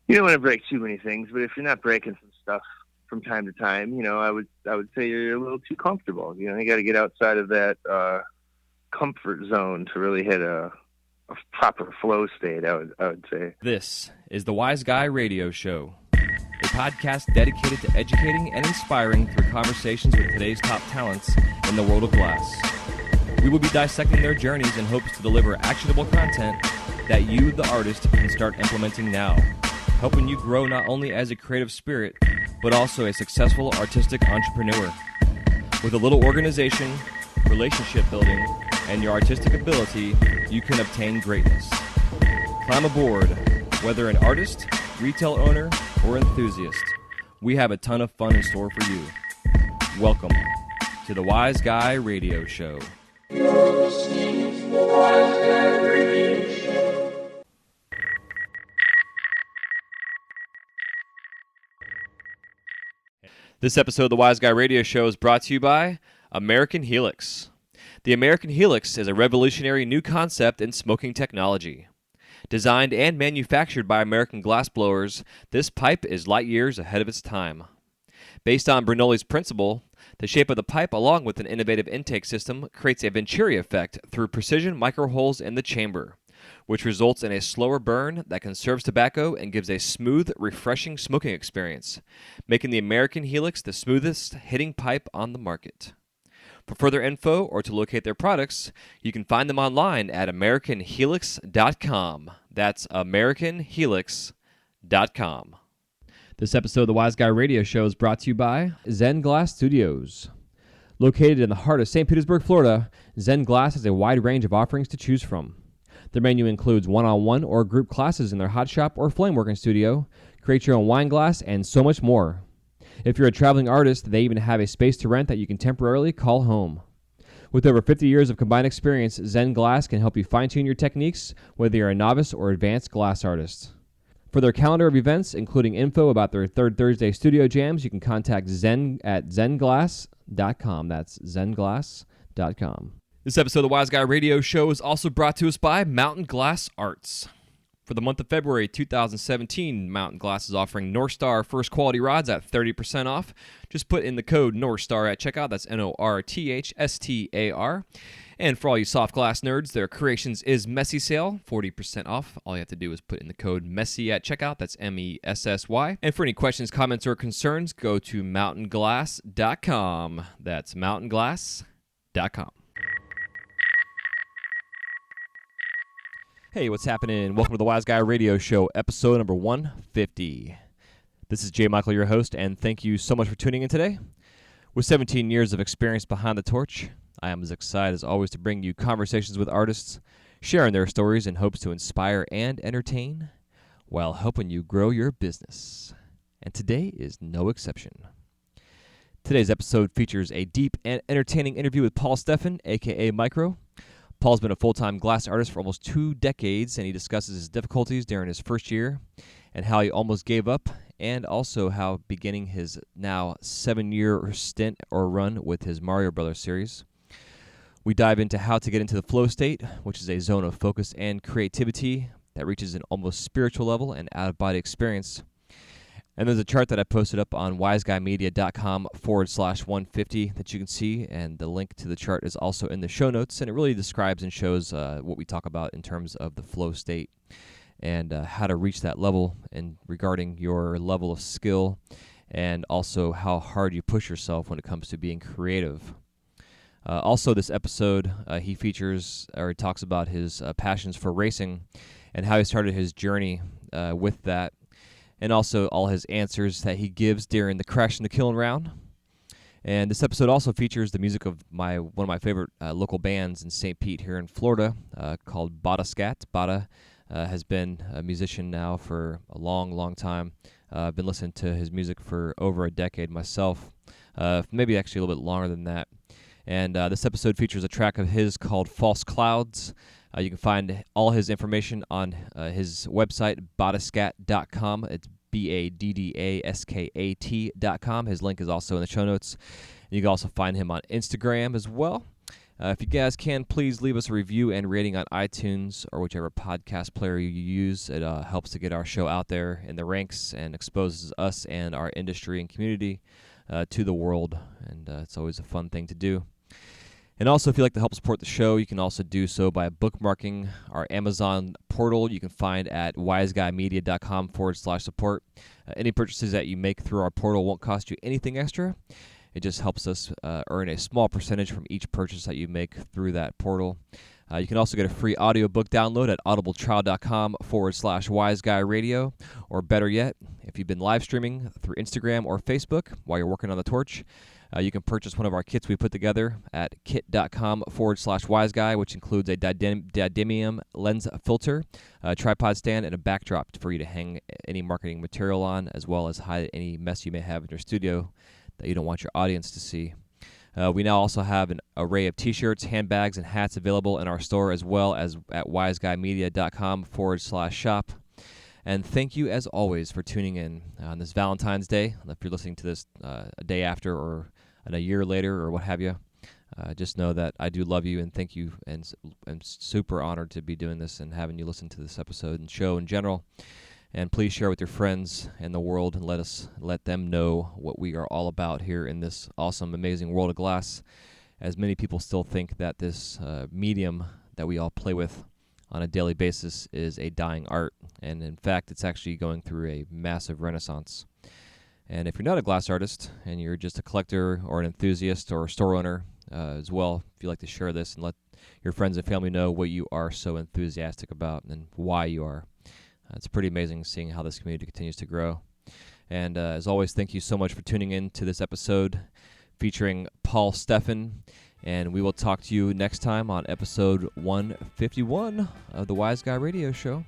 You don't want to break too many things, but if you're not breaking some stuff from time to time, I would say you're a little too comfortable. You got to get outside of that comfort zone to really hit a proper flow state, I would say. This is the Wise Guy Radio Show, a podcast dedicated to educating and inspiring through conversations with today's top talents in the world of glass. We will be dissecting their journeys in hopes to deliver actionable content that you, the artist, can start implementing now, helping you grow not only as a creative spirit, but also a successful artistic entrepreneur. With a little organization, relationship building, and your artistic ability, you can obtain greatness. Climb aboard, whether an artist, retail owner, or enthusiast. We have a ton of fun in store for you. Welcome to the Wise Guy Radio Show. You're listening to the Wise Guy Radio Show. This episode of the Wise Guy Radio Show is brought to you by American Helix. The American Helix is a revolutionary new concept in smoking technology. Designed and manufactured by American glassblowers, this pipe is light years ahead of its time. Based on Bernoulli's principle, the shape of the pipe, along with an innovative intake system, creates a Venturi effect through precision microholes in the chamber, which results in a slower burn that conserves tobacco and gives a smooth, refreshing smoking experience, making the American Helix the smoothest hitting pipe on the market. For further info or to locate their products, you can find them online at AmericanHelix.com. That's AmericanHelix.com. This episode of the Wise Guy Radio Show is brought to you by Zen Glass Studios. Located in the heart of St. Petersburg, Florida, Zen Glass has a wide range of offerings to choose from. Their menu includes one-on-one or group classes in their hot shop or flameworking studio, create your own wine glass, and so much more. If you're a traveling artist, they even have a space to rent that you can temporarily call home. With over 50 years of combined experience, Zen Glass can help you fine-tune your techniques, whether you're a novice or advanced glass artist. For their calendar of events, including info about their Third Thursday studio jams, you can contact Zen at zenglass.com. That's zenglass.com. This episode of the Wise Guy Radio Show is also brought to us by Mountain Glass Arts. For the month of February 2017, Mountain Glass is offering North Star first quality rods at 30% off. Just put in the code NORTHSTAR at checkout. That's NORTHSTAR. And for all you soft glass nerds, their Creations is Messy Sale, 40% off. All you have to do is put in the code MESSY at checkout. That's MESSY. And for any questions, comments, or concerns, go to mountainglass.com. That's mountainglass.com. Hey, what's happening? Welcome to the Wise Guy Radio Show, episode number 150. This is Jay Michael, your host, and thank you so much for tuning in today. With 17 years of experience behind the torch, I am as excited as always to bring you conversations with artists, sharing their stories in hopes to inspire and entertain while helping you grow your business. And today is no exception. Today's episode features a deep and entertaining interview with Paul Stephan, a.k.a. Micro. Paul's been a full-time glass artist for almost 2 decades, and he discusses his difficulties during his first year and how he almost gave up, and also how beginning his now 7-year stint or run with his Mario Brothers series. We dive into how to get into the flow state, which is a zone of focus and creativity that reaches an almost spiritual level and out-of-body experience. And there's a chart that I posted up on wiseguymedia.com/150 that you can see, and the link to the chart is also in the show notes, and it really describes and shows what we talk about in terms of the flow state and how to reach that level, and regarding your level of skill, and also how hard you push yourself when it comes to being creative. Also, this episode, he features, or he talks about his passions for racing and how he started his journey with that, and also all his answers that he gives during the Crash in the Kiln round. And this episode also features the music of one of my favorite local bands in St. Pete here in Florida called Bada Scat. Bada has been a musician now for a long, long time. I've been listening to his music for over a decade myself, maybe actually a little bit longer than that. And this episode features a track of his called False Clouds. You can find all his information on his website, badascat.com. It's BADDASKAT.com. His link is also in the show notes. You can also find him on Instagram as well. If you guys can, please leave us a review and rating on iTunes or whichever podcast player you use. It helps to get our show out there in the ranks and exposes us and our industry and community to the world, and it's always a fun thing to do. And also, if you'd like to help support the show, you can also do so by bookmarking our Amazon portal. You can find at wiseguymedia.com/support. Any purchases that you make through our portal won't cost you anything extra. It just helps us earn a small percentage from each purchase that you make through that portal. You can also get a free audiobook download at audibletrial.com/wiseguyradio. Or better yet, if you've been live streaming through Instagram or Facebook while you're working on the torch, you can purchase one of our kits we put together at kit.com/wiseguy, which includes a diadymium lens filter, a tripod stand, and a backdrop for you to hang any marketing material on, as well as hide any mess you may have in your studio that you don't want your audience to see. We now also have an array of T-shirts, handbags, and hats available in our store, as well as at wiseguymedia.com/shop. And thank you, as always, for tuning in on this Valentine's Day. If you're listening to this a day after or a year later or what have you, just know that I do love you and thank you, and I'm super honored to be doing this and having you listen to this episode and show in general. And please share with your friends and the world, and let them know what we are all about here in this awesome, amazing world of glass, as many people still think that this medium that we all play with on a daily basis is a dying art, and in fact it's actually going through a massive renaissance. And if you're not a glass artist and you're just a collector or an enthusiast or a store owner as well, if you'd like to share this and let your friends and family know what you are so enthusiastic about and why you are. It's pretty amazing seeing how this community continues to grow. And as always, thank you so much for tuning in to this episode featuring Paul Stephan. And we will talk to you next time on episode 151 of the Wise Guy Radio Show.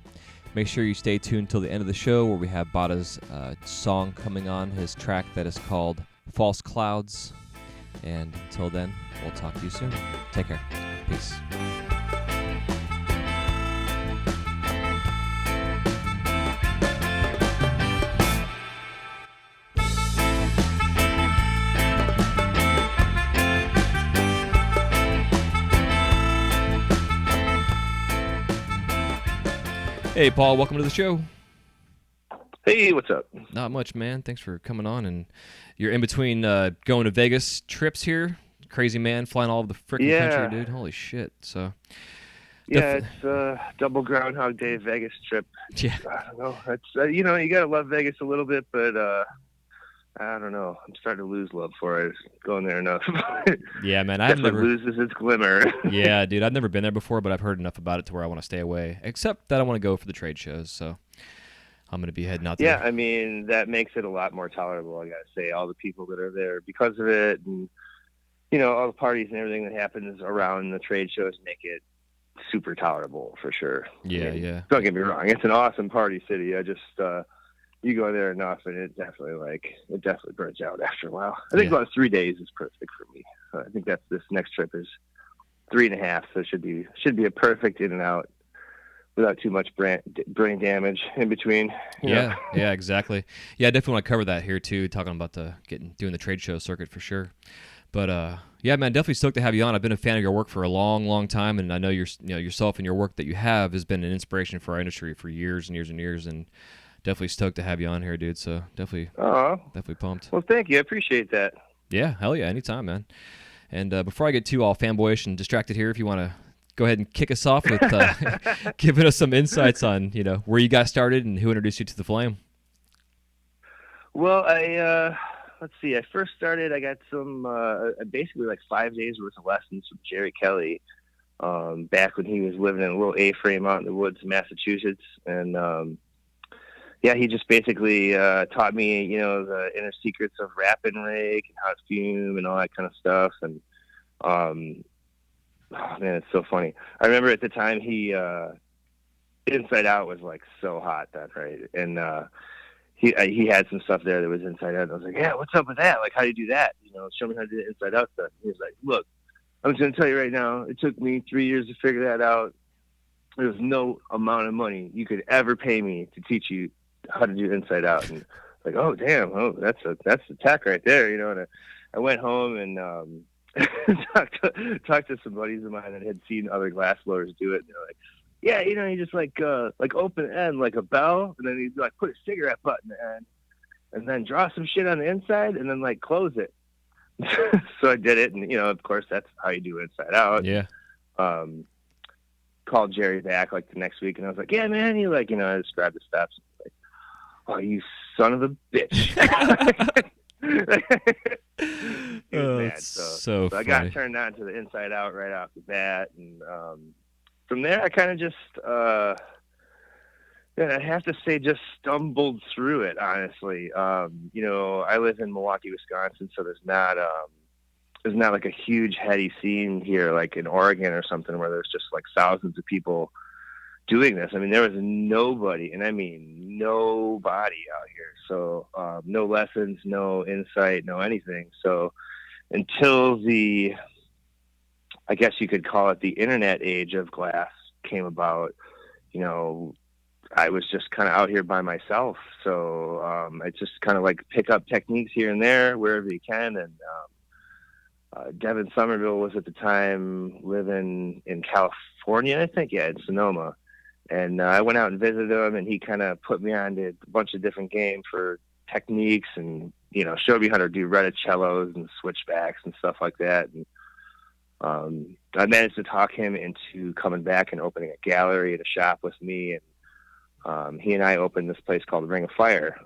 Make sure you stay tuned till the end of the show, where we have Bada's song coming on, his track that is called False Clouds. And until then, we'll talk to you soon. Take care. Peace. Hey, Paul, welcome to the show. Hey, what's up? Not much, man. Thanks for coming on. And you're in between going to Vegas trips here. Crazy man, flying all over the freaking country, dude. Holy shit. So, yeah, it's a double Groundhog Day Vegas trip. Yeah. I don't know. It's you got to love Vegas a little bit, but I don't know. I'm starting to lose love for it. Going there enough. Yeah, man. I've never loses its glimmer. Yeah, dude. I've never been there before, but I've heard enough about it to where I want to stay away. Except that I want to go for the trade shows, so I'm going to be heading out there. Yeah, I mean, that makes it a lot more tolerable, I got to say. All the people that are there because of it, and, all the parties and everything that happens around the trade shows make it super tolerable, for sure. Yeah, yeah. Don't get me wrong. It's an awesome party city. I just, you go there enough, and it definitely burns out after a while. I think about 3 days is perfect for me. I think this next trip is 3.5, so it should be a perfect in and out, without too much brain damage in between. Yeah, exactly. Yeah, I definitely want to cover that here too, talking about doing the trade show circuit for sure. But yeah, man, definitely stoked to have you on. I've been a fan of your work for a long, long time, and I know yourself and your work that you have has been an inspiration for our industry for years and years and years. And definitely stoked to have you on here, dude. So definitely pumped. Well, thank you. I appreciate that. Yeah, hell yeah, anytime, man. And before I get too all fanboyish and distracted here, if you want to go ahead and kick us off with giving us some insights on where you got started and who introduced you to the flame. Well, let's see. I first started. I got some basically like 5 days worth of lessons from Jerry Kelly back when he was living in a little A-frame out in the woods, Massachusetts, and he just basically taught me the inner secrets of wrap and rake and how to fume and all that kind of stuff. And oh man, it's so funny. I remember at the time he Inside Out was like so hot then, right? And he had some stuff there that was Inside Out. And I was like, yeah, what's up with that? Like, how do you do that? Show me how to do the Inside Out stuff. And he was like, look, I'm just going to tell you right now, it took me 3 years to figure that out. There was no amount of money you could ever pay me to teach you how to do Inside Out. And like, oh damn, that's the tech right there, And I went home and talked to some buddies of mine that had seen other glass blowers do it. And they're like, yeah, you just like open end like a bell, and then you like put a cigarette butt in the end, and then draw some shit on the inside, and then like close it. So I did it, and of course that's how you do inside out. Yeah. Called Jerry back like the next week, and I was like, yeah, man, I described the steps. Like, oh, you son of a bitch. He was mad. So I got turned on to the inside out right off the bat, and from there I kind of just I have to say just stumbled through it, honestly. I live in Milwaukee, Wisconsin, so there's not like a huge heady scene here like in Oregon or something where there's just like thousands of people doing this. I mean, there was nobody, and I mean nobody out here. So no lessons, no insight, no anything. So until I guess you could call it the internet age of glass came about, I was just kind of out here by myself. So I just kind of like pick up techniques here and there wherever you can. And Devin Somerville was at the time living in California, I think, in Sonoma. And I went out and visited him, and he kind of put me on to a bunch of different games for techniques and, showed me how to do reticellos and switchbacks and stuff like that. And I managed to talk him into coming back and opening a gallery at a shop with me. And he and I opened this place called Ring of Fire.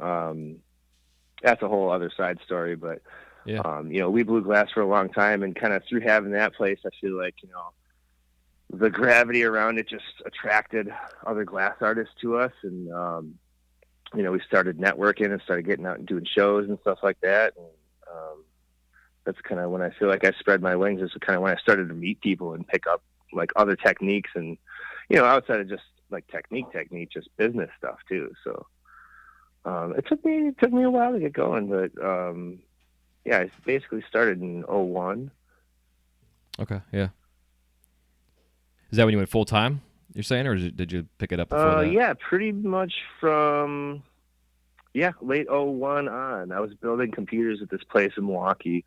That's a whole other side story, but yeah. We blew glass for a long time, and kind of through having that place, I feel like, the gravity around it just attracted other glass artists to us. And, we started networking and started getting out and doing shows and stuff like that. And that's kind of when I feel like I spread my wings. Is kind of when I started to meet people and pick up like other techniques and, outside of just like technique, just business stuff too. So it took me a while to get going, but I basically started in 2001. Okay, yeah. Is that when you went full time? You're saying, or did you pick it up before that? Yeah, pretty much from late 2001 on. I was building computers at this place in Milwaukee.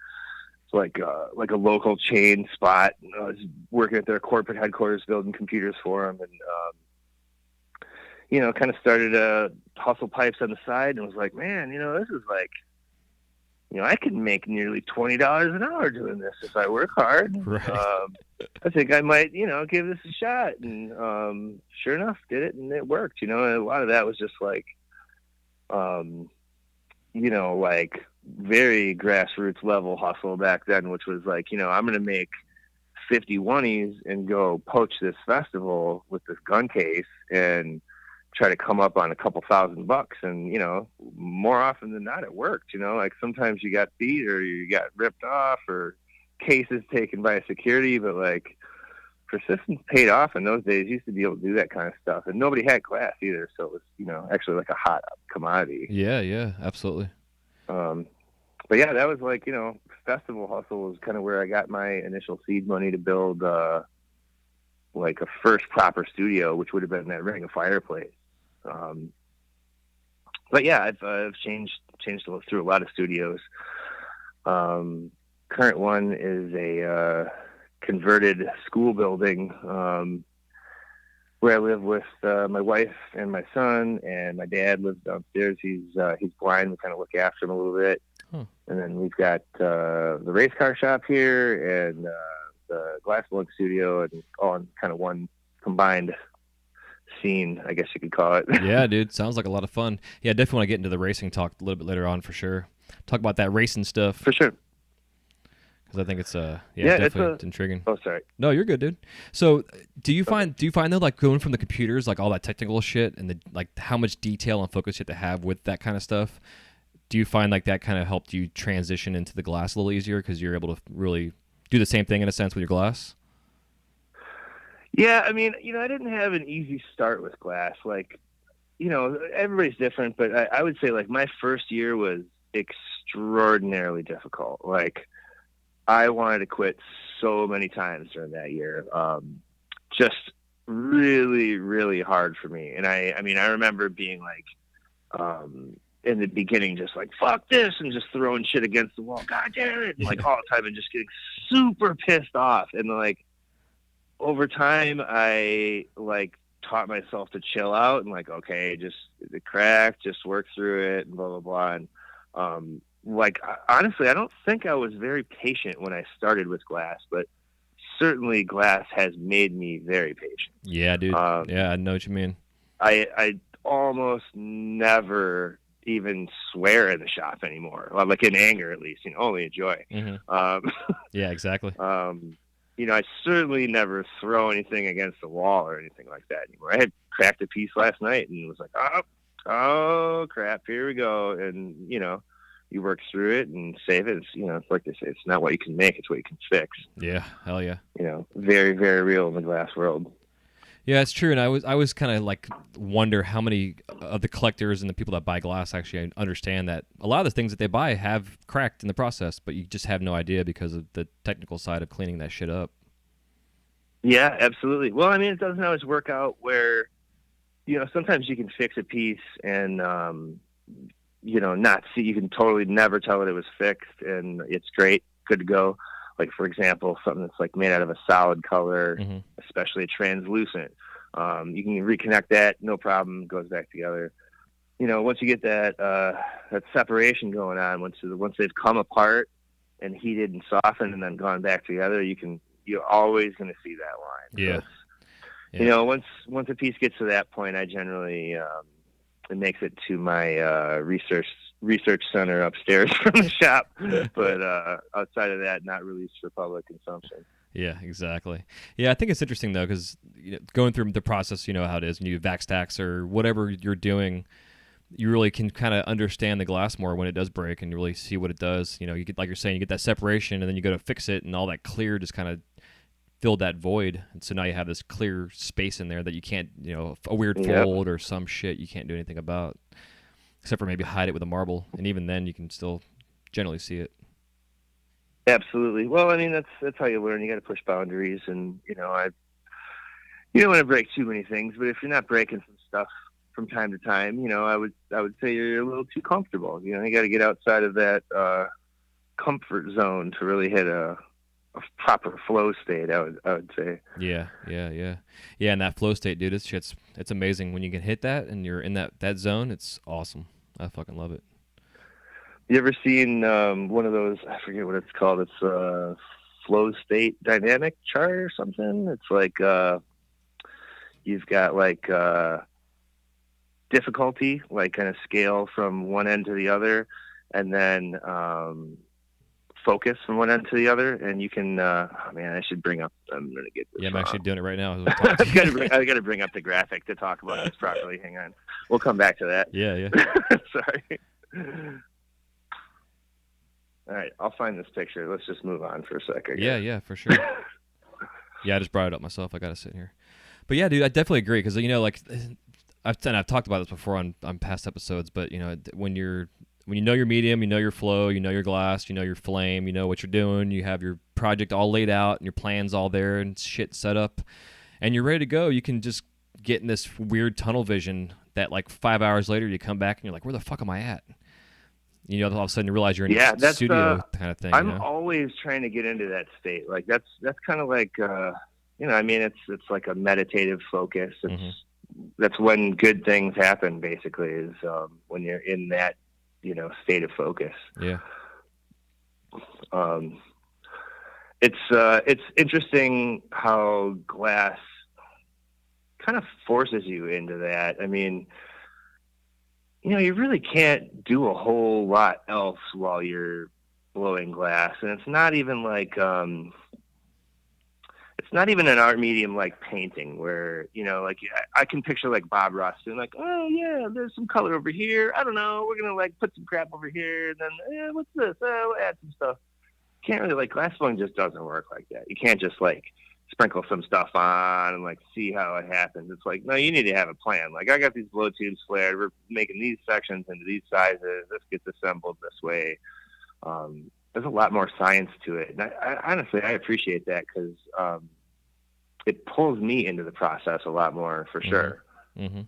It's like a local chain spot. I was working at their corporate headquarters building computers for them, and kind of started to hustle pipes on the side, and was like, man, this is like, I can make nearly $20 an hour doing this if I work hard. Right. I think I might, give this a shot. And sure enough, did it, and it worked. And a lot of that was just like, like very grassroots level hustle back then, which was like, I'm going to make 51s and go poach this festival with this gun case and try to come up on a couple $1,000. And, more often than not, it worked. Like sometimes you got beat or you got ripped off or cases taken by security, but like persistence paid off in those days. You used to be able to do that kind of stuff, and nobody had glass either. So it was, actually like a hot commodity. Yeah, absolutely. But yeah, that was like, festival hustle was kind of where I got my initial seed money to build, like a first proper studio, which would have been that Ring of Fire place. But yeah, I've changed through a lot of studios. Current one is a converted school building where I live with my wife and my son, and my dad lives downstairs. He's blind. We kind of look after him a little bit. Huh. And then we've got the race car shop here and the glass blowing studio, and all in kind of one combined scene, I guess you could call it. Yeah, dude, sounds like a lot of fun. Yeah, definitely want to get into the racing talk a little bit later on for sure. Talk about that racing stuff. For sure. Because I think it's definitely it's intriguing. Oh, sorry. No, you're good, dude. So, do you find though, like going from the computers, like all that technical shit, and like how much detail and focus you have to have with that kind of stuff? Do you find like that kind of helped you transition into the glass a little easier because you're able to really do the same thing in a sense with your glass? Yeah, I mean, I didn't have an easy start with glass. Like, everybody's different, but I would say like my first year was extraordinarily difficult. Like, I wanted to quit so many times during that year. Just really, really hard for me. And I remember being like, in the beginning just like, fuck this, and just throwing shit against the wall. God damn it. And, like, all the time, and just getting super pissed off. And, like, over time, I, like, taught myself to chill out and, like, okay, just the crack, just work through it, and blah, blah, blah. And, like, honestly, I don't think I was very patient when I started with glass, but certainly glass has made me very patient. Yeah, dude. Yeah, I know what you mean. I almost never even swear in the shop anymore. Well, like in anger, at least, only enjoy. Mm-hmm. Yeah, exactly. I certainly never throw anything against the wall or anything like that anymore. I had cracked a piece last night and was like, oh crap, here we go. And, you work through it and save it. It's like they say, it's not what you can make, it's what you can fix. Yeah, hell yeah. Very, very real in the glass world. Yeah, it's true. And I was kind of like wonder how many of the collectors and the people that buy glass actually understand that a lot of the things that they buy have cracked in the process, but you just have no idea because of the technical side of cleaning that shit up. Yeah, absolutely. Well, I mean, it doesn't always work out where, sometimes you can fix a piece and, not see, you can totally never tell that it was fixed and it's great, good to go. Like, for example, something that's like made out of a solid color, mm-hmm. especially translucent. You can reconnect that, no problem, goes back together. Once you get that separation going on, once they've come apart and heated and softened and then gone back together, you're always going to see that line. Yeah. So yeah. Once a piece gets to that point, I generally it makes it to my research center upstairs from the shop, but outside of that, not released for public consumption. Yeah, exactly. Yeah, I think it's interesting though, because going through the process, how it is when you vac stacks or whatever you're doing, you really can kind of understand the glass more when it does break, and you really see what it does. You get, like you're saying, you get that separation, and then you go to fix it, and all that clear just kind of filled that void, and so now you have this clear space in there that you can't, a weird fold or some shit you can't do anything about, except for maybe hide it with a marble, and even then you can still generally see it. Absolutely. Well, I mean, that's how you learn. You got to push boundaries, and you don't want to break too many things, but if you're not breaking some stuff from time to time, I would say you're a little too comfortable. You got to get outside of that comfort zone to really hit a proper flow state. I would say. Yeah. And that flow state, dude, it's amazing when you can hit that and you're in that zone. It's awesome. I fucking love it. You ever seen one of those? I forget what it's called. It's a flow state dynamic chart or something. It's like you've got like difficulty, like kind of scale from one end to the other, and then focus from one end to the other, and you can. I should bring up. I'm gonna get this. Yeah, I'm actually doing it right now. I got to bring up the graphic to talk about this properly. Hang on, we'll come back to that. Yeah. Sorry. All right, I'll find this picture. Let's just move on for a second. Yeah, for sure. Yeah, I just brought it up myself. I got to sit here. But yeah, dude, I definitely agree because like I've talked about this before on past episodes. But when you know your medium, you know your flow, you know your glass, you know your flame, you know what you're doing. You have your project all laid out and your plans all there and shit set up, and you're ready to go. You can just get in this weird tunnel vision that like 5 hours later you come back and you're like, where the fuck am I at? All of a sudden you realize you're in a studio kind of thing. I'm always trying to get into that state. Like that's kind of like, it's like a meditative focus. That's when good things happen, basically, is when you're in that, state of focus. Yeah. It's interesting how glass kind of forces you into that. I mean, you really can't do a whole lot else while you're blowing glass. And it's not even like, it's not even an art medium like painting where, like I can picture like Bob Ross doing like, oh yeah, there's some color over here. I don't know. We're going to like put some crap over here. And then, what's this? We'll add some stuff. Can't really like glass blowing just doesn't work like that. You can't just like sprinkle some stuff on and like see how it happens. It's like, no, you need to have a plan. Like I got these blow tubes flared. We're making these sections into these sizes. This gets assembled this way. There's a lot more science to it. And I honestly, I appreciate that because it pulls me into the process a lot more for sure. Mm-hmm.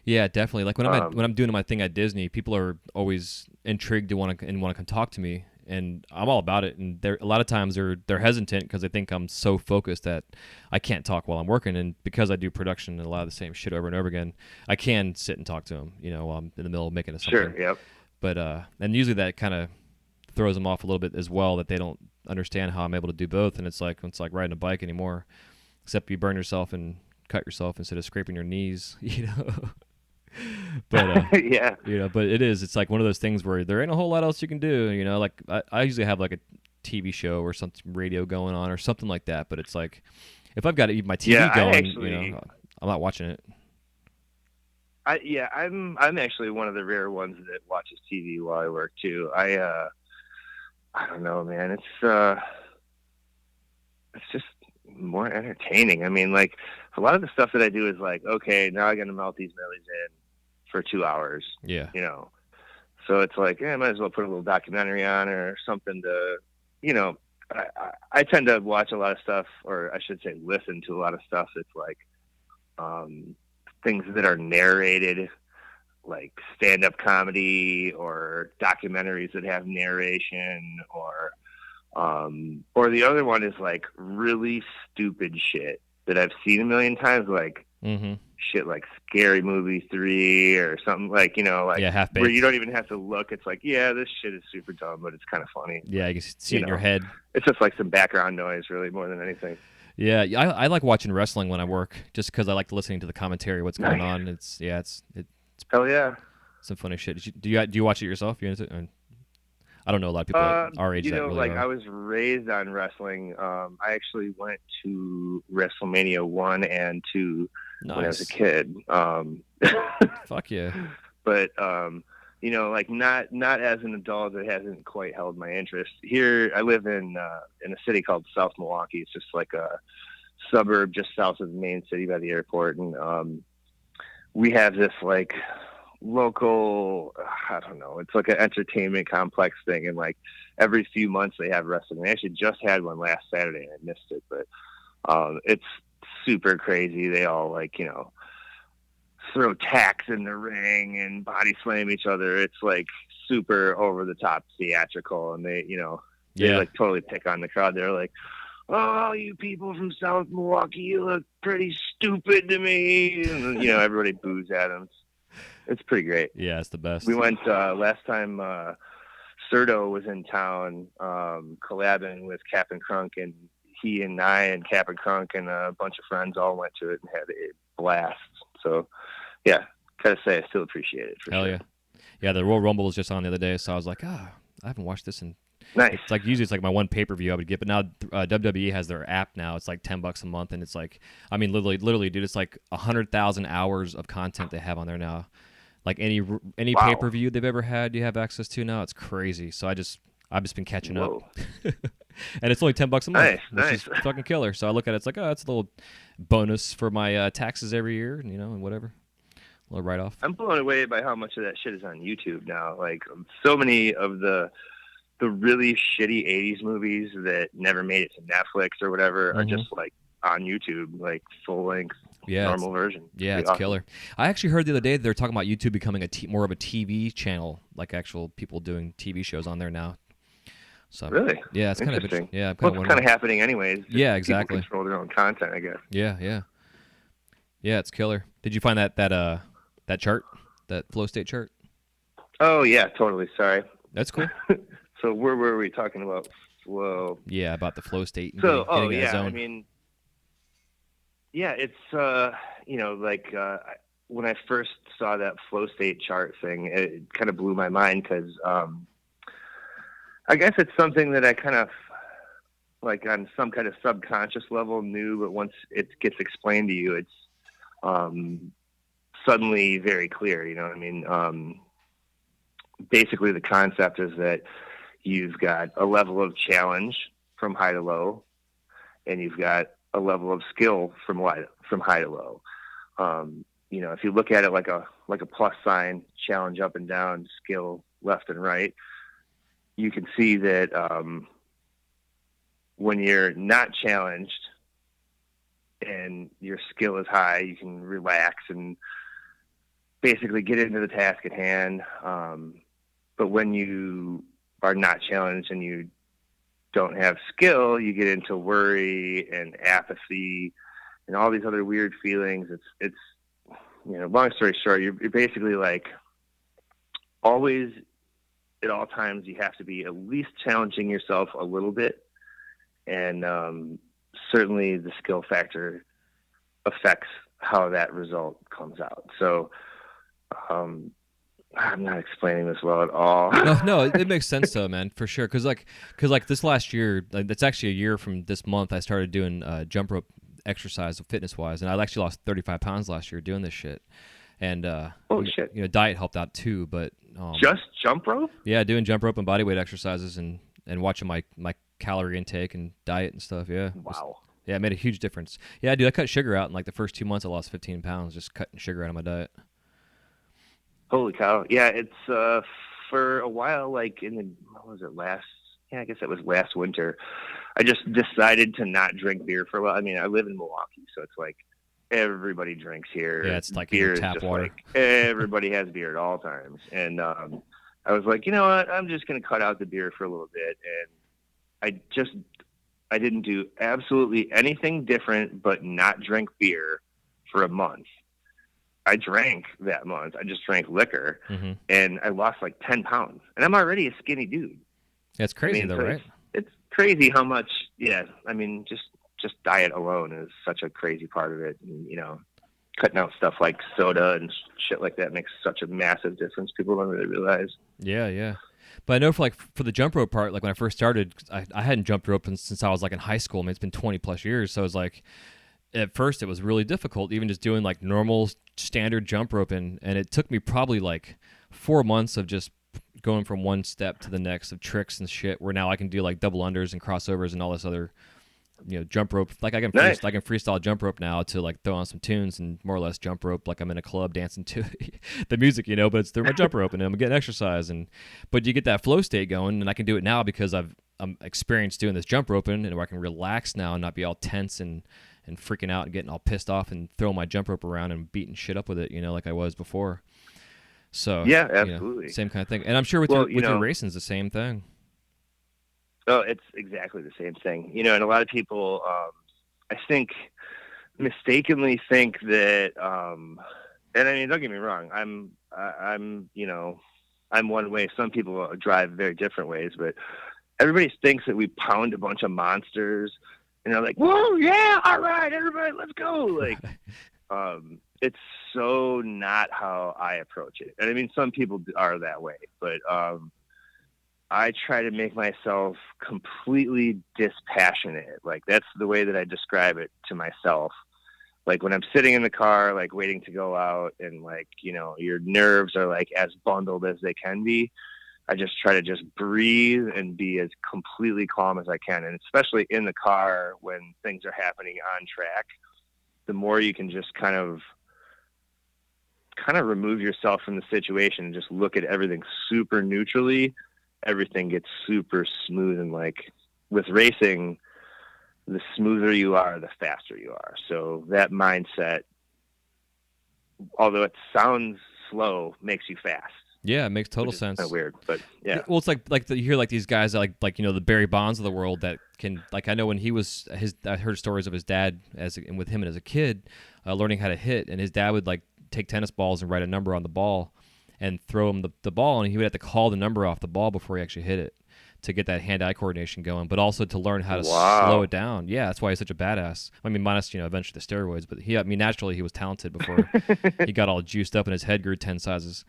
Yeah, definitely. Like when I'm doing my thing at Disney, people are always intrigued to want to come talk to me, and I'm all about it. And a lot of times they're hesitant because they think I'm so focused that I can't talk while I'm working. And because I do production and a lot of the same shit over and over again, I can sit and talk to them. While I'm in the middle of making something. Sure. Yep. But and usually that kind of throws them off a little bit as well, that they don't understand how I'm able to do both. And it's like riding a bike anymore, except you burn yourself and cut yourself instead of scraping your knees. But yeah. But it's like one of those things where there ain't a whole lot else you can do. Like I usually have like a TV show or something, radio going on or something like that. But it's like if I've got my TV going, I'm not watching it. I'm actually one of the rare ones that watches TV while I work too. I don't know, man. It's just more entertaining. I mean, like a lot of the stuff that I do is like, okay, now I got to melt these millies in for 2 hours. Yeah. So it's like, I might as well put a little documentary on or something to, I tend to watch a lot of stuff, or I should say listen to a lot of stuff that's like things that are narrated, like stand-up comedy or documentaries that have narration, or the other one is like really stupid shit that I've seen a million times, like shit like Scary Movie 3 or something like, Half-Baked, where you don't even have to look. It's like, yeah, this shit is super dumb, but it's kind of funny. Yeah, you can see it in your head. It's just like some background noise, really, more than anything. Yeah, I like watching wrestling when I work, just because I like listening to the commentary, what's going on. It's hell yeah, some funny shit. Do you watch it yourself? You into it? I don't know a lot of people our age that really like are. I was raised on wrestling. I actually went to WrestleMania 1 and 2 when I was a kid. Fuck yeah. But like not as an adult, it hasn't quite held my interest. Here, I live in a city called South Milwaukee. It's just like a suburb just south of the main city by the airport, and we have this like local, I don't know, it's like an entertainment complex thing, and like every few months they have wrestling. They actually just had one last Saturday and I missed it, but it's super crazy. They all like throw tacks in the ring and body slam each other. It's like super over the top theatrical, and they like totally pick on the crowd. They're like, oh, you people from South Milwaukee, you look pretty stupid to me, and everybody boos at them. It's pretty great. Yeah, it's the best. We went last time. Serto was in town, collabing with Cap and Crunk, and he and I and Cap and Crunk and a bunch of friends all went to it and had a blast. So, yeah, gotta say I still appreciate it. Hell sure. Yeah, the Royal Rumble was just on the other day, so I was like, I haven't watched this in. Nice. It's like usually it's like my one pay-per-view I would get, but now WWE has their app now. It's like $10 a month, and it's like, I mean, literally, dude, it's like 100,000 hours of content they have on there now. Like any Wow. pay-per-view they've ever had, you have access to now. It's crazy. So I've just been catching up, and it's only $10 a month, which is fucking killer. So I look at it, it's like, oh, it's a little bonus for my taxes every year, and whatever, a little write-off. I'm blown away by how much of that shit is on YouTube now. Like so many of the really shitty 80s movies that never made it to Netflix or whatever are just like on YouTube, like full length. Normal version. Yeah, it's awesome. Killer. I actually heard the other day they're talking about YouTube becoming more of a TV channel, like actual people doing TV shows on there now. So really, yeah, it's kind of interesting. Yeah, it's kind of happening anyways. Yeah, exactly. People control their own content, I guess. Yeah, it's killer. Did you find that chart, that flow state chart? Oh yeah, totally. Sorry. That's cool. So where were we talking about flow? Yeah, about the flow state. And so getting in yeah, zone. I mean. Yeah, it's when I first saw that flow state chart thing, it kind of blew my mind because I guess it's something that I kind of like on some kind of subconscious level knew, but once it gets explained to you, it's suddenly very clear. You know what I mean? Basically, the concept is that you've got a level of challenge from high to low, and you've got a level of skill from high to low. If you look at it like a plus sign, challenge up and down, skill left and right, you can see that when you're not challenged and your skill is high, you can relax and basically get into the task at hand. But when you are not challenged and you don't have skill, you get into worry and apathy and all these other weird feelings. It's long story short, you're basically like always at all times you have to be at least challenging yourself a little bit. And certainly the skill factor affects how that result comes out. So I'm not explaining this well at all. No, it makes sense though, man, for sure. Cause this last year, it's actually a year from this month, I started doing jump rope exercise fitness wise, and I actually lost 35 pounds last year doing this shit. And holy shit, diet helped out too, but just jump rope? Yeah, doing jump rope and body weight exercises and watching my calorie intake and diet and stuff. Yeah. Wow. Yeah, it made a huge difference. Yeah, dude, I cut sugar out in like the first 2 months. I lost 15 pounds just cutting sugar out of my diet. Holy cow. Yeah, it's for a while, like what was it, I guess it was last winter. I just decided to not drink beer for a while. I mean, I live in Milwaukee, so it's like everybody drinks here. Yeah, it's like beer tap is just water. Like everybody has beer at all times. And I was like, you know what? I'm just going to cut out the beer for a little bit. And I didn't do absolutely anything different but not drink beer for a month. I drank that month. I just drank liquor, and I lost like 10 pounds. And I'm already a skinny dude. That's crazy, though, right? It's crazy how much, I mean, just diet alone is such a crazy part of it. And, cutting out stuff like soda and shit like that makes such a massive difference. People don't really realize. Yeah. But I know for the jump rope part, like when I first started, I hadn't jumped rope since I was like in high school. I mean, it's been 20 plus years. So it was like, at first it was really difficult, even just doing like normal standard jump rope. And it took me probably like 4 months of just going from one step to the next of tricks and shit, where now I can do like double unders and crossovers and all this other, jump rope. Like I can freestyle jump rope now to like throw on some tunes and more or less jump rope like I'm in a club dancing to the music, but it's through my jump rope and I'm getting exercise. But you get that flow state going, and I can do it now because I'm experienced doing this jump roping, and where I can relax now and not be all tense and freaking out and getting all pissed off and throwing my jump rope around and beating shit up with it, like I was before. So yeah, absolutely, same kind of thing. And I'm sure with your racing is the same thing. Oh, it's exactly the same thing. And a lot of people, I think, mistakenly think that, and I mean, don't get me wrong, I'm one way. Some people drive very different ways, but everybody thinks that we pound a bunch of monsters, and they're like, "Whoa, yeah, all right, everybody, let's go!" Like, it's so not how I approach it. And I mean, some people are that way, but I try to make myself completely dispassionate. Like, that's the way that I describe it to myself. Like, when I'm sitting in the car, like waiting to go out, and like, your nerves are like as bundled as they can be, I just try to just breathe and be as completely calm as I can. And especially in the car when things are happening on track, the more you can just kind of remove yourself from the situation and just look at everything super neutrally, everything gets super smooth. And like with racing, the smoother you are, the faster you are. So that mindset, although it sounds slow, makes you fast. Yeah, it makes total sense. Kind of weird, but yeah. Well, it's you hear like these guys like the Barry Bonds of the world that can, like, I know when he was I heard stories of his dad and with him as a kid learning how to hit, and his dad would like take tennis balls and write a number on the ball and throw him the ball, and he would have to call the number off the ball before he actually hit it to get that hand-eye coordination going, but also to learn how to slow it down. Yeah, that's why he's such a badass. I mean, minus, eventually the steroids, but naturally he was talented before he got all juiced up and his head grew 10 sizes.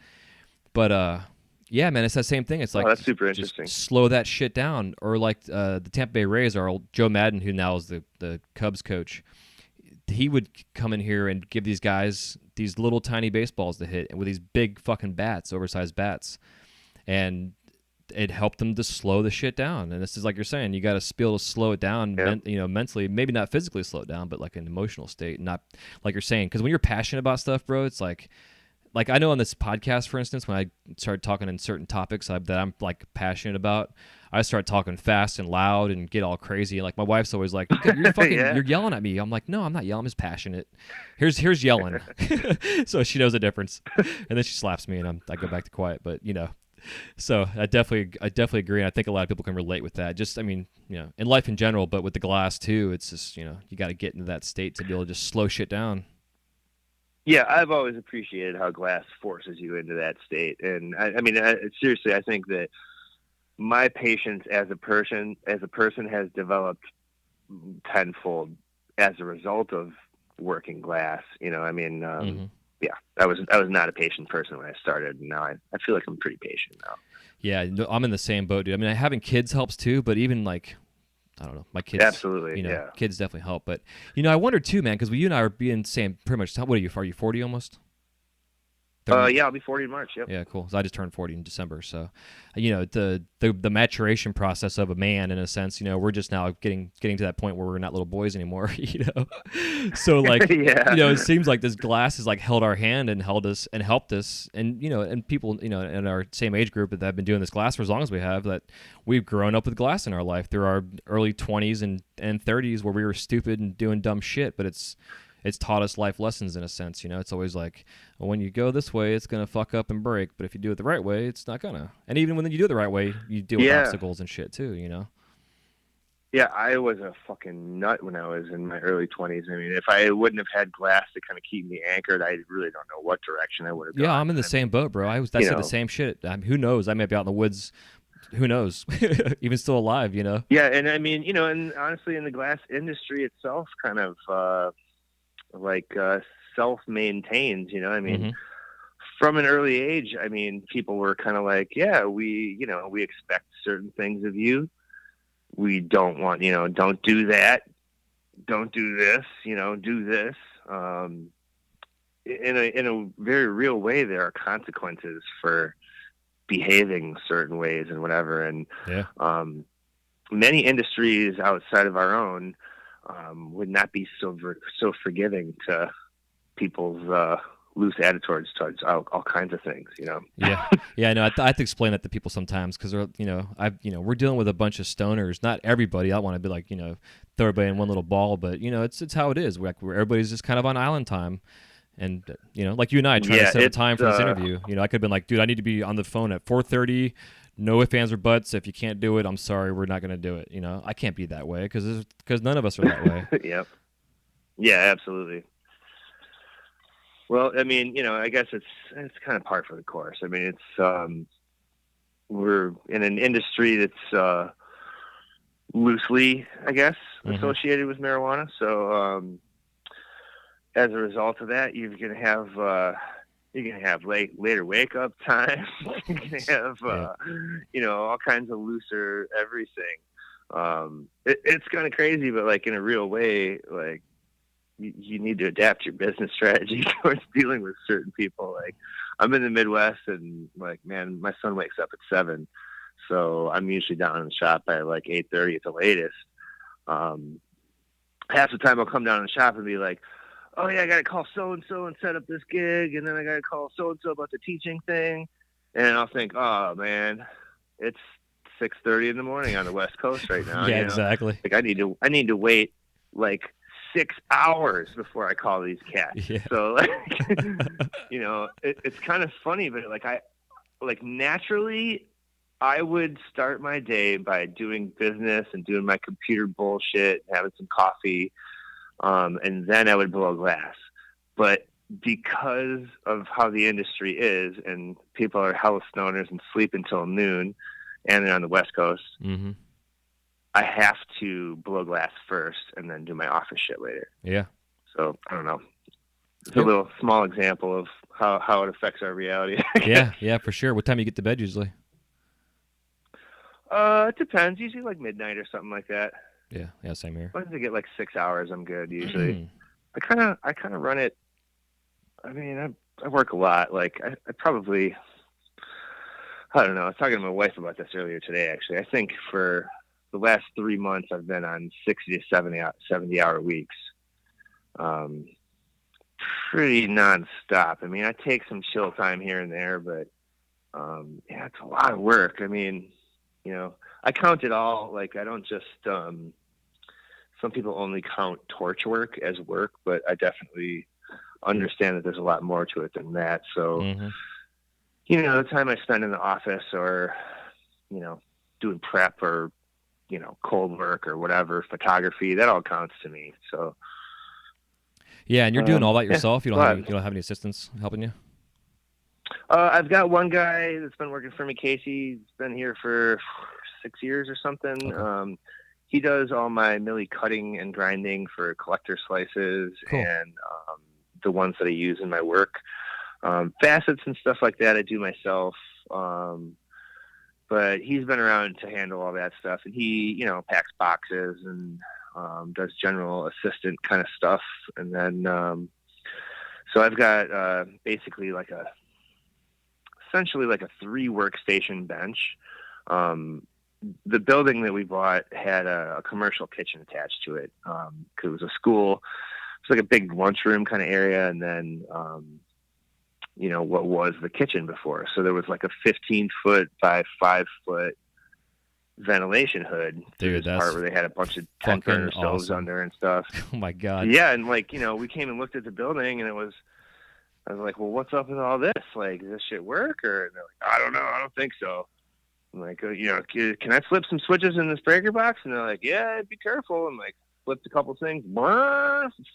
But, yeah, man, it's that same thing. It's like, that's super interesting. Slow that shit down. Or like the Tampa Bay Rays, our old Joe Madden, who now is the Cubs coach, he would come in here and give these guys these little tiny baseballs to hit with these big fucking bats, oversized bats. And it helped them to slow the shit down. And this is like you're saying, you got to be able to slow it down, mentally, maybe not physically slow it down, but like an emotional state, not like you're saying. Because when you're passionate about stuff, bro, it's like like I know on this podcast, for instance, when I start talking in certain topics that I'm like passionate about, I start talking fast and loud and get all crazy. Like my wife's always like, "You're fucking, Yeah. you're yelling at me." I'm like, "No, I'm not yelling. I'm just passionate. Here's yelling." So she knows the difference, and then she slaps me, and I go back to quiet. But so I definitely agree. And I think a lot of people can relate with that. Just, I mean, in life in general, but with the glass too, it's just, you got to get into that state to be able to just slow shit down. Yeah, I've always appreciated how glass forces you into that state. And I mean, seriously, I think that my patience as a person has developed tenfold as a result of working glass. I mean, yeah, I was not a patient person when I started, and now I feel like I'm pretty patient now. Yeah, I'm in the same boat, dude. I mean, having kids helps too, but even like, I don't know, my kids. Absolutely, yeah. Kids definitely help. But I wonder too, man, because you and I are being same pretty much. What are you? Are you 40 almost? Yeah, I'll be 40 in March. Yep. Yeah, cool. So I just turned 40 in December. So, the maturation process of a man, in a sense, we're just now getting to that point where we're not little boys anymore. So like, yeah. It seems like this glass has like held our hand and held us and helped us, and and people in our same age group that have been doing this glass for as long as we have, that we've grown up with glass in our life through our early 20s and 30s where we were stupid and doing dumb shit, but it's taught us life lessons in a sense. It's always like, well, when you go this way, it's going to fuck up and break. But if you do it the right way, it's not going to. And even when you do it the right way, you deal with obstacles and shit too, Yeah, I was a fucking nut when I was in my early 20s. I mean, if I wouldn't have had glass to kind of keep me anchored, I really don't know what direction I would have gone. Yeah, I'm in the same boat, bro. I said the same shit. Who knows? I may be out in the woods. Who knows? Even still alive, Yeah, and I mean, and honestly, in the glass industry itself, kind of self-maintains, I mean, from an early age, I mean, people were kind of like, yeah, we expect certain things of you. We don't want, don't do that. Don't do this, do this. In a very real way, there are consequences for behaving certain ways and whatever. And many industries outside of our own would not be so forgiving to people's loose attitudes towards all kinds of things, Yeah, I know. I have to explain that to people sometimes because we're dealing with a bunch of stoners. Not everybody. I don't want to be like throw everybody in one little ball, but it's how it is. Where everybody's just kind of on island time, and like you and I trying to set a time for this interview. I could have been like, dude, I need to be on the phone at 4:30. No ifs, ands, or buts. If you can't do it, I'm sorry, we're not going to do it. I can't be that way because none of us are that way. Yep. Yeah, absolutely. Well, I mean, I guess it's kind of par for the course. I mean, it's we're in an industry that's loosely, I guess, associated with marijuana. So as a result of that, you're gonna have later wake up time. You're gonna have all kinds of looser everything. It's kind of crazy, but like in a real way, like. You need to adapt your business strategy towards dealing with certain people. Like I'm in the Midwest and like, man, my son wakes up at 7. So I'm usually down in the shop by like 8:30 at the latest. Half the time I'll come down in the shop and be like, oh yeah, I got to call so-and-so and set up this gig. And then I got to call so-and-so about the teaching thing. And I'll think, oh man, it's 6:30 in the morning on the West Coast right now. Yeah, exactly. Like I need to wait like 6 hours before I call these cats. Yeah. So like, it's kind of funny, but like naturally I would start my day by doing business and doing my computer bullshit, having some coffee. And then I would blow glass. But because of how the industry is and people are hella stoners and sleep until noon and they're on the West Coast, I have to blow glass first and then do my office shit later. Yeah. So I don't know. It's a little small example of how it affects our reality. Yeah, for sure. What time do you get to bed usually? It depends. Usually like midnight or something like that. Yeah, same here. Once I get like 6 hours, I'm good usually. I kind of run it. I mean, I work a lot. Like I probably, I don't know. I was talking to my wife about this earlier today. Actually, I think for the last 3 months, I've been on 60 to 70 hour weeks. pretty nonstop. I mean, I take some chill time here and there, but yeah, it's a lot of work. I mean, I count it all. Like, I don't just. Some people only count torch work as work, but I definitely understand that there's a lot more to it than that. So, the time I spend in the office or, doing prep or, cold work or whatever, photography, that all counts to me. So. Yeah, and you're doing all that yourself. Yeah, You don't have any assistants helping you. I've got one guy that's been working for me, Casey. He's been here for 6 years or something. Okay. He does all my milli cutting and grinding for collector slices and the ones that I use in my work. Facets and stuff like that I do myself. But he's been around to handle all that stuff. And he, packs boxes and does general assistant kind of stuff. And then, so I've got basically essentially like a 3 workstation bench. The building that we bought had a commercial kitchen attached to it. 'Cause it was a school. It's like a big lunchroom kind of area. And then, what was the kitchen before. So there was like a 15-foot by 5-foot ventilation hood. Dude, that's part where they had a bunch of 10 burner stoves under and stuff. Oh my God. Yeah. And we came and looked at the building and I was like, well, what's up with all this? Like, does this shit work? Or they're like, I don't know. I don't think so. I'm like, can I flip some switches in this breaker box? And they're like, yeah, be careful. I'm like, flipped a couple things,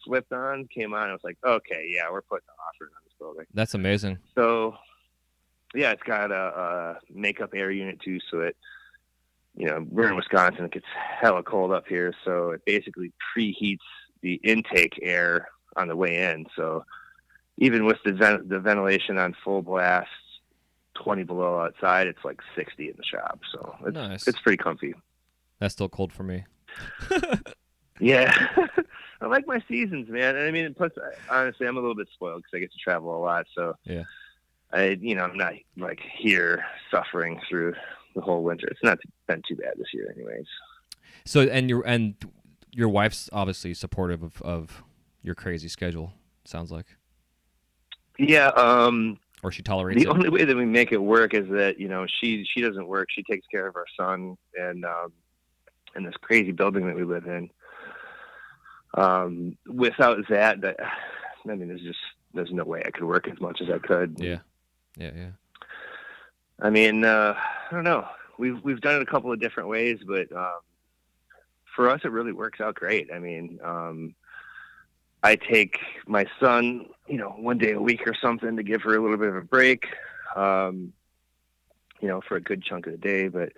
flipped on, came on. I was like, okay, yeah, we're putting an offer on this building. That's amazing. So, yeah, it's got a makeup air unit too. So it, we're in Wisconsin. It gets hella cold up here. So it basically preheats the intake air on the way in. So even with the ventilation on full blast, 20 below outside, it's like 60 in the shop. So it's pretty comfy. That's still cold for me. Yeah. I like my seasons, man. And I mean, plus, honestly, I'm a little bit spoiled because I get to travel a lot. So yeah, I'm not like here suffering through the whole winter. It's not been too bad this year anyways. So, and your wife's obviously supportive of your crazy schedule, sounds like. Yeah. Or she tolerates it. The only way that we make it work is that, she doesn't work. She takes care of our son and in this crazy building that we live in. Without that, I mean, there's no way I could work as much as I could. Yeah. I mean, I don't know. We've done it a couple of different ways, but for us, it really works out great. I mean, I take my son, one day a week or something to give her a little bit of a break, for a good chunk of the day, but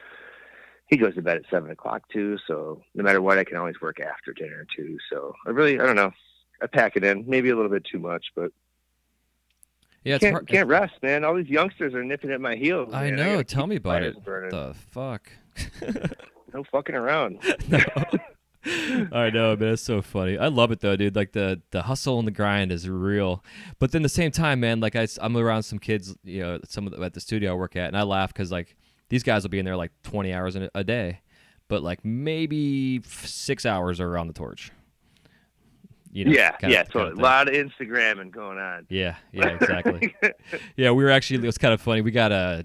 he goes to bed at 7:00 too. So no matter what, I can always work after dinner too. So I don't know. I pack it in, maybe a little bit too much, but yeah, can't rest, man. All these youngsters are nipping at my heels. I man. know. Tell me about it. Burning. The fuck? No fucking around. No. I know, man. It's so funny. I love it though, dude. Like the hustle and the grind is real. But then at the same time, man, like I'm around some kids, at the studio I work at, and I laugh because like these guys will be in there like 20 hours a day, but like maybe 6 hours are on the torch. Totally. A lot of Instagramming going on. Yeah, exactly. Yeah, it was kind of funny. We got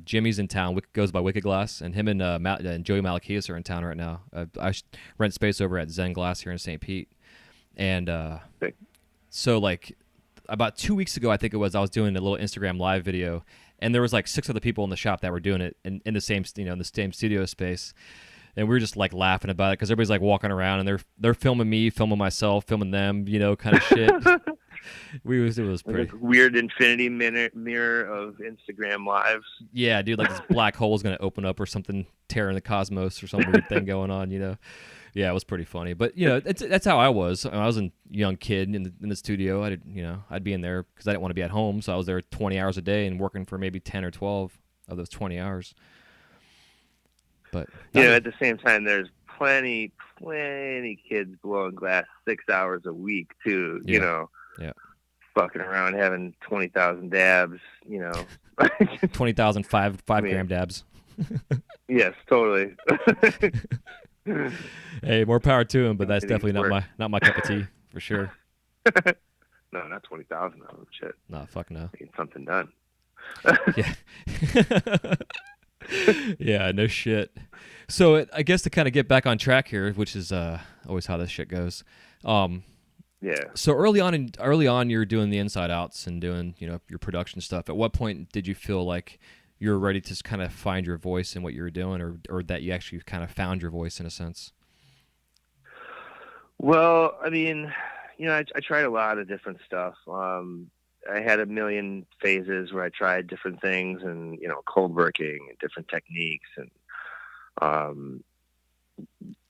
Jimmy's in town, goes by Wicked Glass, and him and Joey Malachias are in town right now. I rent space over at Zen Glass here in St. Pete. And so like about 2 weeks ago, I think it was, I was doing a little Instagram live video, and there was like 6 other people in the shop that were doing it in the same, in the same studio space. And we were just like laughing about it because everybody's like walking around and they're filming me, filming myself, filming them, kind of shit. It was pretty like weird infinity mirror of Instagram lives. Yeah, dude, like this black hole is gonna open up or something, tearing the cosmos or some weird thing going on. Yeah, it was pretty funny. But that's how I was. I was a young kid in the studio. I'd be in there because I didn't want to be at home, so I was there 20 hours a day and working for maybe 10 or 12 of those 20 hours. But at the same time, there's plenty kids blowing glass 6 hours a week too. Yeah. Fucking around having 20,000 dabs. 20,000 five gram dabs. Yes, totally. Hey, more power to him, but that's definitely not my cup of tea for sure. No, not 20,000 of them. Shit. Nah, fuck no. Getting something done. Yeah. Yeah, no shit. So I guess to kind of get back on track here, which is always how this shit goes. Yeah. So early on, you're doing the inside outs and doing your production stuff. At what point did you feel like you were ready to kind of find your voice in what you were doing, or that you actually kind of found your voice in a sense? Well, I mean, I tried a lot of different stuff. I had a million phases where I tried different things and, cold working and different techniques. And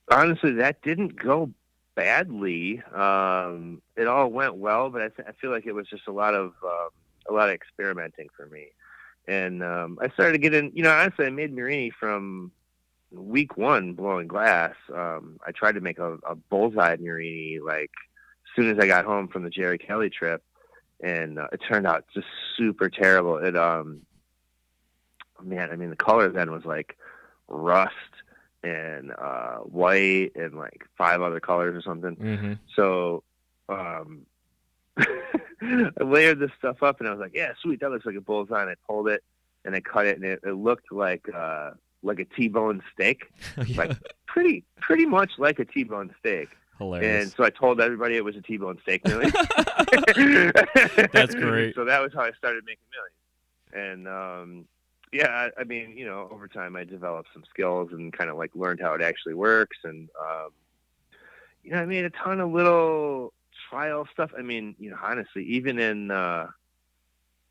honestly, that didn't go badly. It all went well, but I feel like it was just a lot of experimenting for me. And I started to get in, honestly, I made Mirini from week one blowing glass. I tried to make a bullseye Mirini like as soon as I got home from the Jerry Kelly trip. And it turned out just super terrible. It, man, I mean, the color then was like rust and white and like 5 other colors or something. Mm-hmm. So I layered this stuff up, and I was like, yeah, sweet, that looks like a bullseye. And I pulled it, and I cut it, and it looked like a T-bone steak, like pretty much like a T-bone steak. Hilarious. And so I told everybody it was a T-bone steak millie. That's great. So that was how I started making millies. And yeah, I mean, over time I developed some skills and kind of like learned how it actually works. And I made a ton of little trial stuff. I mean, honestly, even in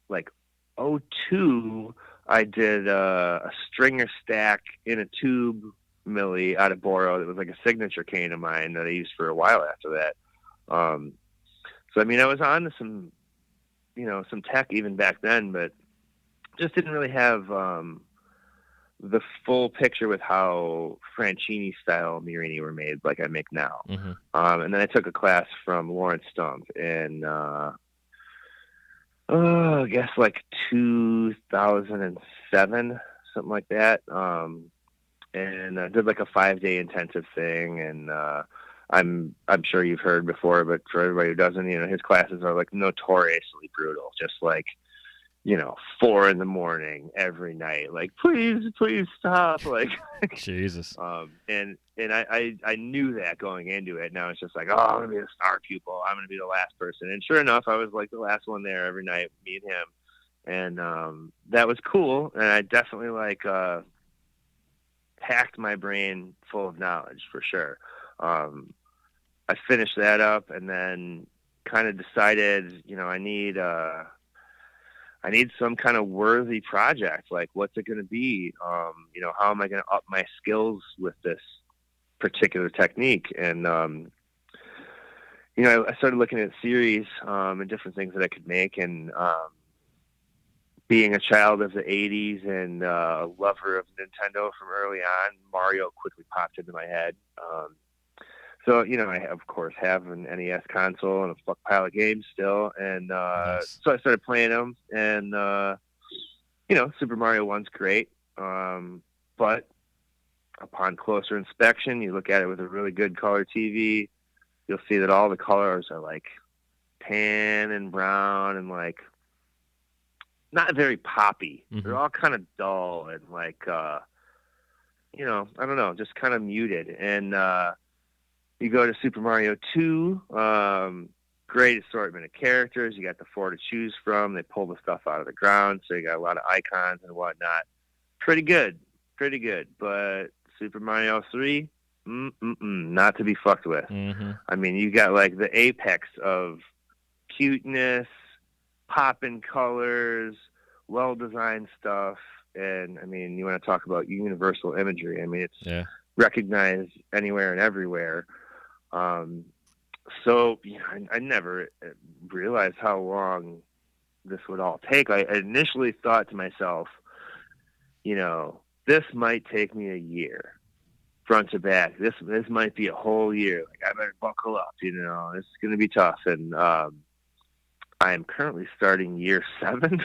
like '02, I did a stringer stack in a tube millie out of Boro. It was like a signature cane of mine that I used for a while after that. So I mean, I was on to some tech even back then, but just didn't really have the full picture with how Franchini style Mirini were made like I make now. Mm-hmm. And then I took a class from Lawrence Stump in I guess like 2007, something like that. And did like a 5-day intensive thing. And I'm sure you've heard before, but for everybody who doesn't, his classes are like notoriously brutal, just like 4 a.m. every night, like please stop, like Jesus. And I knew that going into it. Now it's just like, oh, I'm gonna be a star pupil, I'm gonna be the last person. And sure enough, I was like the last one there every night, me and him. And that was cool. And I definitely like packed my brain full of knowledge for sure. I finished that up and then kind of decided, I need some kind of worthy project. Like, what's it going to be? How am I going to up my skills with this particular technique? And, I started looking at series and different things that I could make. And being a child of the 80s and a lover of Nintendo from early on, Mario quickly popped into my head. So, I, of course, have an NES console and a fuck pile of games still. And Nice. so I started playing them. And, Super Mario 1's great. But upon closer inspection, you look at it with a really good color TV, you'll see that all the colors are like tan and brown and like not very poppy. Mm-hmm. They're all kind of dull and like, I don't know, just kind of muted. And you go to Super Mario 2, great assortment of characters. You got the 4 to choose from. They pull the stuff out of the ground, so you got a lot of icons and whatnot. Pretty good. But Super Mario 3, not to be fucked with. Mm-hmm. I mean, you got like the apex of cuteness, popping colors, well-designed stuff. And I mean, you want to talk about universal imagery. I mean, it's recognized anywhere and everywhere. So I never realized how long this would all take. I initially thought to myself, this might take me a year, front to back. This might be a whole year. Like, I better buckle up. It's going to be tough. And I am currently starting year 7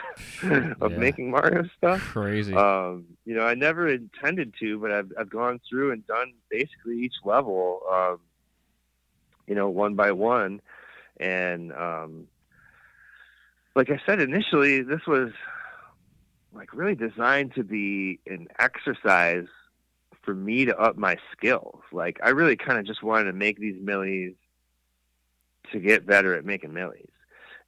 of making Mario stuff. Crazy. I never intended to, but I've gone through and done basically each level, one by one. And like I said initially, this was like really designed to be an exercise for me to up my skills. Like I really kind of just wanted to make these millies to get better at making millies.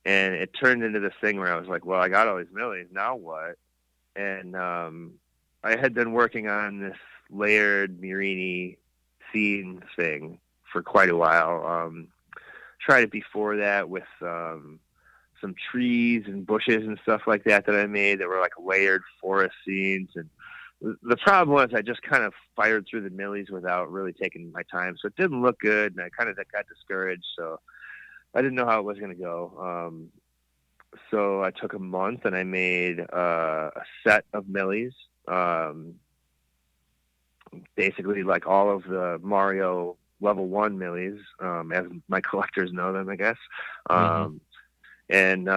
And it turned into this thing where I was like, well, I got all these millies, now what? And I had been working on this layered Murini scene thing for quite a while. Tried it before that with some trees and bushes and stuff like that I made that were like layered forest scenes. And the problem was I just kind of fired through the millies without really taking my time. So it didn't look good, and I kind of got discouraged. So I didn't know how it was going to go. So I took a month and I made a set of millies. Basically like all of the Mario level 1 millies, as my collectors know them, I guess. And,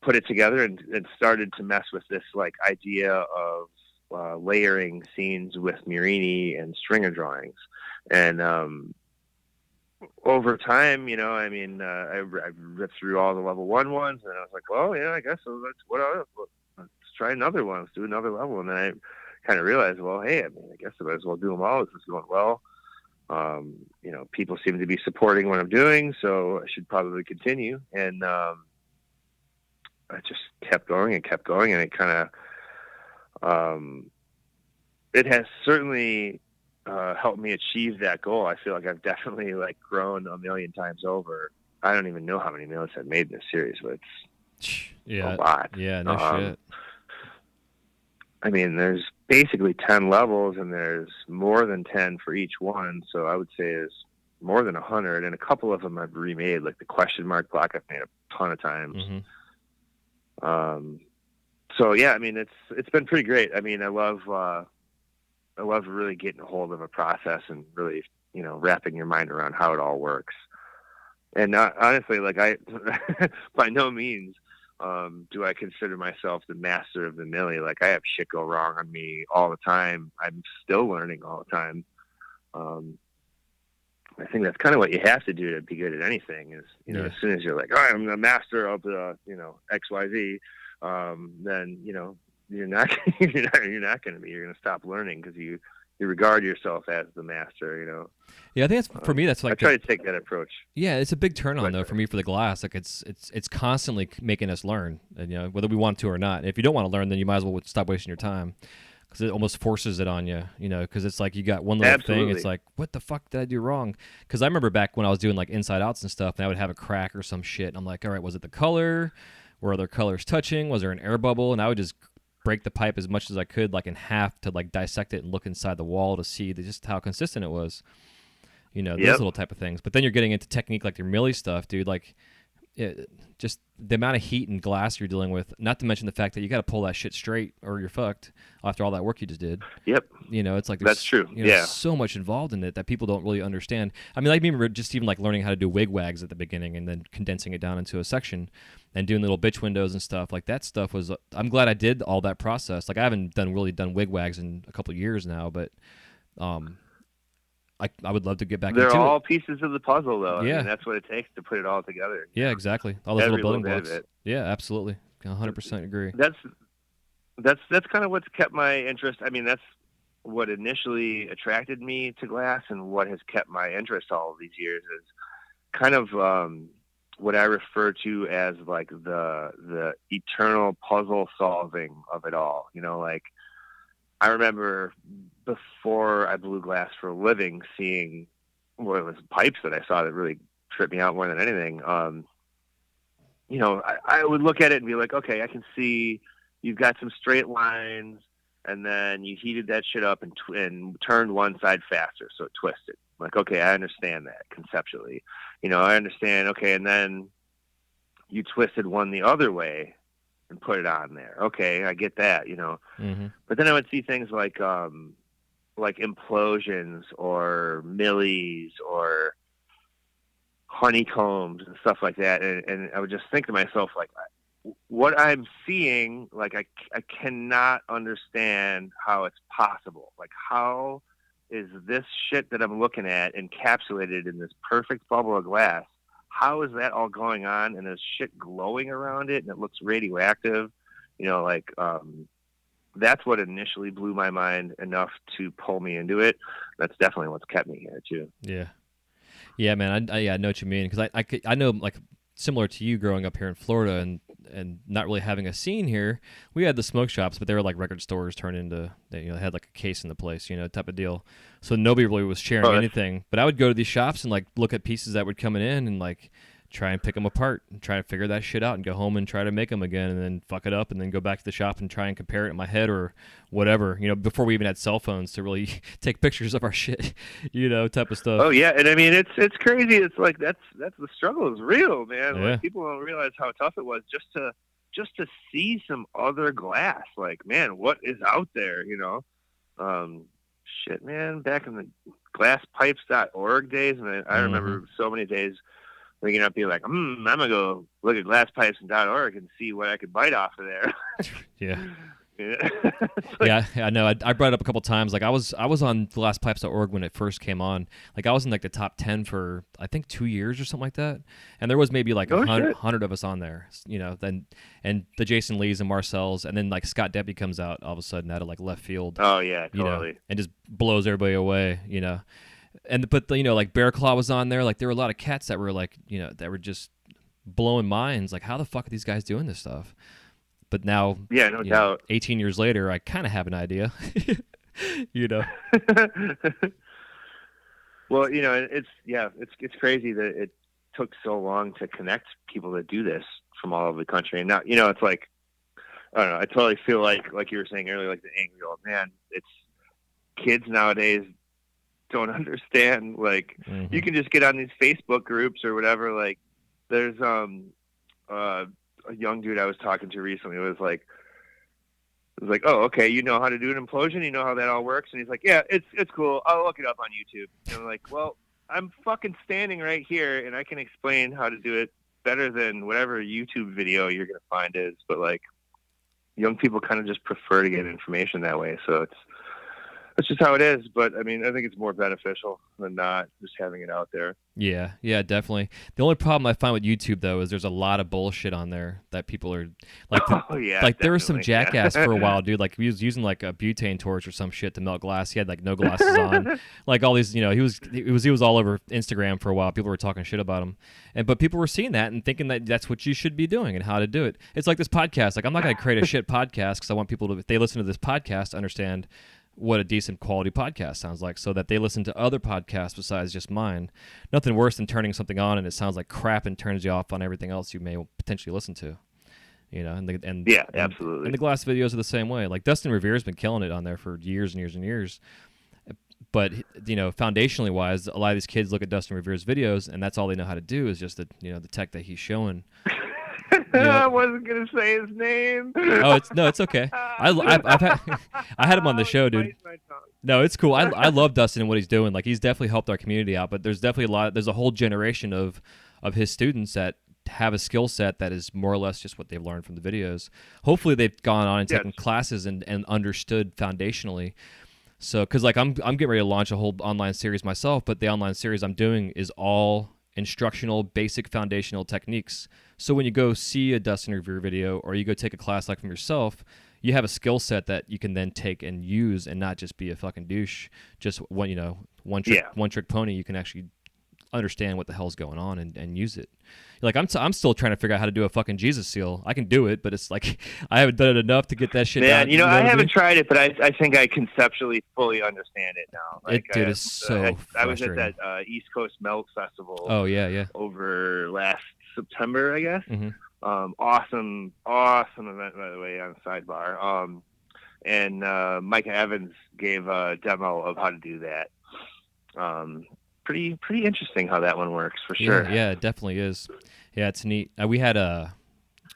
put it together and started to mess with this like idea of layering scenes with Murini and stringer drawings. And over time, I ripped through all the level 1 ones, and I was like, well, yeah, I guess so. Let's try another one. Let's do another level. And then I kind of realized, well, hey, I guess I might as well do them all. This is going well. People seem to be supporting what I'm doing, so I should probably continue. And I just kept going, and it kind of, it has certainly helped me achieve that goal. I feel like I've definitely like grown a million times over. I don't even know how many millions I've made in this series, but it's a lot. Yeah, no shit. I mean, there's basically 10 levels, and there's more than 10 for each one. So I would say it's more than 100, and a couple of them I've remade, like the question mark block I've made a ton of times. So yeah, I mean, it's been pretty great. I mean, I love really getting a hold of a process and really, wrapping your mind around how it all works. And honestly, like I, by no means do I consider myself the master of the millie. Like I have shit go wrong on me all the time. I'm still learning all the time. I think that's kind of what you have to do to be good at anything is, as soon as you're like, oh, I'm the master of the, XYZ, then, you're not going to be. You're going to stop learning because you regard yourself as the master. Yeah, I think that's for me. That's like I try to take that approach. Yeah, it's a big turn on though for me for the glass. Like it's constantly making us learn, and, whether we want to or not. And if you don't want to learn, then you might as well stop wasting your time because it almost forces it on you. Because it's like you got one little thing. It's like, what the fuck did I do wrong? Because I remember back when I was doing like inside outs and stuff, and I would have a crack or some shit. And I'm like, all right, was it the color? Were other colors touching? Was there an air bubble? And I would just break the pipe as much as I could, like in half, to like dissect it and look inside the wall to see just how consistent it was. Those little type of things. But then you're getting into technique like your millie stuff, dude. Like, just the amount of heat and glass you're dealing with. Not to mention the fact that you got to pull that shit straight, or you're fucked after all that work you just did. Yep. It's like that's true. So much involved in it that people don't really understand. I mean, I remember just even like learning how to do wig wags at the beginning and then condensing it down into a section and doing little bitch windows and stuff. Like that stuff was. I'm glad I did all that process. Like I haven't really done wig wags in a couple of years now, but. I would love to get back into it. They're all pieces of the puzzle, though. Yeah. I mean, that's what it takes to put it all together. Yeah, exactly. All those little building blocks. Of it. Yeah, absolutely. 100% agree. That's kind of what's kept my interest. I mean, that's what initially attracted me to glass, and what has kept my interest all of these years is kind of what I refer to as like the eternal puzzle solving of it all. Like I remember before I blew glass for a living, seeing what it was pipes that I saw that really tripped me out more than anything. I would look at it and be like, okay, I can see you've got some straight lines, and then you heated that shit up and turned one side faster, so it twisted. I'm like, okay, I understand that conceptually. I understand. Okay, and then you twisted one the other way and put it on there. Okay, I get that, But then I would see things like implosions or millies or honeycombs and stuff like that, and I would just think to myself, like, what I'm seeing, like, I cannot understand how it's possible. Like, how is this shit that I'm looking at encapsulated in this perfect bubble of glass how is that all going on? And there's shit glowing around it, and it looks radioactive. You know, like that's what initially blew my mind enough to pull me into it. That's definitely what's kept me here too. Yeah, man. I know what you mean, because I know, like, similar to you growing up here in Florida and not really having a scene here. We had the smoke shops, but they were like record stores turned into, they had like a case in the place, type of deal. So nobody really was sharing anything. But I would go to these shops and like look at pieces that would come in and like try and pick them apart and try to figure that shit out and go home and try to make them again and then fuck it up and then go back to the shop and try and compare it in my head or whatever, before we even had cell phones to really take pictures of our shit, type of stuff. Oh yeah. And I mean, it's crazy. It's like, that's the struggle is real, man. Yeah. Like, people don't realize how tough it was just to see some other glass. Like, man, what is out there, shit, man, back in the glasspipes.org days. And I remember so many days waking up being like, I'm going to go look at glasspipes.org and see what I could bite off of there. Yeah. Like, yeah, I know. I brought it up a couple times. Like I was on glasspipes.org when it first came on. Like I was in like the top 10 for I think 2 years or something like that. And there was maybe like 100 of us on there. Then and the Jason Lees and Marcel's, and then like Scott Deppie comes out all of a sudden out of like left field. Oh yeah, totally. And just blows everybody away. But like Bear Claw was on there. Like there were a lot of cats that were like that were just blowing minds. Like how the fuck are these guys doing this stuff? But now, no doubt. 18 years later, I kind of have an idea. Well, it's crazy that it took so long to connect people that do this from all over the country. And now, it's like, I don't know. I totally feel like you were saying earlier, like the angry old man. It's kids nowadays don't understand. Like, you can just get on these Facebook groups or whatever. Like, there's a young dude I was talking to recently was like, oh, okay, you know how to do an implosion? You know how that all works? And he's like, yeah, it's cool. I'll look it up on YouTube. And I'm like, well, I'm fucking standing right here, and I can explain how to do it better than whatever YouTube video you're going to find is. But, like, young people kind of just prefer to get information that way. So that's just how it is. But, I mean, I think it's more beneficial than not just having it out there. Yeah, definitely. The only problem I find with YouTube, though, is there's a lot of bullshit on there that people are like. There was some jackass for a while, dude. Like he was using like a butane torch or some shit to melt glass. He had like no glasses on. Like all these, he was all over Instagram for a while. People were talking shit about him, but people were seeing that and thinking that that's what you should be doing and how to do it. It's like this podcast. Like I'm not going to create a shit podcast because I want people to, if they listen to this podcast, understand what a decent quality podcast sounds like, so that they listen to other podcasts besides just mine. Nothing worse than turning something on and it sounds like crap and turns you off on everything else you may potentially listen to. Absolutely. And the glass videos are the same way. Like Dustin Revere's been killing it on there for years and years and years. But foundationally wise, a lot of these kids look at Dustin Revere's videos and that's all they know how to do is just the tech that he's showing. I wasn't gonna say his name. Oh, it's okay. I had him on the show, dude. No, it's cool. I love Dustin and what he's doing. Like he's definitely helped our community out. But there's definitely there's a whole generation of his students that have a skill set that is more or less just what they've learned from the videos. Hopefully they've gone on and taken classes and understood foundationally. So, because like I'm getting ready to launch a whole online series myself, but the online series I'm doing is all instructional, basic foundational techniques. So when you go see a Dustin Revere video or you go take a class like from yourself, you have a skill set that you can then take and use and not just be a fucking douche. Just one trick pony. You can actually understand what the hell's going on and use it. Like I'm still trying to figure out how to do a fucking Jesus seal. I can do it, but it's like I haven't done it enough to get that shit down. Man, I haven't tried it, but I think I conceptually fully understand it now. Like, it's so I was at that East Coast Melt Festival. Oh yeah. Over last September, I guess. Mm-hmm. Awesome event, by the way, on Sidebar. And Micah Evans gave a demo of how to do that. Pretty interesting how that one works, for sure. Yeah, it definitely is. Yeah, it's neat. We had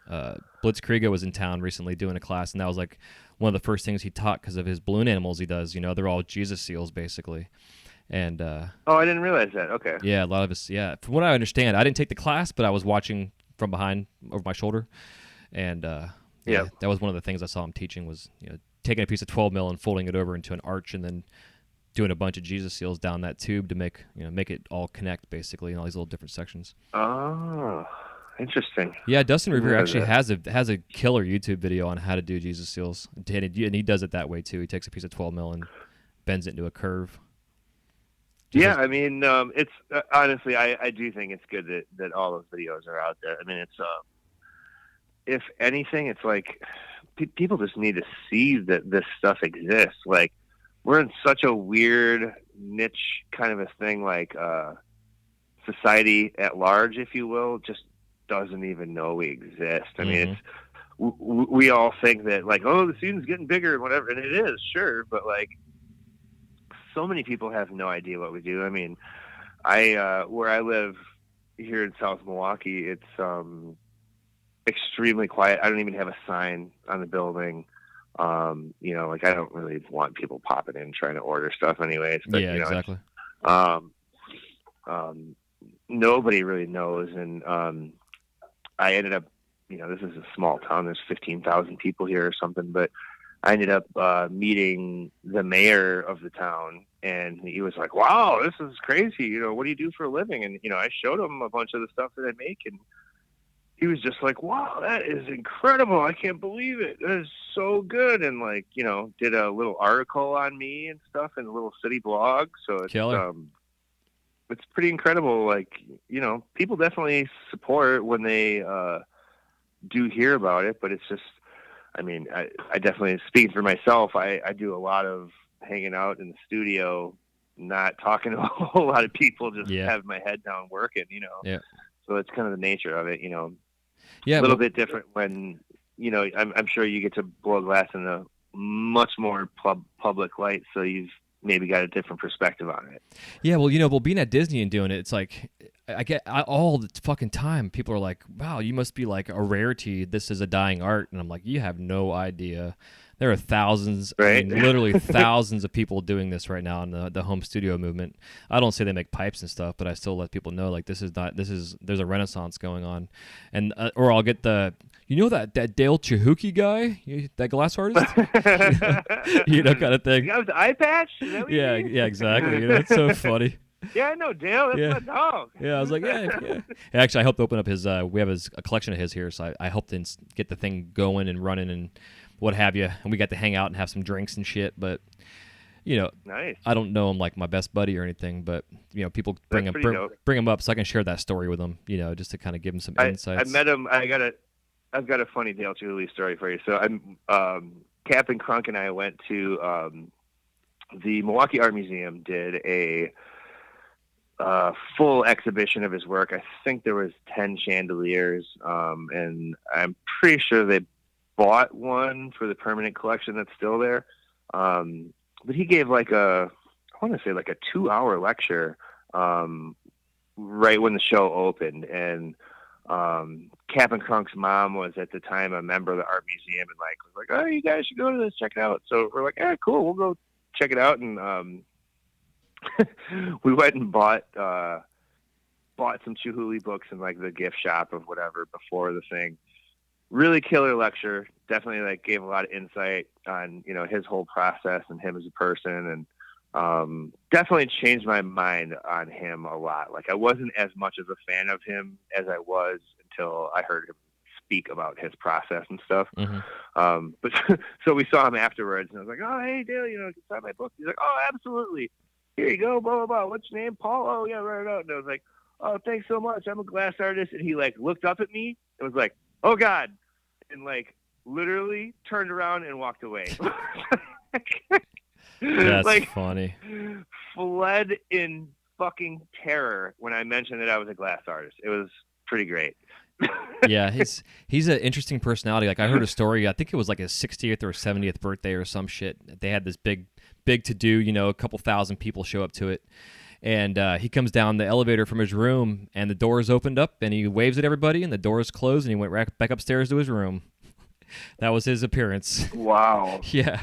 Blitzkrieg was in town recently doing a class, and that was like one of the first things he taught because of his balloon animals he does. They're all Jesus seals, basically. And I didn't realize that. Okay. Yeah, a lot of us. Yeah, from what I understand, I didn't take the class, but I was watching from behind over my shoulder, and that was one of the things I saw him teaching was taking a piece of 12 mil and folding it over into an arch, and then doing a bunch of Jesus seals down that tube to make it all connect basically in all these little different sections. Oh, interesting. Yeah, Dustin Revere actually that. has a killer YouTube video on how to do Jesus seals, and he does it that way too. He takes a piece of 12 mil and bends it into a curve. Yeah, I mean, it's honestly, I do think it's good that all those videos are out there. I mean, it's if anything, it's like people just need to see that this stuff exists. Like, we're in such a weird niche kind of a thing, like society at large, if you will, just doesn't even know we exist. I mean, it's we all think that, like, oh, the scene's getting bigger and whatever, and it is, sure, but like, so many people have no idea what we do. I mean, where I live here in South Milwaukee, it's extremely quiet. I don't even have a sign on the building. Like, I don't really want people popping in trying to order stuff anyways. But, yeah, exactly. Nobody really knows. And I ended up, this is a small town. There's 15,000 people here or something. But I ended up meeting the mayor of the town. And he was like, wow, this is crazy. What do you do for a living? And, I showed him a bunch of the stuff that I make. And he was just like, wow, that is incredible. I can't believe it. That is so good. And, like, did a little article on me and stuff in a little city blog. So it's pretty incredible. Like, people definitely support when they do hear about it, but it's just, I mean, I definitely, speaking for myself, I do a lot of hanging out in the studio, not talking to a whole lot of people, just have my head down working, Yeah. So it's kind of the nature of it, Yeah, a little bit different when, I'm sure you get to blow glass in a much more public light. So you've maybe got a different perspective on it. Yeah. Well, being at Disney and doing it, it's like, all the fucking time people are like, wow, you must be like a rarity. This is a dying art. And I'm like, you have no idea. There are thousands, right? Literally thousands of people doing this right now in the home studio movement. I don't say they make pipes and stuff, but I still let people know, like, there's a renaissance going on. And, or I'll get that Dale Chahuki guy, that glass artist, kind of thing. Yeah, with the eye patch? Is that what you mean? Yeah, exactly. It's so funny. Yeah, I know Dale. That's my dog. Yeah, I was like, yeah. Actually, I helped open up his. We have a collection of his here, so I helped get the thing going and running and what have you. And we got to hang out and have some drinks and shit. But nice. I don't know him like my best buddy or anything, but people bring him up so I can share that story with him. Just to kind of give him some insights. I met him. I've got a funny Dale Julie story for you. So Captain Crunk and I went to the Milwaukee Art Museum, did a full exhibition of his work. I think there was 10 chandeliers, and I'm pretty sure they bought one for the permanent collection that's still there. But he gave like I want to say like a 2-hour lecture right when the show opened, and Captain Crunk's mom was at the time a member of the art museum, and like was like, oh, you guys should go to this, check it out. So we're like, yeah, cool, we'll go check it out. And we went and bought some Chihuly books in like the gift shop of whatever before the thing. Really killer lecture. Definitely like gave a lot of insight on, his whole process and him as a person, and definitely changed my mind on him a lot. Like, I wasn't as much of a fan of him as I was until I heard him speak about his process and stuff. Mm-hmm. But so we saw him afterwards, and I was like, oh, hey, Dale, can you sign my book? He's like, oh, absolutely. Here you go, blah, blah, blah. What's your name? Paul? Oh, yeah, write it out. And I was like, oh, thanks so much. I'm a glass artist. And he, like, looked up at me and was like, oh, God. And, like, literally turned around and walked away. That's like, funny. Fled in fucking terror when I mentioned that I was a glass artist. It was pretty great. Yeah, he's an interesting personality. Like, I heard a story, I think it was like his 60th or 70th birthday or some shit. They had this big to do, a couple thousand people show up to it. And he comes down the elevator from his room, and the doors opened up, and he waves at everybody, and the doors closed, and he went right back upstairs to his room. That was his appearance. Wow. Yeah.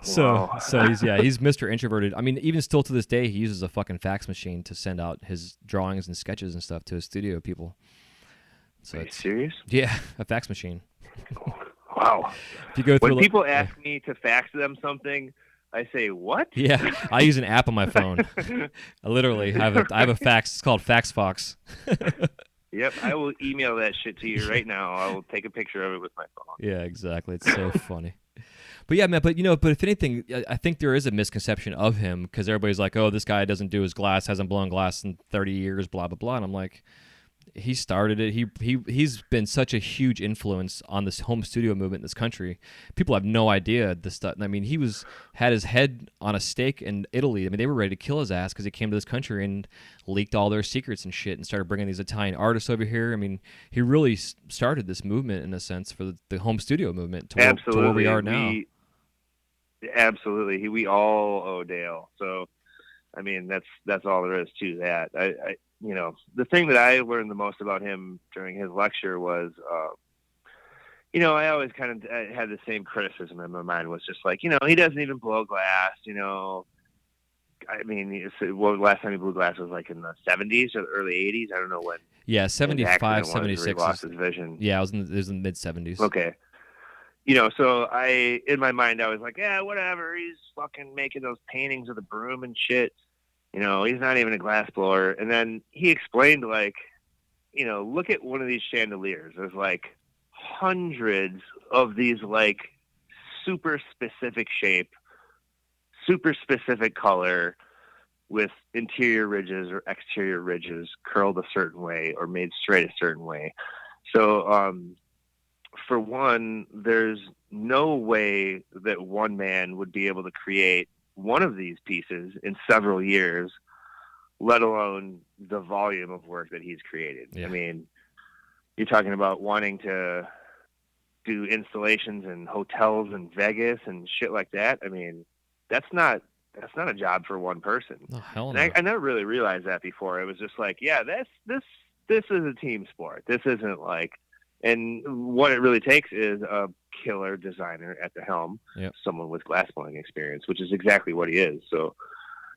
So he's Mr. Introverted. I mean, even still to this day, he uses a fucking fax machine to send out his drawings and sketches and stuff to his studio people. So Are you serious? Yeah, a fax machine. Wow. If you go through when people ask me to fax them something, I say, what? Yeah, I use an app on my phone. I literally have a fax. It's called FaxFox. Yep, I will email that shit to you right now. I will take a picture of it with my phone. Yeah, exactly. It's so funny. But yeah, man. But if anything, I think there is a misconception of him because everybody's like, "Oh, this guy doesn't do his glass, hasn't blown glass in 30 years, blah blah blah." And I'm like, he started it. He's been such a huge influence on this home studio movement in this country. People have no idea this stuff. I mean, had his head on a stake in Italy. I mean, they were ready to kill his ass because he came to this country and leaked all their secrets and shit and started bringing these Italian artists over here. I mean, he really started this movement in a sense for the home studio movement to where we are now. Absolutely, we all owe Dale. So, I mean, that's all there is to that. I the thing that I learned the most about him during his lecture was, I always kind of had the same criticism in my mind, was just like, he doesn't even blow glass, I mean, last time he blew glass was like in the 70s or the early 80s. I don't know when. Yeah, 75, 76. He lost his vision. Yeah, it was in the mid 70s. Okay. So in my mind, I was like, yeah, whatever. He's fucking making those paintings of the broom and shit. He's not even a glass blower. And then he explained, like, look at one of these chandeliers. There's like hundreds of these, like, super specific shape, super specific color with interior ridges or exterior ridges curled a certain way or made straight a certain way. So, for one, there's no way that one man would be able to create one of these pieces in several years, let alone the volume of work that he's created. Yeah. I mean, you're talking about wanting to do installations in hotels in Vegas and shit like that. I mean, that's not a job for one person. Oh, hell no. And I never really realized that before. It was just like, yeah, this is a team sport. This isn't like, and what it really takes is a killer designer at the helm, yep. Someone with glass blowing experience, which is exactly what he is. So,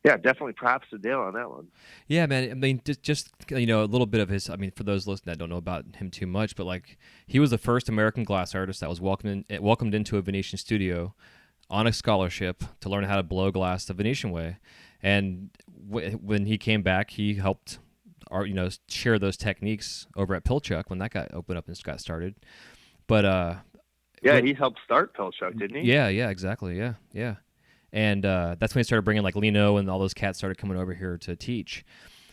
yeah, definitely props to Dale on that one. Yeah, man. I mean, just a little bit of his. I mean, for those listening that don't know about him too much, but like, he was the first American glass artist that was welcomed into a Venetian studio on a scholarship to learn how to blow glass the Venetian way. And when he came back, he helped share those techniques over at Pilchuck when that got opened up and got started. But he helped start Pilchuck, didn't he? Yeah, exactly. Yeah. And that's when he started bringing like Lino and all those cats started coming over here to teach.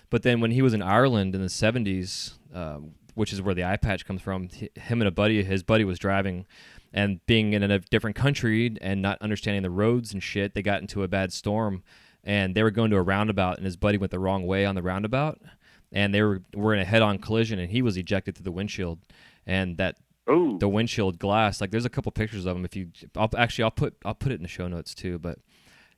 But then when he was in Ireland in the 70s, which is where the eye patch comes from, him and his buddy was driving, and being in a different country and not understanding the roads and shit, they got into a bad storm, and they were going to a roundabout, and his buddy went the wrong way on the roundabout, and they were in a head-on collision, and he was ejected through the windshield, and the windshield glass, like there's a couple pictures of him. I'll put it in the show notes too, but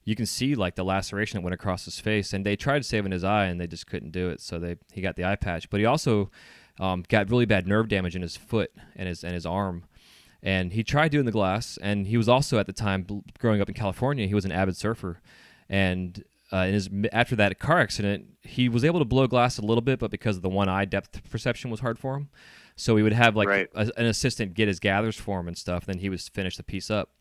you can see like the laceration that went across his face, and they tried saving his eye and they just couldn't do it. So he got the eye patch, but he also got really bad nerve damage in his foot and his arm. And he tried doing the glass, and he was also at the time growing up in California. He was an avid surfer, and after that car accident, he was able to blow glass a little bit, but because of the one eye, depth perception was hard for him. So he would have like an assistant get his gathers for him and stuff. Then he would finish the piece up.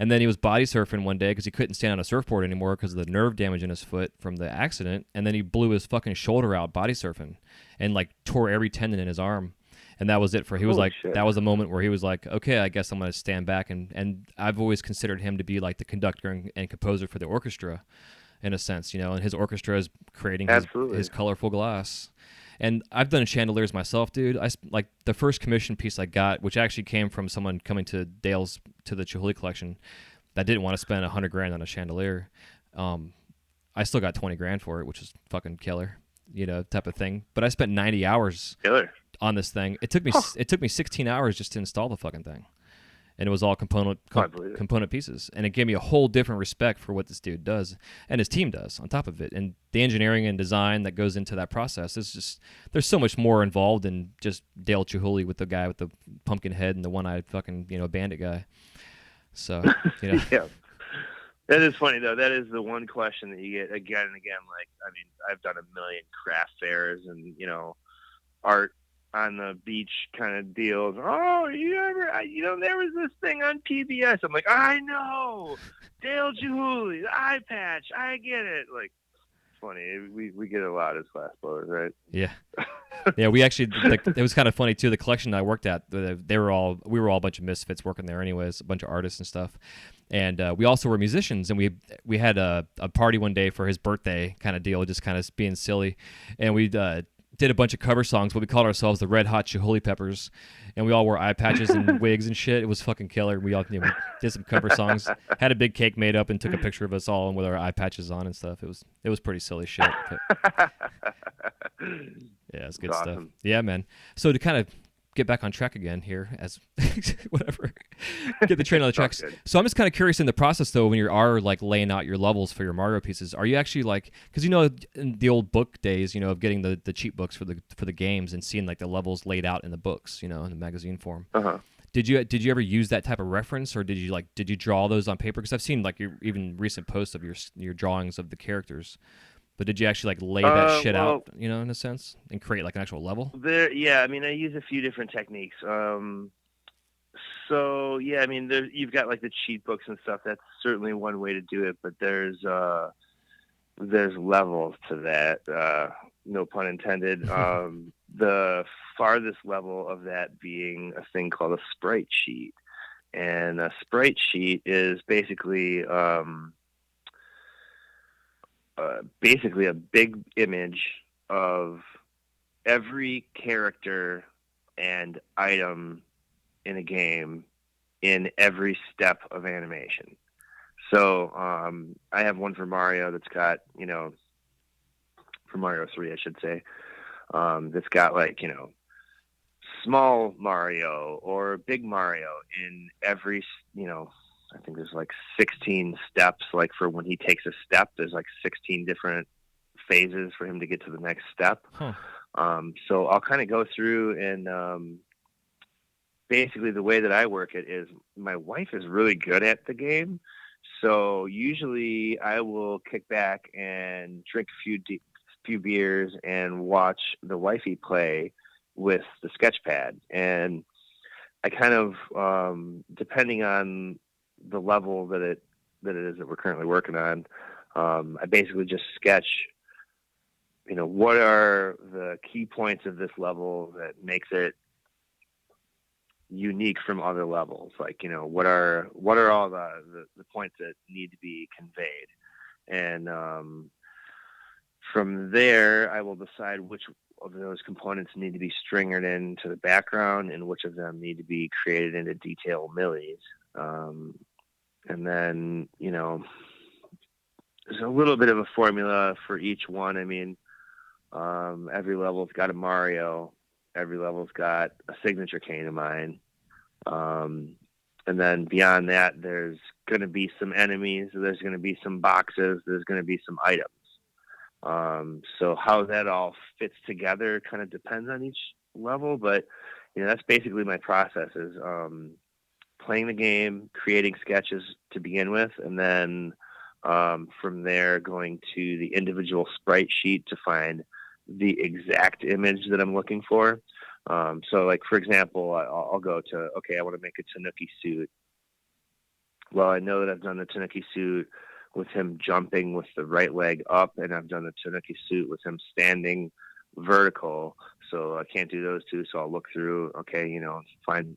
And then he was body surfing one day because he couldn't stand on a surfboard anymore because of the nerve damage in his foot from the accident. And then he blew his fucking shoulder out body surfing and like tore every tendon in his arm. And that was it for, that was the moment where he was like, okay, I guess I'm going to stand back. And I've always considered him to be like the conductor and composer for the orchestra in a sense, and his orchestra is creating his colorful glass. And I've done chandeliers myself, dude. Like the first commission piece I got, which actually came from someone coming to the Chihuly collection that didn't want to spend $100,000 on a chandelier. I still got $20,000 for it, which is fucking killer, type of thing. But I spent 90 hours on this thing. It took me 16 hours just to install the fucking thing, and it was all component pieces. And it gave me a whole different respect for what this dude does and his team does on top of it, and the engineering and design that goes into that process is just, there's so much more involved than just Dale Chihuly with the guy with the pumpkin head and the one-eyed fucking bandit guy. So yeah. That is funny though. That is the one question that you get again and again. Like, I mean, I've done a million craft fairs and art on the beach kind of deals. Oh, there was this thing on PBS. I'm like, I know. Dale El Chihuly, the eye patch. I get it. Like, it's funny. We get it a lot as class blowers, right? Yeah. Yeah, we actually it was kind of funny too. The collection I worked at, we were all a bunch of misfits working there, anyways, a bunch of artists and stuff. And we also were musicians, and we had a party one day for his birthday kind of deal, just kind of being silly, and we did a bunch of cover songs, but we called ourselves the Red Hot Chili Peppers, and we all wore eye patches and wigs and shit. It was fucking killer. We all did some cover songs, had a big cake made up, and took a picture of us all with our eye patches on and stuff. It was pretty silly shit. But, yeah, it's good That's stuff. awesome. Yeah, man. So to kind of get back on track again here, as whatever, get the train on the tracks. So I'm just kind of curious in the process though, when you are like laying out your levels for your Mario pieces, are you actually like, because in the old book days, of getting the cheat books for the games and seeing like the levels laid out in the books, in the magazine form. Uh-huh. Did you ever use that type of reference, or did you draw those on paper? Because I've seen like your even recent posts of your drawings of the characters. But did you actually like lay that shit out, in a sense, and create like an actual level? Yeah, I mean, I use a few different techniques. So yeah, I mean, you've got like the cheat books and stuff. That's certainly one way to do it, but there's levels to that. No pun intended. The farthest level of that being a thing called a sprite sheet, and a sprite sheet is basically a big image of every character and item in a game in every step of animation. So I have one for Mario that's got, for Mario 3, I should say, that's got like, small Mario or big Mario in every, I think there's like 16 steps. Like for when he takes a step, there's like 16 different phases for him to get to the next step. Huh. So I'll kind of go through and basically the way that I work it is my wife is really good at the game. So usually I will kick back and drink a few beers and watch the wifey play with the sketch pad. And I kind of, depending on the level that it is that we're currently working on, I basically just sketch, what are the key points of this level that makes it unique from other levels? Like, what are all the points that need to be conveyed? And from there, I will decide which of those components need to be stringered into the background and which of them need to be created into detail millies. And then, there's a little bit of a formula for each one. I mean, every level's got a Mario. Every level's got a signature cane of mine. And then beyond that, there's going to be some enemies. There's going to be some boxes. There's going to be some items. So how that all fits together kind of depends on each level. But, that's basically my process is playing the game, creating sketches to begin with, and then from there going to the individual sprite sheet to find the exact image that I'm looking for. So like, for example, I'll go to, okay, I want to make a Tanuki suit. Well, I know that I've done the Tanuki suit with him jumping with the right leg up, and I've done the Tanuki suit with him standing vertical. So I can't do those two. So I'll look through, okay, find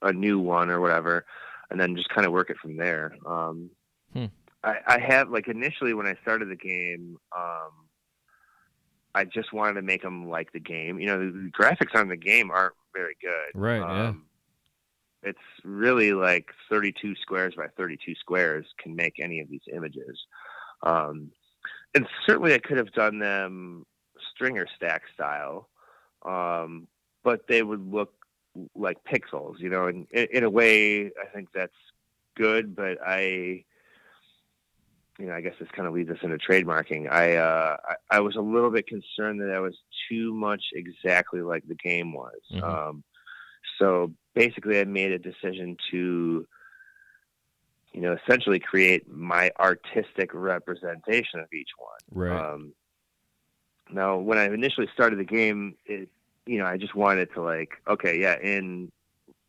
a new one or whatever, and then just kind of work it from there. I have, like, initially when I started the game, I just wanted to make them like the game. The graphics on the game aren't very good. Right, yeah. It's really like 32 squares by 32 squares can make any of these images. And certainly I could have done them stringer stack style, but they would look like pixels, and in a way I think that's good, but I guess this kind of leads us into trademarking. I was a little bit concerned that I was too much exactly like the game was. Mm-hmm. So basically I made a decision to, essentially create my artistic representation of each one. Right. Now, when I initially started the game, I just wanted to like, okay, yeah, in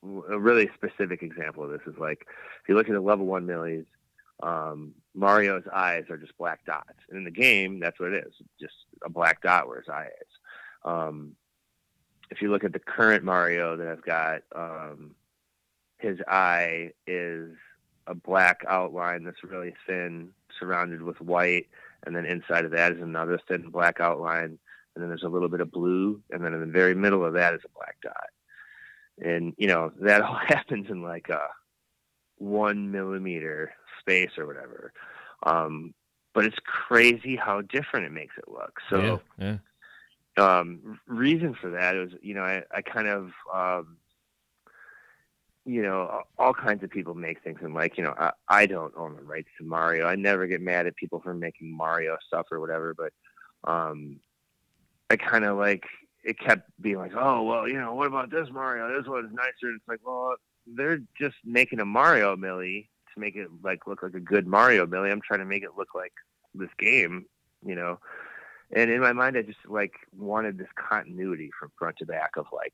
a really specific example of this is like, if you look at the level 1 millies, Mario's eyes are just black dots. And in the game, that's what it is, just a black dot where his eye is. If you look at the current Mario that I've got, his eye is a black outline that's really thin, surrounded with white, and then inside of that is another thin black outline, and then there's a little bit of blue, and then in the very middle of that is a black dot. And, that all happens in like a 1 millimeter space or whatever. But it's crazy how different it makes it look. So, yeah. Reason for that is, I kind of, all kinds of people make things, and like, I don't own the rights to Mario. I never get mad at people for making Mario stuff or whatever, but, I kind of like, it kept being like, oh, well, what about this Mario? This one's nicer. And it's like, well, they're just making a Mario Millie to make it like look like a good Mario Millie. I'm trying to make it look like this game, And in my mind, I just like wanted this continuity from front to back of like,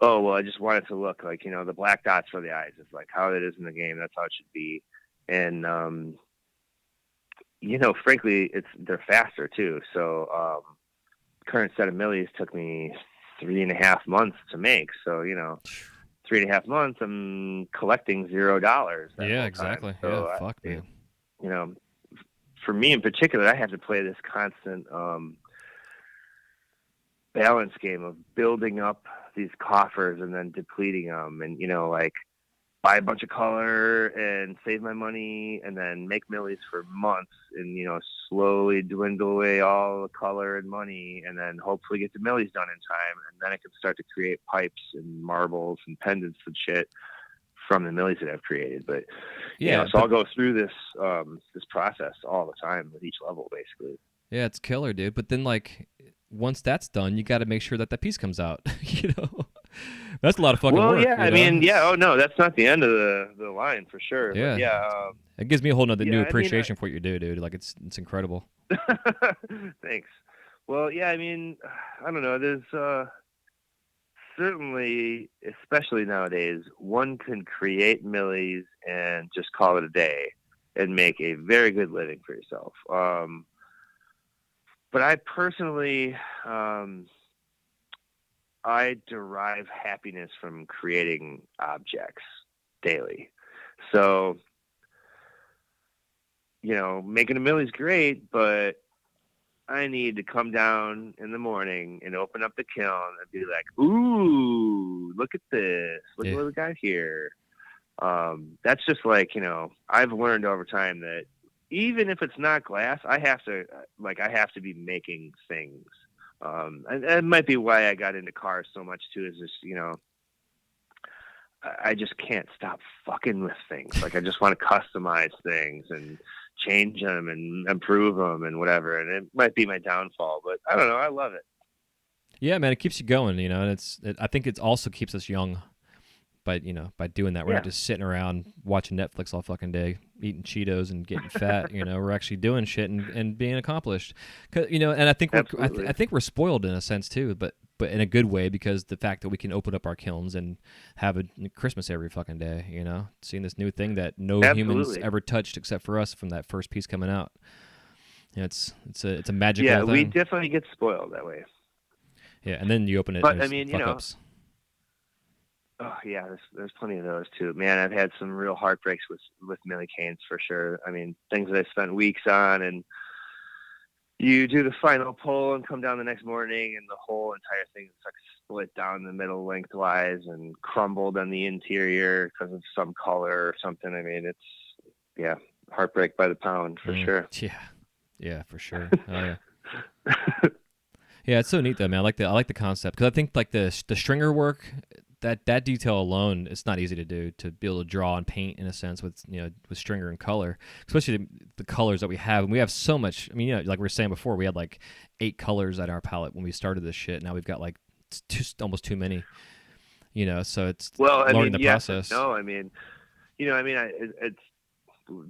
oh, well, I just want it to look like, the black dots for the eyes is like how it is in the game. That's how it should be. And, frankly, they're faster too. So, current set of millies took me 3.5 months to make. So, 3.5 months, I'm collecting $0. Yeah, exactly. So Fuck, man. For me in particular, I had to play this constant balance game of building up these coffers and then depleting them, and like buy a bunch of color and save my money, and then make millies for months, and slowly dwindle away all the color and money, and then hopefully get the millies done in time, and then I can start to create pipes and marbles and pendants and shit from the millies that I've created. But so I'll go through this this process all the time with each level, basically. Yeah, it's killer, dude. But then, like, once that's done, you got to make sure that piece comes out. That's a lot of fucking work. Well, yeah, oh no, that's not the end of the line for sure. Yeah, but yeah. It gives me a whole nother new appreciation for what you do, dude. Like, it's incredible. Thanks. Well, yeah, I don't know. There's certainly, especially nowadays, one can create millies and just call it a day and make a very good living for yourself. But I personally, I derive happiness from creating objects daily. So, making a millie is great, but I need to come down in the morning and open up the kiln and be like, ooh, look at this. Look at what we got here. That's just like, I've learned over time that even if it's not glass, I have to be making things. And that might be why I got into cars so much too, is just, I just can't stop fucking with things. Like, I just want to customize things and change them and improve them and whatever. And it might be my downfall, but I don't know. I love it. Yeah, man, it keeps you going, and I think it also keeps us young by doing that. We're not just sitting around watching Netflix all fucking day, eating Cheetos and getting fat. We're actually doing shit and being accomplished. And I think I think we're spoiled in a sense too, but in a good way, because the fact that we can open up our kilns and have a Christmas every fucking day, seeing this new thing that no humans ever touched except for us from that first piece coming out. It's a magical thing. Yeah, we definitely get spoiled that way. Yeah, and then you open it, but and fuck-ups. Oh yeah, there's plenty of those too. Man, I've had some real heartbreaks with millie canes for sure. Things that I spent weeks on, and you do the final pull and come down the next morning, and the whole entire thing is like split down the middle lengthwise and crumbled on the interior because of some color or something. It's heartbreak by the pound for sure. Yeah, for sure. Oh, yeah. Yeah, it's so neat though, man. I like the concept, because I think like the stringer work, that detail alone, it's not easy to do, to be able to draw and paint in a sense with with stringer and color, especially the colors that we have. And we have so much. Like we were saying before, we had like 8 colors at our palette when we started this shit. Now we've got like almost too many. So it's learning the process. No,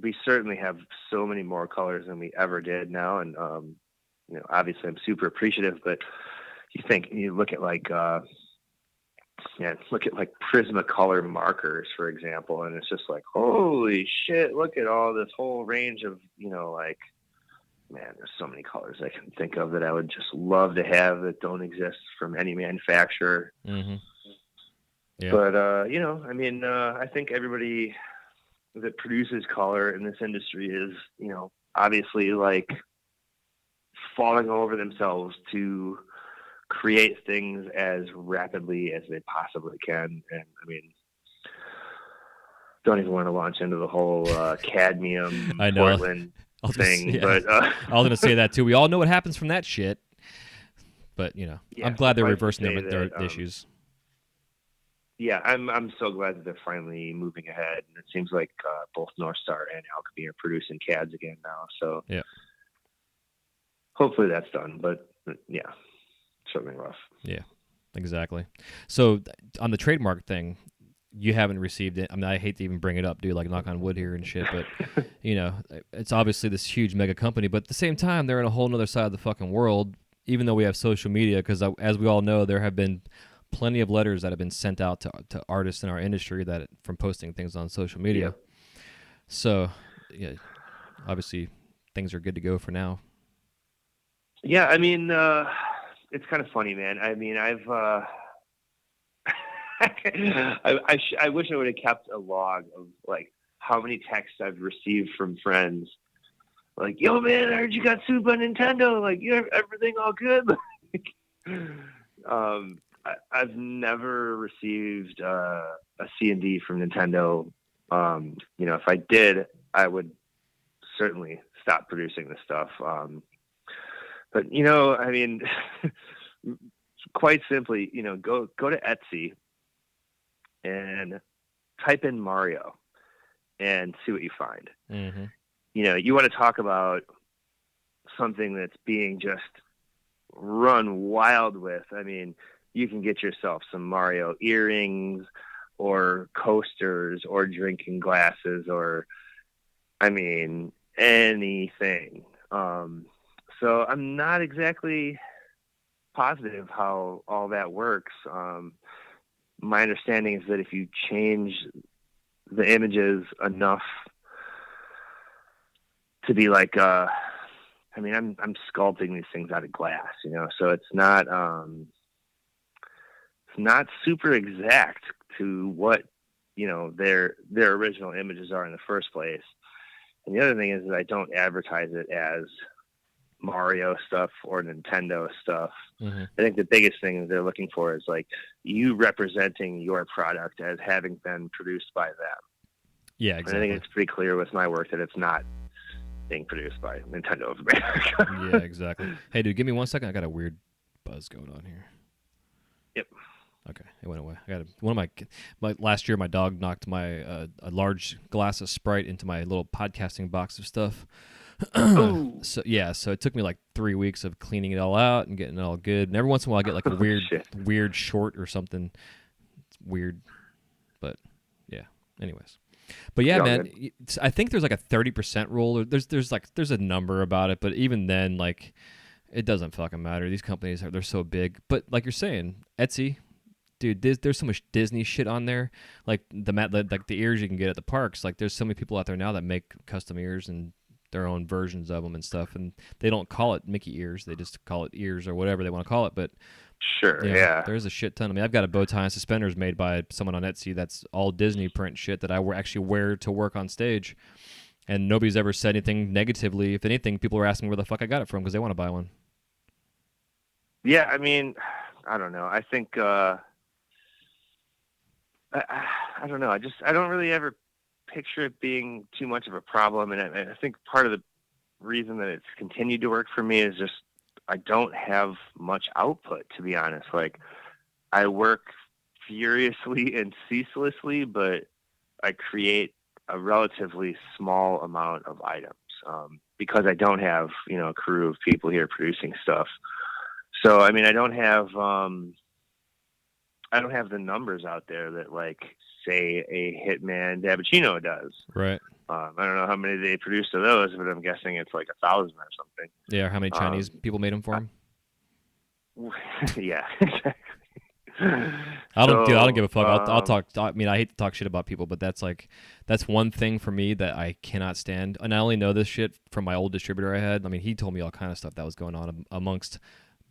we certainly have so many more colors than we ever did now, and obviously I'm super appreciative. But you look at like yeah, look at like Prismacolor markers, for example, and it's just like, holy shit, look at all this whole range of, like, man, there's so many colors I can think of that I would just love to have that don't exist from any manufacturer. Mm-hmm. Yeah. But, I think everybody that produces color in this industry is, obviously like falling over themselves to create things as rapidly as they possibly can. And don't even want to launch into the whole cadmium Portland thing, but I was going to say that too. We all know what happens from that shit, but I'm glad they're reversing their issues. Yeah, I'm so glad that they're finally moving ahead, and it seems like both North Star and Alchemy are producing CADs again now. So yeah, hopefully that's done. But yeah, certainly rough. Yeah, exactly. So on the trademark thing, you haven't received it. I mean, I hate to even bring it up, dude. Like knock on wood here and shit, but it's obviously this huge mega company. But at the same time, they're in a whole other side of the fucking world. Even though we have social media, because as we all know, there have been plenty of letters that have been sent out to artists in our industry from posting things on social media. Yeah. So, yeah, obviously things are good to go for now. Yeah, it's kind of funny, man. I've I wish I would have kept a log of like how many texts I've received from friends. Like, yo, man, I heard you got sued by Nintendo. Like, you have everything all good. I've never received a C&D from Nintendo. If I did, I would certainly stop producing this stuff. But quite simply, go to Etsy and type in Mario and see what you find. Mm-hmm. You want to talk about something that's being just run wild with. You can get yourself some Mario earrings or coasters or drinking glasses or, anything. So I'm not exactly positive how all that works. My understanding is that if you change the images enough to be like, I'm sculpting these things out of glass, so it's not super exact to what, their original images are in the first place. And the other thing is that I don't advertise it as Mario stuff or Nintendo stuff. Mm-hmm. I think the biggest thing that they're looking for is like you representing your product as having been produced by them. Yeah, exactly. And I think it's pretty clear with my work that it's not being produced by Nintendo of America. Yeah, exactly. Hey, dude, give me 1 second. I got a weird buzz going on here. Yep. Okay, it went away. I got one of my last year. My dog knocked my a large glass of Sprite into my little podcasting box of stuff. So it took me like 3 weeks of cleaning it all out and getting it all good. And every once in a while, I get like a weird short or something. It's weird, but yeah. Anyways, but yeah, man, I think there's like a 30% rule. Or there's a number about it, but even then, like, it doesn't fucking matter. These companies they're so big. But like you're saying, Etsy. Dude, there's so much Disney shit on there, like the ears you can get at the parks. Like, there's so many people out there now that make custom ears and their own versions of them and stuff, and they don't call it Mickey ears; they just call it ears or whatever they want to call it. But sure, yeah, there's a shit ton. I've got a bow tie and suspenders made by someone on Etsy that's all Disney print shit that I actually wear to work on stage, and nobody's ever said anything negatively. If anything, people are asking where the fuck I got it from because they want to buy one. Yeah, I don't know. I think. I don't know. I don't really ever picture it being too much of a problem. And I think part of the reason that it's continued to work for me is just I don't have much output, to be honest. Like, I work furiously and ceaselessly, but I create a relatively small amount of items because I don't have, a crew of people here producing stuff. So, I don't have the numbers out there that, like, say a Hitman Dabbuccino does. Right. I don't know how many they produced of those, but I'm guessing it's like 1,000 or something. Yeah, or how many Chinese people made them for him? Yeah, exactly. I don't, dude, I don't give a So, fuck. I'll talk. I mean, I hate to talk shit about people, but that's one thing for me that I cannot stand. And I only know this shit from my old distributor I had. I mean, he told me all kind of stuff that was going on amongst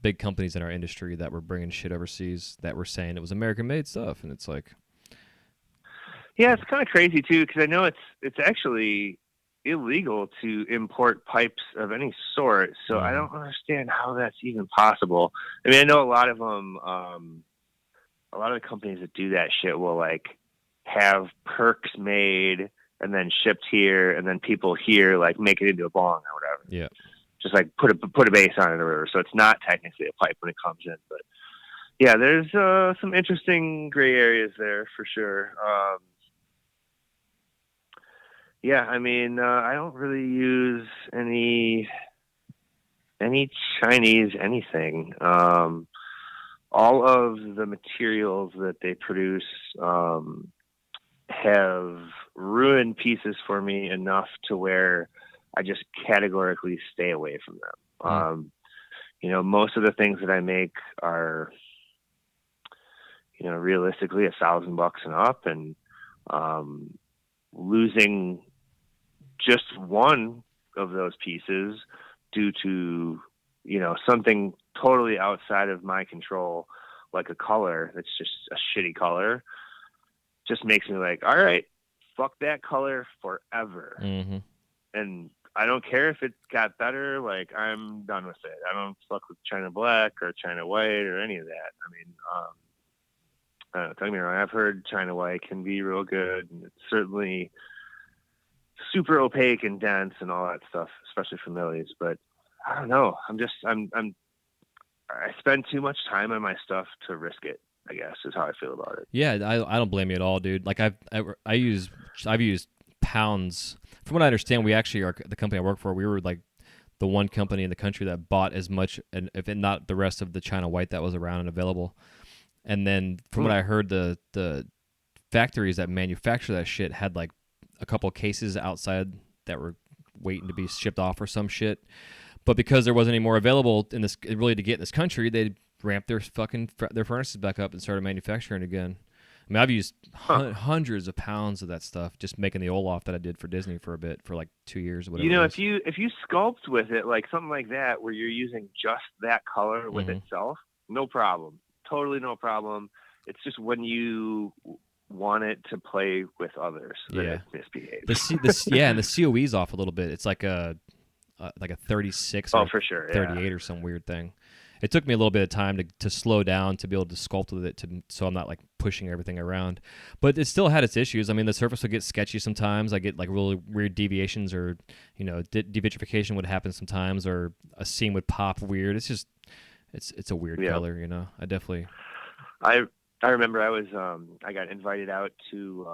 big companies in our industry that were bringing shit overseas that were saying it was American-made stuff, and it's like, yeah, it's kind of crazy too, because I know it's actually illegal to import pipes of any sort. So I don't understand how that's even possible. I mean, I know a lot of them, a lot of the companies that do that shit will like have perks made and then shipped here, and then people here like make it into a bong or whatever. yeah. Just like put a base on it or whatever. So it's not technically a pipe when it comes in, but yeah, there's some interesting gray areas there for sure. Yeah, I mean, I don't really use any Chinese anything. All of the materials that they produce have ruined pieces for me enough to where I just categorically stay away from them. You know, most of the things that I make are, you know, realistically $1,000 and up, and losing just one of those pieces due to, you know, something totally outside of my control, like a color that's just a shitty color, just makes me like, all right, fuck that color forever. And I don't care if it got better. Like, I'm done with it. I don't fuck with China black or China white or any of that. I mean, don't get me wrong, I've heard China white can be real good, and it's certainly super opaque and dense and all that stuff, especially for millies. But I don't know. I spend too much time on my stuff to risk it, I guess, is how I feel about it. Yeah, I don't blame you at all, dude. Like I've used pounds. From what I understand, we actually are the company I work for. We were like the one company in the country that bought as much, and if not the rest of the China white that was around and available. And then from what I heard, the factories that manufacture that shit had like a couple cases outside that were waiting to be shipped off or some shit. But because there wasn't any more available in this, really, to get in this country, they ramped their furnaces back up and started manufacturing again. I mean, I've used hundreds of pounds of that stuff just making the Olaf that I did for Disney for a bit, for like 2 years or whatever. You know, if you sculpt with it, like something like that, where you're using just that color with itself, no problem, totally no problem. It's just when you want it to play with others that it misbehaves. And the COE's off a little bit. It's like a 36 or for sure, 38 or some weird thing. It took me a little bit of time to slow down to be able to sculpt with it, so I'm not like pushing everything around. But it still had its issues. I mean, the surface would get sketchy sometimes. I get like really weird deviations, or, you know, devitrification would happen sometimes, or a seam would pop weird. It's just it's a weird color, you know. I remember I got invited out to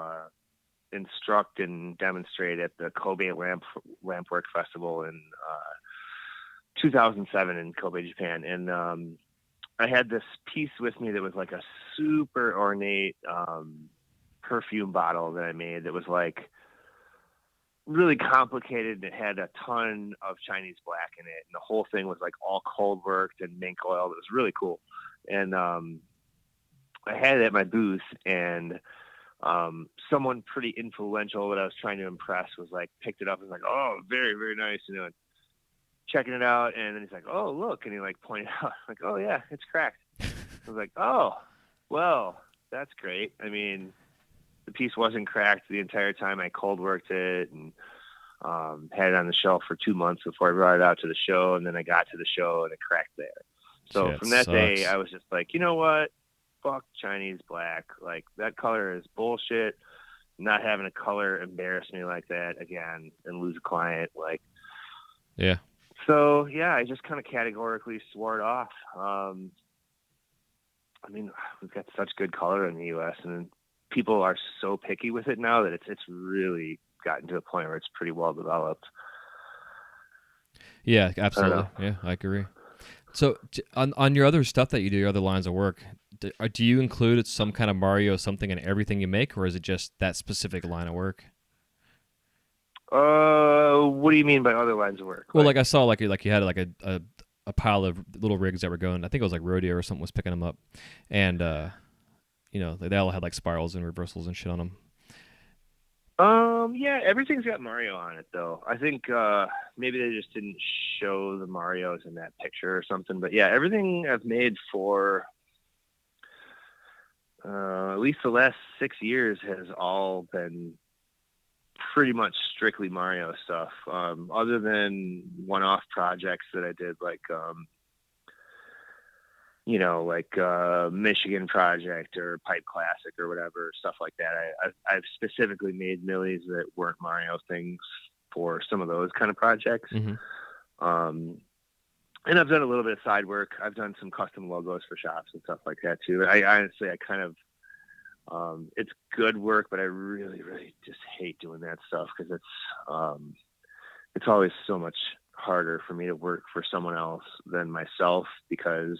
instruct and demonstrate at the Kobe Lampwork Festival in 2007 in Kobe, Japan. And I had this piece with me that was like a super ornate perfume bottle that I made that was like really complicated. It had a ton of Chinese black in it, and the whole thing was like all cold worked and mink oil. It was really cool. And I had it at my booth, and someone pretty influential that I was trying to impress was like, picked it up and was like, oh, very, very nice, you know, checking it out. And then he's like, oh, look. And he like pointed out, like, oh yeah, it's cracked. I was like, oh, well, that's great. I mean, the piece wasn't cracked the entire time I cold worked it, and had it on the shelf for 2 months before I brought it out to the show. And then I got to the show and it cracked there. So Shit from that sucks. day, I was just like, you know what? Fuck Chinese black. Like, that color is bullshit. Not having a color embarrass me like that again and lose a client. Like, Yeah. So yeah, I just kind of categorically swore it off. I mean, we've got such good color in the U.S., and people are so picky with it now that it's really gotten to a point where it's pretty well developed. Yeah, absolutely. Yeah, I agree. So on your other stuff that you do, your other lines of work, do you include some kind of Mario something in everything you make, or is it just that specific line of work? What do you mean by other lines of work? Well, like I saw, like you had like a pile of little rigs that were going. I think it was like Rodeo or something was picking them up, and they all had like spirals and reversals and shit on them. Yeah, everything's got Mario on it though. I think maybe they just didn't show the Marios in that picture or something. But yeah, everything I've made for at least the last 6 years has all been pretty much strictly Mario stuff. Other than one-off projects that I did, like Michigan Project or Pipe Classic or whatever, stuff like that. I've specifically made millies that weren't Mario things for some of those kind of projects. Mm-hmm. And I've done a little bit of side work. I've done some custom logos for shops and stuff like that too. I honestly kind of, it's good work, but I really, really just hate doing that stuff because it's always so much harder for me to work for someone else than myself, because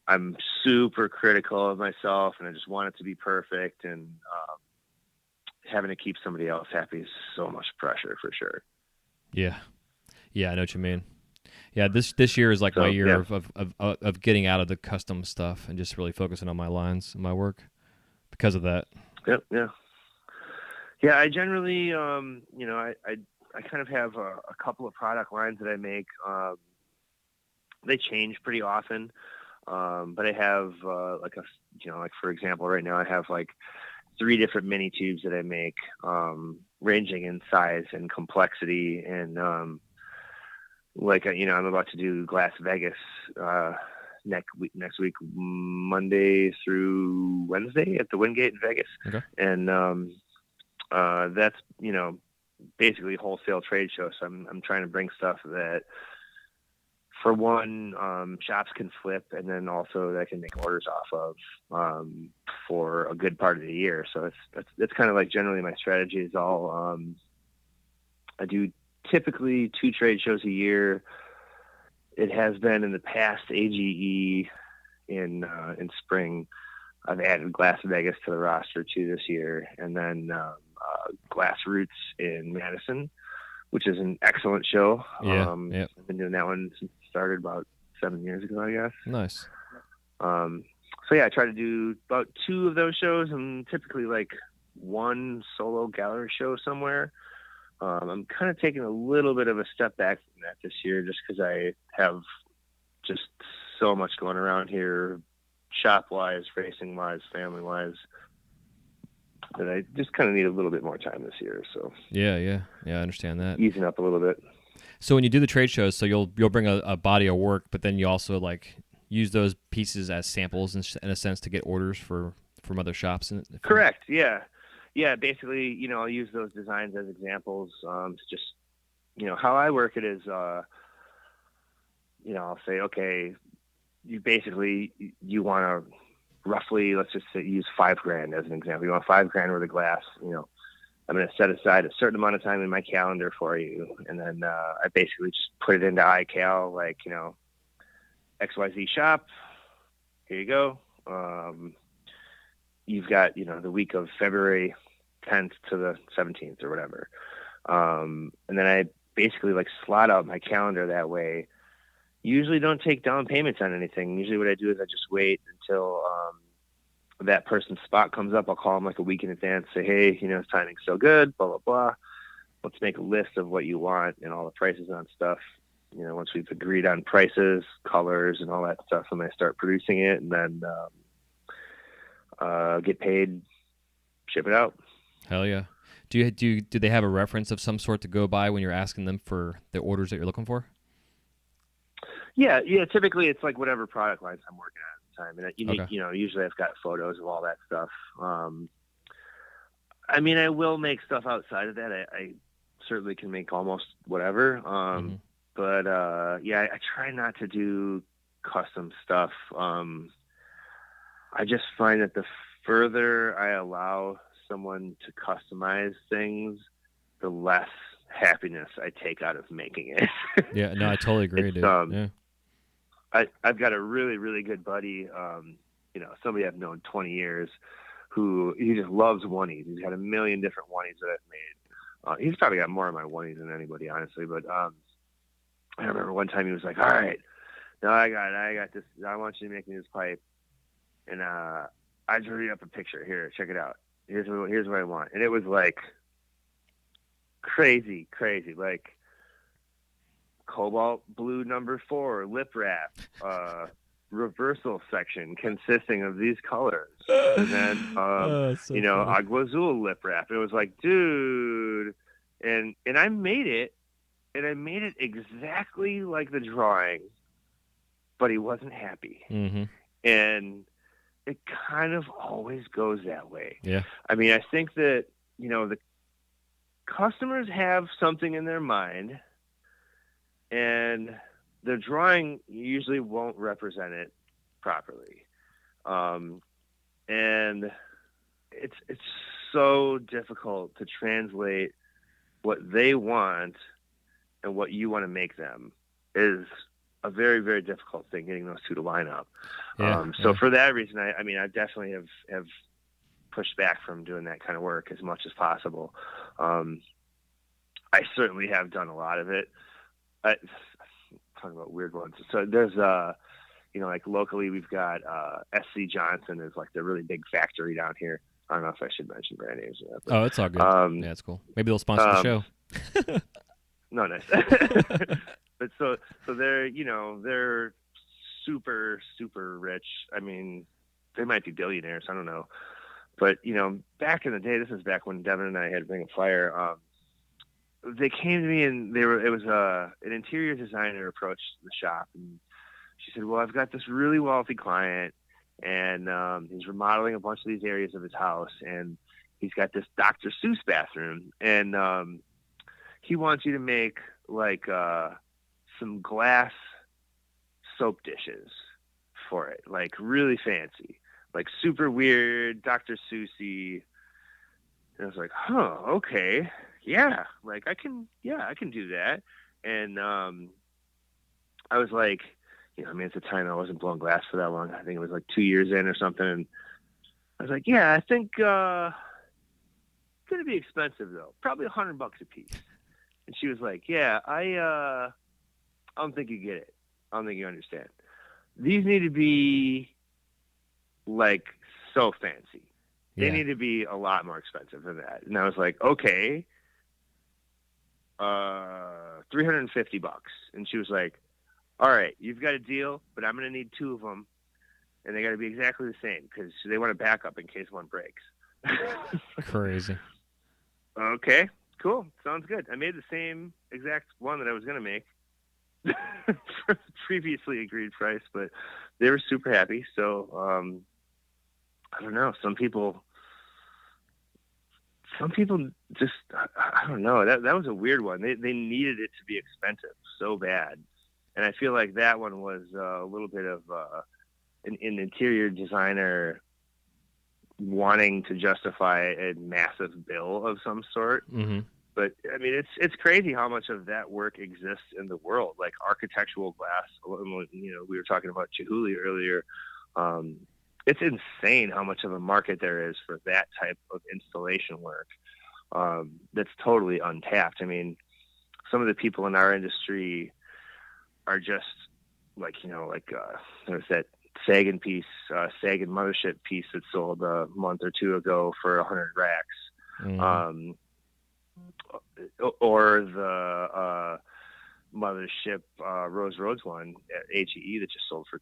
I'm super critical of myself and I just want it to be perfect, and having to keep somebody else happy is so much pressure for sure. Yeah, I know what you mean. Yeah, this year is like my year of getting out of the custom stuff and just really focusing on my lines and my work because of that. Yep. Yeah. I generally, I kind of have a couple of product lines that I make. They change pretty often. But I have, like for example, right now I have like 3 different mini tubes that I make, ranging in size and complexity. And, I'm about to do Glass Vegas, next week, Monday through Wednesday at the Wingate in Vegas. Okay. And, that's, basically a wholesale trade show. So I'm trying to bring stuff that, for one, shops can flip, and then also that I can make orders off of for a good part of the year. So that's kind of like generally my strategy is all. I do typically 2 trade shows a year. It has been in the past AGE in spring. I've added Glass Vegas to the roster too this year, and then Glass Roots in Madison, which is an excellent show. Yeah. I've been doing that one since it started about 7 years ago, I guess. Nice. So yeah, I try to do about 2 of those shows, and typically like 1 solo gallery show somewhere. I'm kind of taking a little bit of a step back from that this year, just because I have just so much going around here, shop-wise, racing-wise, family-wise, that I just kind of need a little bit more time this year. So yeah, I understand that. Easing up a little bit. So when you do the trade shows, so you'll bring a body of work, but then you also like use those pieces as samples in a sense to get orders from other shops. Correct. Yeah. Basically, I'll use those designs as examples. To just, how I work it is, I'll say, okay, you want to roughly, let's just say, use $5,000 as an example. You want $5,000 worth of glass, I'm going to set aside a certain amount of time in my calendar for you. And then I basically just put it into iCal, like, XYZ shop, here you go. You've got, the week of February 10th to the 17th or whatever. And then I basically like slot out my calendar that way. Usually don't take down payments on anything. Usually what I do is I just wait until that person's spot comes up. I'll call them like a week in advance, say, hey, timing's so good, blah, blah, blah. Let's make a list of what you want and all the prices on stuff. Once we've agreed on prices, colors, and all that stuff, I'm going to start producing it, and then get paid, ship it out. Hell yeah. Do they have a reference of some sort to go by when you're asking them for the orders that you're looking for? Yeah. Typically, it's like whatever product lines I'm working on at the time, and Okay. usually I've got photos of all that stuff. I mean, I will make stuff outside of that. I certainly can make almost whatever. But I try not to do custom stuff. I just find that the further I allow someone to customize things, the less happiness I take out of making it. Yeah, no, I totally agree, dude. Yeah. I've got a really, really good buddy, somebody I've known 20 years, who he just loves oneies. He's got a million different oneies that I've made. He's probably got more of my oneies than anybody, honestly. But I remember one time he was like, all right, no, I got this. I want you to make me this pipe. And I drew you up a picture. Here, check it out. Here's what I want. And it was like crazy, like cobalt blue number 4 lip wrap, reversal section consisting of these colors. And then, so funny. Agua Azul lip wrap. It was like, dude. And I made it, exactly like the drawing, but he wasn't happy. Mm-hmm. And it kind of always goes that way. Yeah. I mean, I think that, the customers have something in their mind, and the drawing usually won't represent it properly. And it's so difficult to translate what they want and what you want to make them is a very, very difficult thing, getting those two to line up. So for that reason, I definitely have pushed back from doing that kind of work as much as possible. I certainly have done a lot of it. Talking about weird ones. So there's, like locally we've got SC Johnson is like the really big factory down here. I don't know if I should mention brand names. Oh, it's all good. Yeah, it's cool. Maybe they'll sponsor the show. No, nice. But so they're, they're super, super rich. I mean, they might be billionaires. I don't know. But, back in the day, this is back when Devin and I had Ring of Fire. They came to me and it was an interior designer approached the shop, and she said, well, I've got this really wealthy client, and he's remodeling a bunch of these areas of his house, and he's got this Dr. Seuss bathroom, and he wants you to make like some glass soap dishes for it, like really fancy, like super weird, Dr. Seussy. And I was like, okay, yeah, like I can do that. And I was like, at the time I wasn't blowing glass for that long. I think it was like 2 years in or something. And I was like, yeah, I think it's going to be expensive though, probably $100 a piece. And she was like, yeah, I don't think you get it. I don't think you understand. These need to be like so fancy. They need to be a lot more expensive than that. And I was like, okay, $350. And she was like, all right, you've got a deal, but I'm going to need 2 of them, and they got to be exactly the same because they want a backup in case one breaks. Crazy. Okay, cool. Sounds good. I made the same exact one that I was going to make for the previously agreed price, but they were super happy. So, I don't know. Some people just, I don't know. That was a weird one. They needed it to be expensive so bad. And I feel like that one was a little bit of an interior designer wanting to justify a massive bill of some sort. Mm-hmm. But I mean, it's crazy how much of that work exists in the world, like architectural glass. We were talking about Chihuly earlier. It's insane how much of a market there is for that type of installation work. That's totally untapped. I mean, some of the people in our industry are just like, there's that Sagan mothership piece that sold a month or two ago for 100 racks. Mm-hmm. Or the mothership Rose Roads one at HEE that just sold for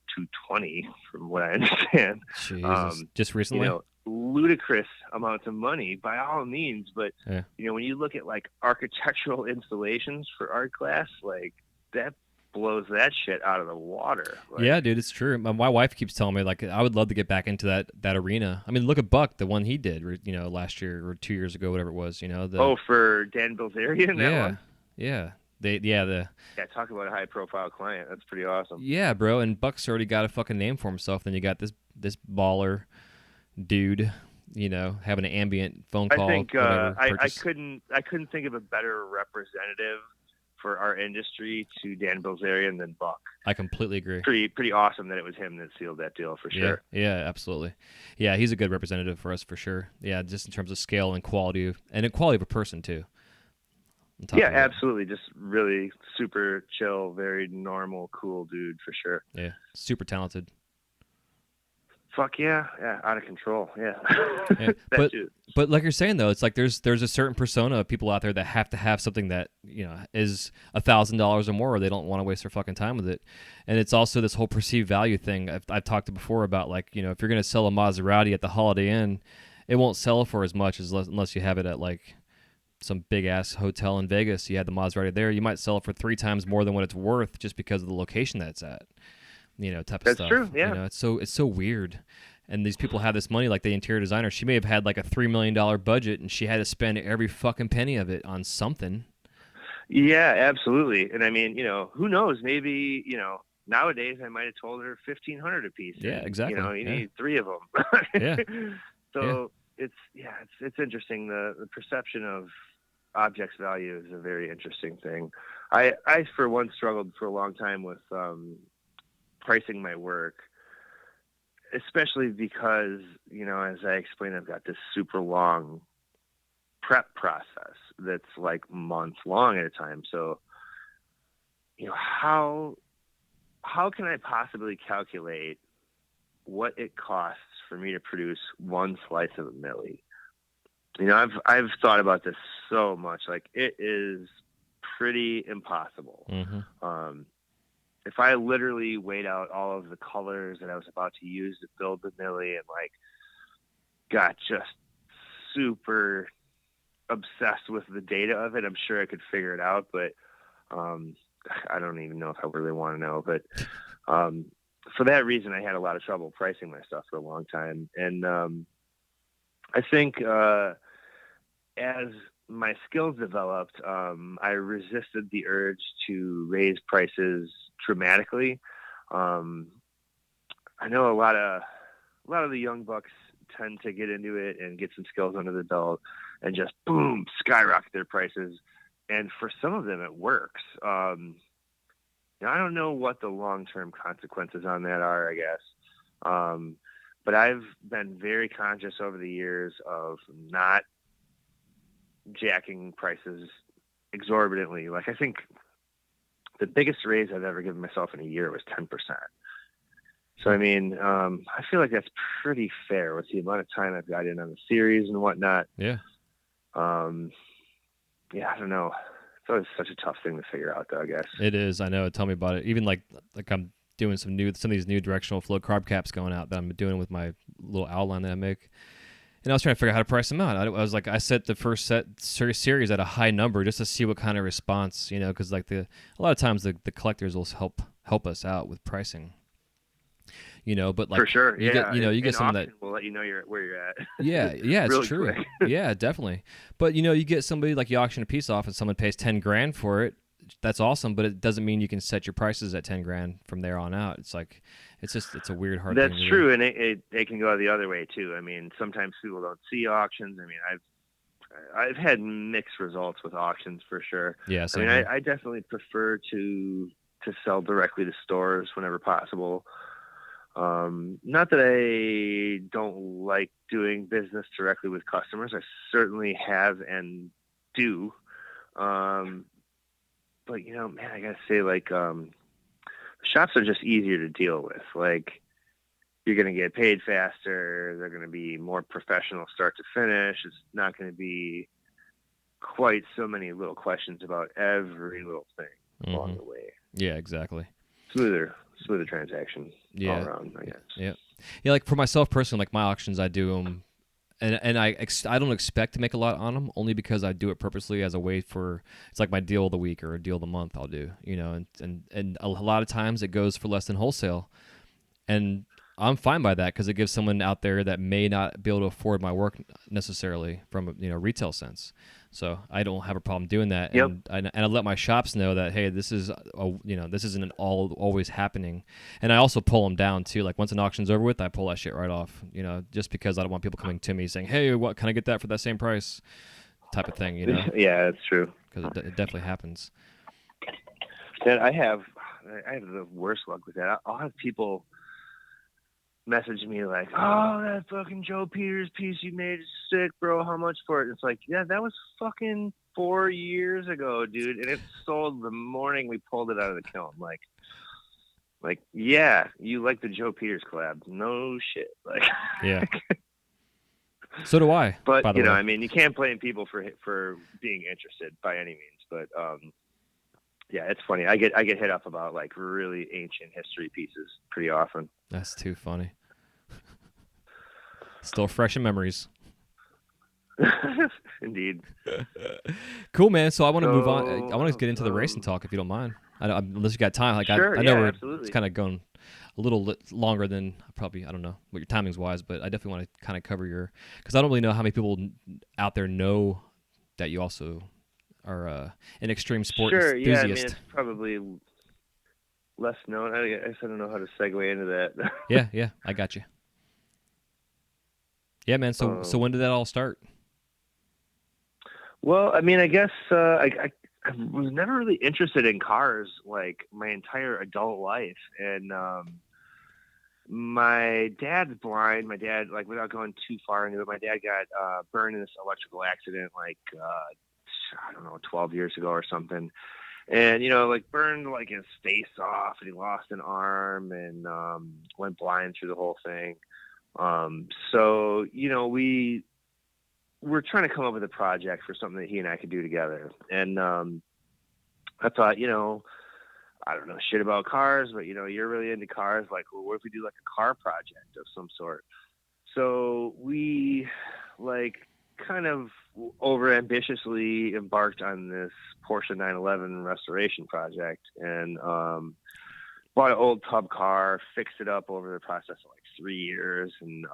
$220 from what I understand. Jesus. Just recently? Ludicrous amounts of money by all means, but when you look at like architectural installations for art glass, like that blows that shit out of the water. Like, yeah, dude, it's true. My wife keeps telling me like I would love to get back into that arena. I mean, look at Buck, the one he did, last year or 2 years ago, whatever it was. For Dan Bilzerian, that one. Yeah. Talk about a high profile client. That's pretty awesome. Yeah, bro. And Buck's already got a fucking name for himself. Then you got this baller dude, having an ambient phone call. I think I couldn't think of a better representative for our industry to Dan Bilzerian than Buck. I completely agree. Pretty awesome that it was him that sealed that deal for sure. Yeah, absolutely. Yeah, he's a good representative for us for sure. Yeah, just in terms of scale and quality of a person too. Yeah, absolutely. Just really super chill, very normal, cool dude for sure. Yeah, super talented. Fuck yeah, out of control, yeah. Yeah. But like you're saying though, it's like there's a certain persona of people out there that have to have something that is $1,000 or more, or they don't want to waste their fucking time with it. And it's also this whole perceived value thing. I've talked before about, like, if you're gonna sell a Maserati at the Holiday Inn, it won't sell for as much unless you have it at like some big ass hotel in Vegas. You had the Maserati there, you might sell it for 3 times more than what it's worth just because of the location that it's at. Type of That's stuff. true. Yeah. It's so weird. And these people have this money, like the interior designer. She may have had like a $3 million budget, and she had to spend every fucking penny of it on something. Yeah, absolutely. And I mean, who knows? Maybe nowadays I might have told her 1,500 a piece. Yeah, exactly. You need 3 of them. Yeah. So it's interesting. The perception of objects value is a very interesting thing. I for one struggled for a long time with pricing my work, especially because, as I explained, I've got this super long prep process that's like months long at a time. So, how can I possibly calculate what it costs for me to produce one slice of a milli? I've thought about this so much. Like, it is pretty impossible. Mm-hmm. If I literally weighed out all of the colors that I was about to use to build the milli and like got just super obsessed with the data of it, I'm sure I could figure it out. But I don't even know if I really want to know. But for that reason, I had a lot of trouble pricing my stuff for a long time. And I think as my skills developed, I resisted the urge to raise prices dramatically. I know a lot of the young bucks tend to get into it and get some skills under the belt and just boom, skyrocket their prices. And for some of them, it works. I don't know what the long-term consequences on that are, I guess. But I've been very conscious over the years of not jacking prices exorbitantly. Like, I think the biggest raise I've ever given myself in a year was 10%. So, I mean, I feel like that's pretty fair with the amount of time I've got in on the series and whatnot. Yeah. I don't know. It's always such a tough thing to figure out, though, I guess. It is. I know. Tell me about it. Even like I'm doing some of these new directional flow carb caps going out that I'm doing with my little outline that I make. And I was trying to figure out how to price them out. I set the first series at a high number just to see what kind of response, because like a lot of times the collectors will help us out with pricing. But like, for sure, you get some of that. We'll let you know where you're at. Yeah, it's really true. Quick. Yeah, definitely. But you get somebody like, you auction a piece off and someone pays $10,000 for it. That's awesome, but it doesn't mean you can set your prices at $10,000 from there on out. It's like, it's a weird, hard thing. That's true, and it can go the other way too. I mean, sometimes people don't see auctions. I mean, I've had mixed results with auctions for sure. Yeah, I mean, I definitely prefer to sell directly to stores whenever possible. Not that I don't like doing business directly with customers. I certainly have and do. But man, I gotta say, like, shops are just easier to deal with. Like, you're gonna get paid faster. They're gonna be more professional start to finish. It's not gonna be quite so many little questions about every little thing along the way. Yeah, exactly. Smoother transaction all around, I guess. Yeah. Like for myself personally, like my auctions, I do them, and I don't expect to make a lot on them, only because I do it purposely as a way for, it's like my deal of the week or a deal of the month. I'll do, and a lot of times it goes for less than wholesale, and I'm fine by that because it gives someone out there that may not be able to afford my work necessarily from a retail sense. So I don't have a problem doing that. Yep. And I let my shops know that, hey, this is this isn't always happening. And I also pull them down too. Like once an auction's over with, I pull that shit right off. Just because I don't want people coming to me saying, hey, what can I get that for that same price? Type of thing. Yeah, that's true. Because it definitely happens. And I have the worst luck with that. I'll have people message me like, oh, that fucking Joe Peters piece you made is sick, bro. How much for it? It's like, yeah, that was fucking 4 years ago, dude. And it sold the morning we pulled it out of the kiln. Like, Like, yeah, you like the Joe Peters collab. No shit. Like, Yeah. So do I, but by the way. I mean, you can't blame people for being interested by any means. But yeah, it's funny. I get hit up about like really ancient history pieces pretty often. That's too funny. Still fresh in memories. Indeed. Cool, man. So I want to move on. I want to get into the racing talk if you don't mind. Unless you got time. Like sure, I know absolutely. it's kind of going a little longer than probably, I don't know what your timing's wise, but I definitely want to kind of cover because I don't really know how many people out there know that you also are an extreme sport sure, enthusiast. Yeah, I mean, it's probably less known. I guess I don't know how to segue into that. yeah, I got you. Yeah, man. So when did that all start? Well, I mean, I guess I was never really interested in cars like my entire adult life, and my dad's blind. My dad, like, without going too far into it, my dad got burned in this electrical accident, like I don't know, 12 years ago or something. And, like, burned like his face off, and he lost an arm, and went blind through the whole thing. So, we were trying to come up with a project for something that he and I could do together. And I thought, I don't know shit about cars, but, you're really into cars. Like, well, what if we do like a car project of some sort? So we kind of over ambitiously embarked on this Porsche 911 restoration project, and bought an old tub car, fixed it up over the process of like 3 years, and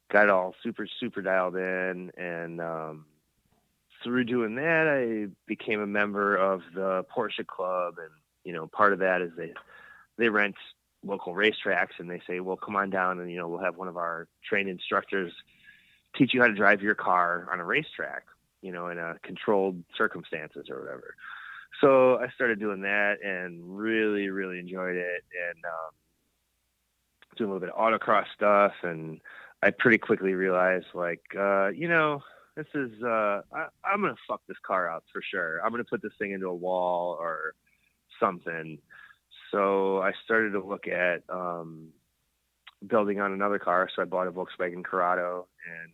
got it all super dialed in. And through doing that, I became a member of the Porsche Club. And, part of that is they rent local racetracks, and they say, well, come on down, and, we'll have one of our trained instructors teach you how to drive your car on a racetrack, in a controlled circumstances or whatever. So I started doing that and really, really enjoyed it, and doing a little bit of autocross stuff. And I pretty quickly realized, like, this is, I'm going to fuck this car up for sure. I'm going to put this thing into a wall or something. So I started to look at building on another car. So I bought a Volkswagen Corrado, and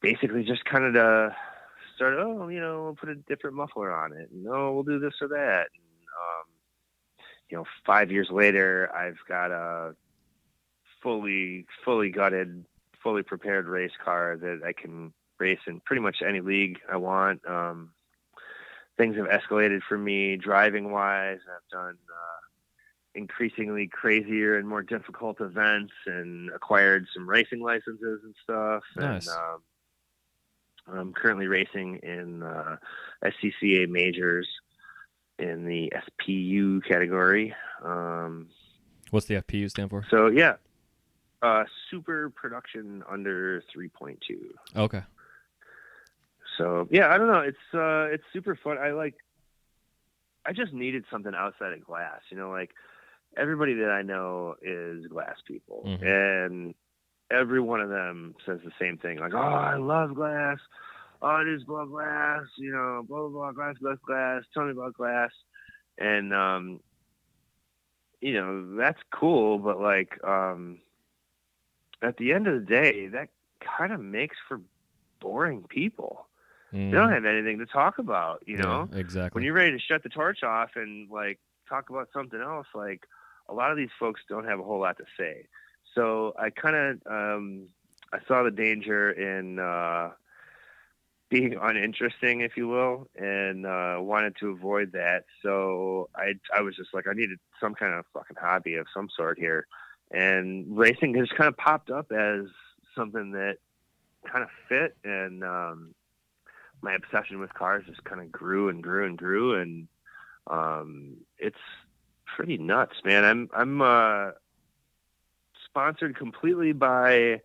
basically just kind of started, we'll put a different muffler on it, and we'll do this or that. And 5 years later, I've got a fully gutted, fully prepared race car that I can race in pretty much any league I want. Things have escalated for me driving wise. I've done increasingly crazier and more difficult events, and acquired some racing licenses and stuff. Nice. And I'm currently racing in SCCA majors in the SPU category. What's the FPU stand for? So yeah, super production under 3.2. Okay. So yeah, I don't know. It's super fun. I just needed something outside of glass. Like, everybody that I know is glass people, Mm-hmm. and every one of them says the same thing. Like, oh, I love glass. Oh, I just love glass. Blah blah blah. Glass. Tell me about glass. And that's cool, but like at the end of the day, that kind of makes for boring people. Mm-hmm. They don't have anything to talk about, Yeah, exactly. When you're ready to shut the torch off and like talk about something else, like, a lot of these folks don't have a whole lot to say. So I kind of I saw the danger in being uninteresting, if you will, and wanted to avoid that. So I was just like, I needed some kind of fucking hobby of some sort here, and racing just kind of popped up as something that kind of fit. And my obsession with cars just kind of grew and grew and grew, and it's pretty nuts, man. I'm sponsored completely by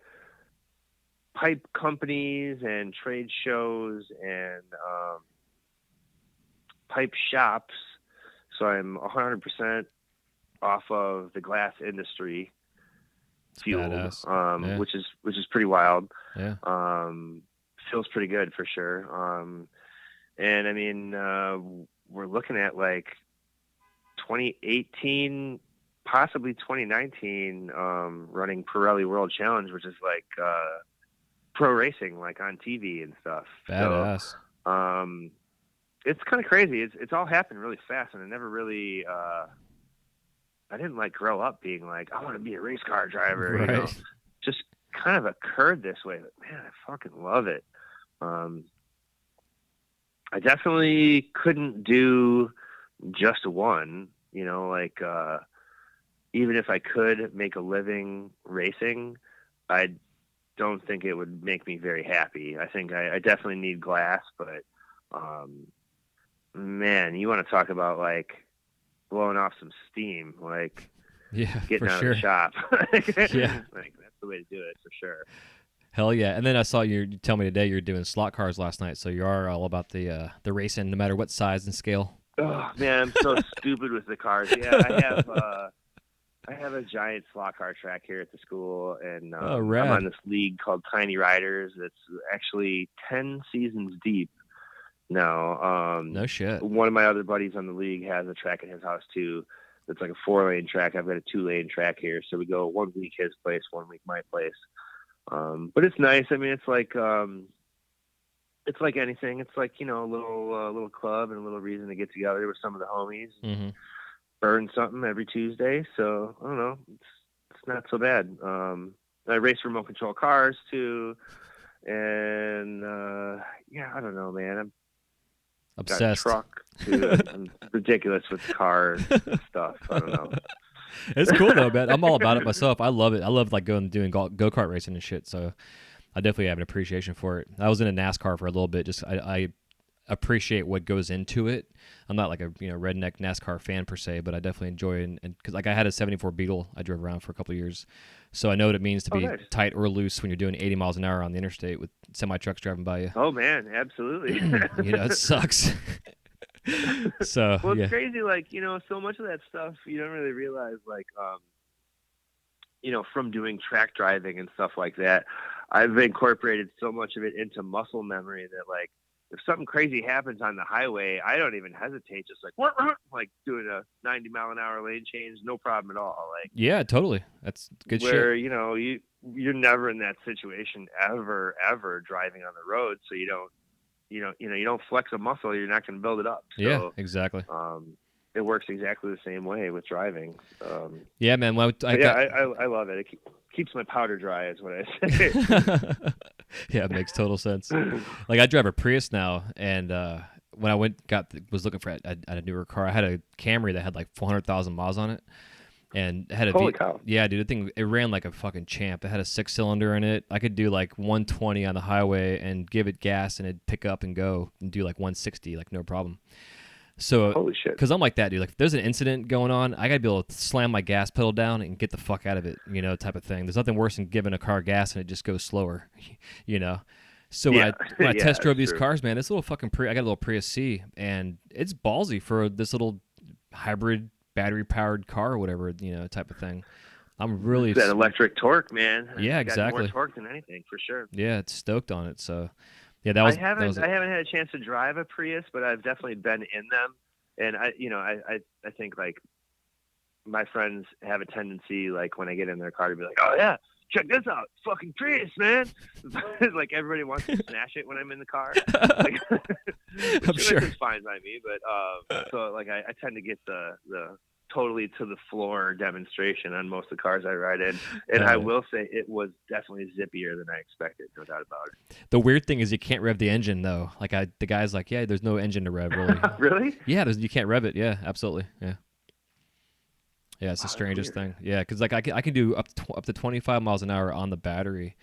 pipe companies and trade shows and pipe shops, so I'm 100% off of the glass industry fueled, yeah. which is pretty wild. Yeah. Feels pretty good for sure. And I mean, we're looking at like 2018, possibly 2019, running Pirelli World Challenge, which is like pro racing, like on TV and stuff. Badass. So, it's kind of crazy. It's all happened really fast, and I never really, I didn't like grow up being like, I want to be a race car driver. Right. You know, just kind of occurred this way. But man, I fucking love it. I definitely couldn't do just one, you know, like, even if I could make a living racing, I don't think it would make me very happy. I think I definitely need glass, but, man, you want to talk about like blowing off some steam, like getting out of the shop. Yeah. Like that's the way to do it for sure. Hell yeah. And then I saw you tell me today you're doing slot cars last night, so you are all about the racing no matter what size and scale. Oh man, I'm so stupid with the cars. Yeah, I have a giant slot car track here at the school, and I'm on this league called Tiny Riders. It's actually 10 seasons deep now. No shit. One of my other buddies on the league has a track at his house too. It's like a 4-lane track. I've got a 2-lane track here, so we go 1 week his place, 1 week my place. But it's nice. I mean, it's like anything. It's like, you know, a little club and a little reason to get together with some of the homies, and burn something every Tuesday. So I don't know. It's not so bad. I race remote control cars too, and I don't know, man. I'm obsessed. Got a truck too. I'm ridiculous with car stuff. I don't know. It's cool though, man. I'm all about it myself. I love it. I love like going and doing go-kart racing and shit. So I definitely have an appreciation for it. I was in a NASCAR for a little bit. Just I appreciate what goes into it. I'm not like a redneck NASCAR fan per se, but I definitely enjoy it. And because like I had a '74 Beetle I drove around for a couple of years, so I know what it means to be tight or loose when you're doing 80 miles an hour on the interstate with semi trucks driving by you. Oh man, absolutely. It sucks. So well, it's crazy. Like, so much of that stuff you don't really realize. Like, from doing track driving and stuff like that, I've incorporated so much of it into muscle memory that, like, if something crazy happens on the highway, I don't even hesitate. Just like doing a 90 mile an hour lane change, no problem at all. Like, yeah, totally. That's good shit. Where you're never in that situation ever driving on the road, so you don't flex a muscle, you're not going to build it up. So, yeah, exactly. It works exactly the same way with driving. Yeah, man. Well, I love it. It keeps my powder dry, is what I say. Yeah, it makes total sense. Like I drive a Prius now, and when I was looking for a newer car, I had a Camry that had like 400,000 miles on it, and it had a Holy cow. Yeah, dude, the thing, it ran like a fucking champ. It had a 6-cylinder in it. I could do like 120 on the highway and give it gas, and it'd pick up and go and do like 160, like no problem. So, holy shit. Because I'm like that, dude. Like, if there's an incident going on, I gotta be able to slam my gas pedal down and get the fuck out of it, type of thing. There's nothing worse than giving a car gas and it just goes slower, So when I test drove these cars, man, this little fucking I got a little Prius C, and it's ballsy for this little hybrid battery powered car or whatever, type of thing. I'm really that electric torque, man. Yeah, exactly. More torque than anything, for sure. Yeah, it's stoked on it. So. Yeah, I haven't had a chance to drive a Prius, but I've definitely been in them, and I think like my friends have a tendency, like when I get in their car, to be like, oh yeah, check this out, fucking Prius, man. Like everybody wants to smash it when I'm in the car. Like, I'm sure it's fine by me, but so like I tend to get the totally to the floor demonstration on most of the cars I ride in, and I will say it was definitely zippier than I expected, no doubt about it. The weird thing is you can't rev the engine though. Like the guy's like, yeah, there's no engine to rev really. Really? Yeah, you can't rev it. Yeah, absolutely. Yeah. Yeah, it's the strangest thing. Yeah, because like I can do up to 25 miles an hour on the battery,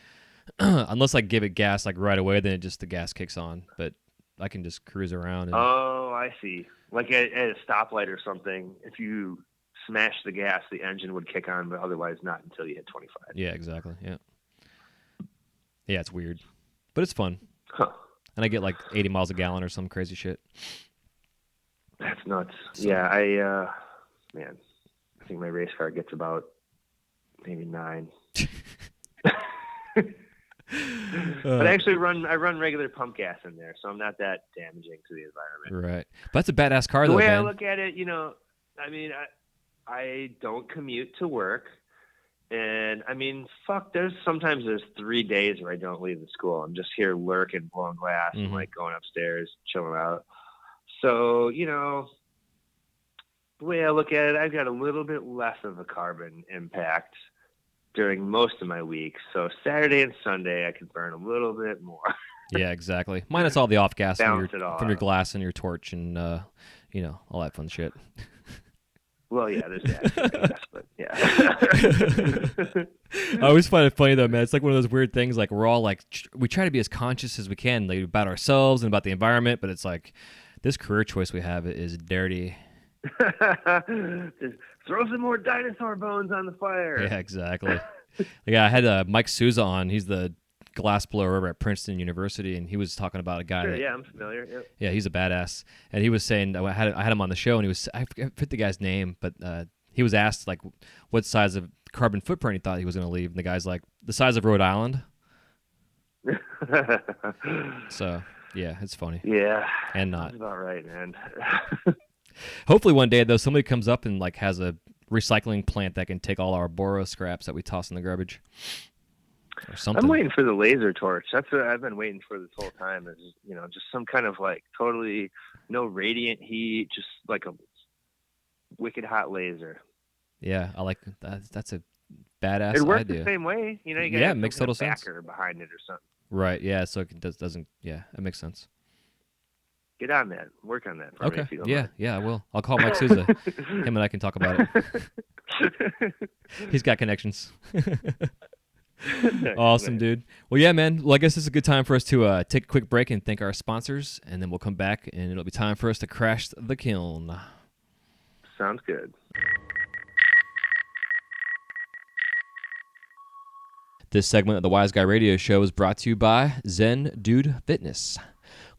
unless I give it gas like right away, then the gas kicks on. But I can just cruise around. Oh, I see. Like at a stoplight or something, if you smash the gas, the engine would kick on, but otherwise not until you hit 25. Yeah, exactly. Yeah. Yeah, it's weird, but it's fun. Huh. And I get like 80 miles a gallon or some crazy shit. That's nuts. So, yeah, I think my race car gets about maybe 9. But I actually run regular pump gas in there, so I'm not that damaging to the environment. Right. But that's a badass car, the though, way man. I look at it, I mean, I don't commute to work. And I mean, fuck, sometimes there's 3 days where I don't leave the school. I'm just here lurking, blowing glass, and like going upstairs, chilling out. So, the way I look at it, I've got a little bit less of a carbon impact during most of my week. So Saturday and Sunday, I can burn a little bit more. Yeah, exactly. Minus all the off gas from Balance your glass and your torch and all that fun shit. Well, yeah, there's that, I guess, but yeah. I always find it funny though, man. It's like one of those weird things. Like we're all like, we try to be as conscious as we can, like, about ourselves and about the environment. But it's like this career choice we have is dirty. Just throw some more dinosaur bones on the fire. Yeah, exactly. Yeah, I had Mike Souza on. He's the glass blower over at Princeton University, and he was talking about a guy. Sure, yeah, I'm familiar. Yep. Yeah, he's a badass, and he was saying I had him on the show, and I forget the guy's name, but he was asked like what size of carbon footprint he thought he was going to leave, and the guy's like the size of Rhode Island. So yeah, it's funny. Yeah, and not. That's about right, man. Hopefully one day though, somebody comes up and like has a recycling plant that can take all our Boro scraps that we toss in the garbage. Or something. I'm waiting for the laser torch. That's what I've been waiting for this whole time. Is just some kind of like totally no radiant heat, just like a wicked hot laser. Yeah, I like that. That's a badass idea. It works idea. the same way. You got makes total sense. Backer behind it or something. Right. Yeah. So it doesn't. Yeah, that makes sense. Get on that. Work on that for me if you don't mind. Yeah, I will. I'll call Mike Souza. Him and I can talk about it. He's got connections. Awesome, dude. Well, yeah, man. Well, I guess this is a good time for us to take a quick break and thank our sponsors, and then we'll come back, and it'll be time for us to crash the kiln. Sounds good. This segment of the Wise Guy Radio Show is brought to you by Zen Dude Fitness.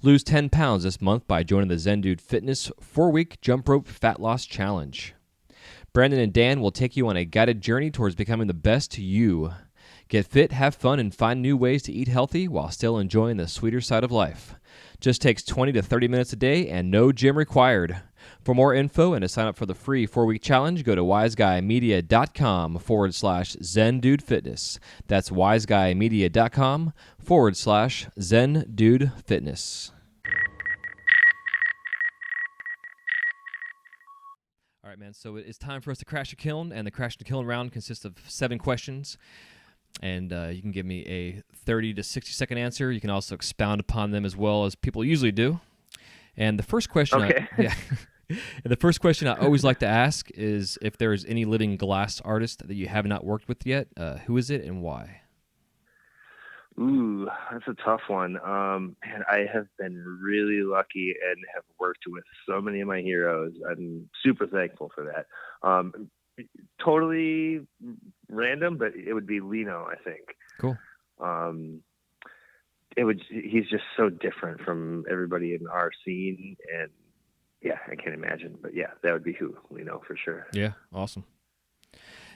Lose 10 pounds this month by joining the Zen Dude Fitness 4-week jump rope fat loss challenge. Brandon and Dan will take you on a guided journey towards becoming the best you. Get fit, have fun, and find new ways to eat healthy while still enjoying the sweeter side of life. Just takes 20 to 30 minutes a day and no gym required. For more info and to sign up for the free 4-week challenge, go to wiseguymedia.com/ZenDudeFitness. That's wiseguymedia.com/ZenDudeFitness. All right, man, so it's time for us to crash the kiln, and the crash the kiln round consists of 7 questions. And you can give me a 30 to 60-second answer. You can also expound upon them as well as people usually do. And the first question, the first question I always like to ask is if there is any living glass artist that you have not worked with yet. Who is it and why? Ooh, that's a tough one. Man, I have been really lucky and have worked with so many of my heroes. I'm super thankful for that. Totally random, but it would be Lino, I think. Cool. He's just so different from everybody in our scene, and yeah, I can't imagine. But yeah, that would be Lino for sure. Yeah, awesome.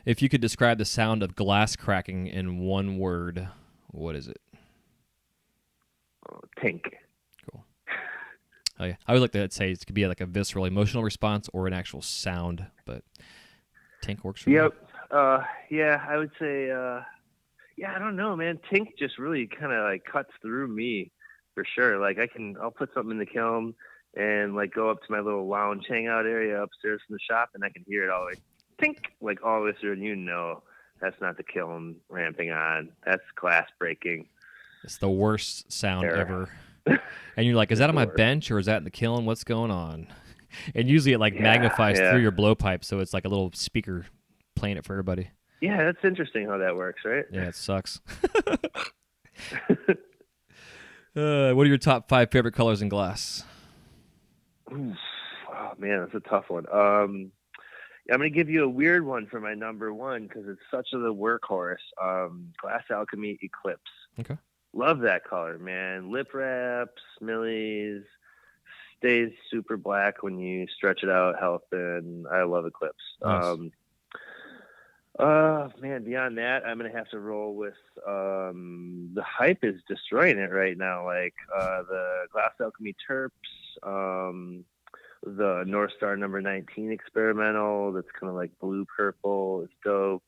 If you could describe the sound of glass cracking in one word, what is it? Tink. Cool. Oh yeah, I would like to say it could be like a visceral, emotional response or an actual sound, but Tink works for me. Yep. Yeah, I would say. I don't know, man. Tink just really kind of like cuts through me for sure. Like I'll put something in the kiln and like go up to my little lounge hangout area upstairs from the shop, and I can hear it all like tink, like all this, and that's not the kiln ramping on. That's glass breaking. It's the worst sound ever. And you're like, is that on my bench or is that in the kiln? What's going on? And usually it like magnifies through your blowpipe, so it's like a little speaker playing it for everybody. Yeah, that's interesting how that works, right? Yeah, it sucks. What are your top 5 favorite colors in glass? Oof. Oh man, that's a tough one. I'm going to give you a weird one for my number 1 because it's such a workhorse. Glass Alchemy Eclipse. Okay. Love that color, man. Lip wrap, Smellies, stays super black when you stretch it out, and I love Eclipse. Nice. Man, beyond that, I'm going to have to roll with the hype is destroying it right now. Like the Glass Alchemy Terps, the North Star number 19 experimental that's kind of like blue purple. It's dope.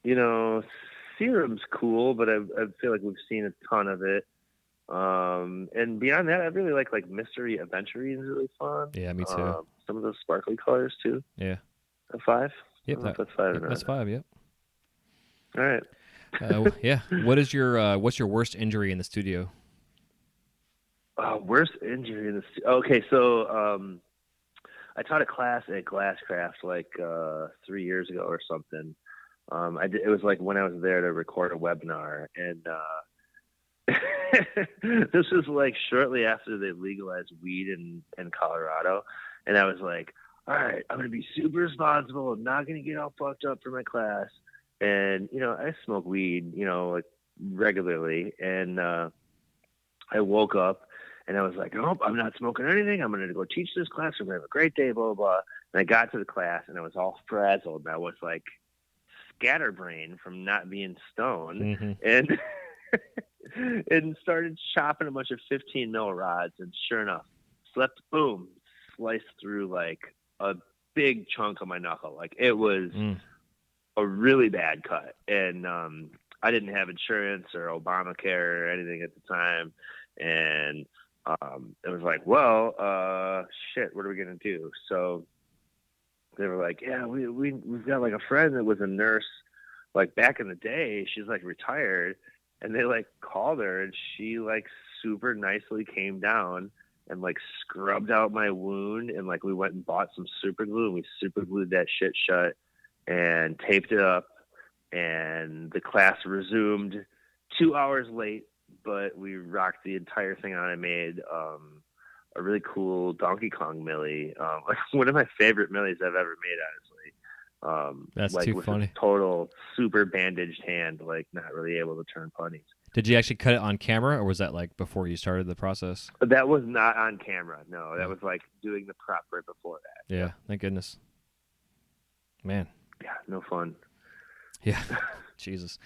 You know, serum's cool, but I feel like we've seen a ton of it. And beyond that, I really like mystery adventure is really fun. Yeah, me too. Some of those sparkly colors too. Yeah. A 5? Yep, that's 5 or not. That's 5. Yep. All right. Yeah. What's your worst injury in the studio? Worst injury in the okay, so I taught a class at Glasscraft like 3 years ago or something. It was like when I was there to record a webinar, and this was like shortly after they legalized weed in Colorado, and I was like, all right, I'm gonna be super responsible. I'm not gonna get all fucked up for my class. And you know, I smoke weed, you know, like regularly, and I woke up and I was like, nope, I'm not smoking anything. I'm going to go teach this class. I'm going to have a great day, blah, blah, blah. And I got to the class and I was all frazzled. And I was like scatterbrained from not being stoned, and and started chopping a bunch of 15 mil rods. And sure enough, sliced through like a big chunk of my knuckle. Like it was a really bad cut. And I didn't have insurance or Obamacare or anything at the time. And it was like, well, shit, what are we going to do? So they were like, yeah, we've got like a friend that was a nurse, like back in the day. She's like retired. And they like called her, and she like super nicely came down and like scrubbed out my wound. And like we went and bought some super glue, and we super glued that shit shut and taped it up. And the class resumed 2 hours late, but we rocked the entire thing on. I made a really cool Donkey Kong millie, like one of my favorite millies I've ever made, honestly. That's like too with funny. A total super bandaged hand, like not really able to turn punnies. Did you actually cut it on camera, or was that like before you started the process? That was not on camera. No, that was like doing the prep right before that. Yeah, thank goodness. Man. Yeah, no fun. Yeah, Jesus.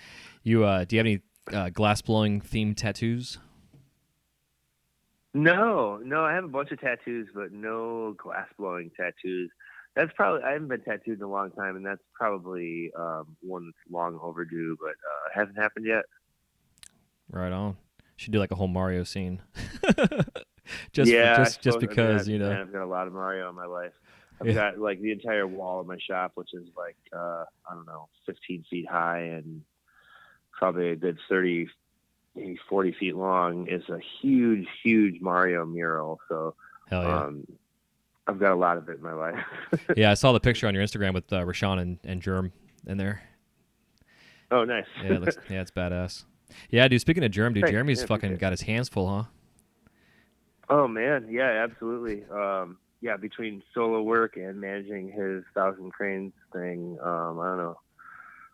You do you have any glass blowing themed tattoos? No, I have a bunch of tattoos, but no glass blowing tattoos. That's probably, I haven't been tattooed in a long time, and that's probably one that's long overdue, but hasn't happened yet. Right on. Should do like a whole Mario scene. just because, you know. Man, I've got a lot of Mario in my life. I've got like the entire wall of my shop, which is like, I don't know, 15 feet high and probably a good 30, maybe 40 feet long, is a huge, huge Mario mural. So hell yeah. I've got a lot of it in my life. Yeah, I saw the picture on your Instagram with Rashawn and Germ in there. Oh, nice. Yeah, it's badass. Yeah, dude, speaking of Germ, dude, Thanks. Jeremy's fucking got his hands full, huh? Oh, man. Yeah, absolutely. Yeah, between solo work and managing his 1,000 Cranes thing, I don't know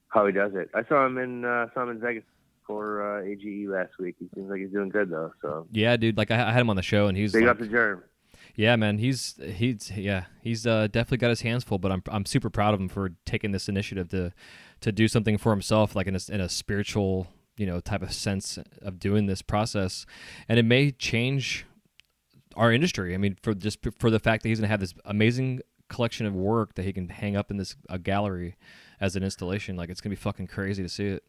how he does it. I saw him in Vegas for AGE last week. He seems like he's doing good, though. So yeah, dude, like I had him on the show, and he's big like, up to Germ. Yeah, man, he's definitely got his hands full, but I'm super proud of him for taking this initiative to do something for himself, like in a spiritual, you know, type of sense of doing this process, and it may change our industry. I mean, for the fact that he's gonna have this amazing collection of work that he can hang up in this gallery as an installation, like it's gonna be fucking crazy to see it.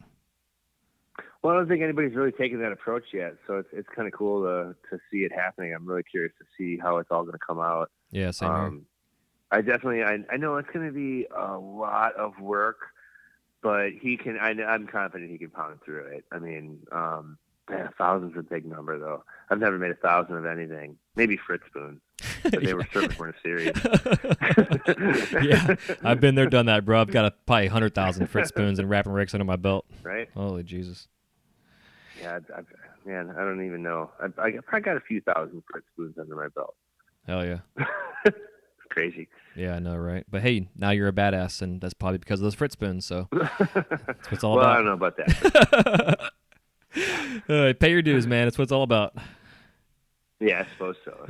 Well, I don't think anybody's really taken that approach yet, so it's kind of cool to see it happening. I'm really curious to see how it's all going to come out. Yeah, same here. I know it's going to be a lot of work, but he can. I'm confident he can pound through it. I mean, 1,000's a big number, though. I've never made 1,000 of anything. Maybe Fritz spoons, but they were certainly weren't serious. Yeah, I've been there, done that, bro. I've got probably 100,000 Fritz spoons and wrapping rigs under my belt. Right? Holy Jesus. Yeah, man, I don't even know. I probably got a few thousand Fritz spoons under my belt. Hell yeah. It's crazy. Yeah, I know, right? But hey, now you're a badass, and that's probably because of those Fritz spoons, so that's what it's all about. Well, I don't know about that. Pay your dues, man. That's what it's all about. Yeah, I suppose so.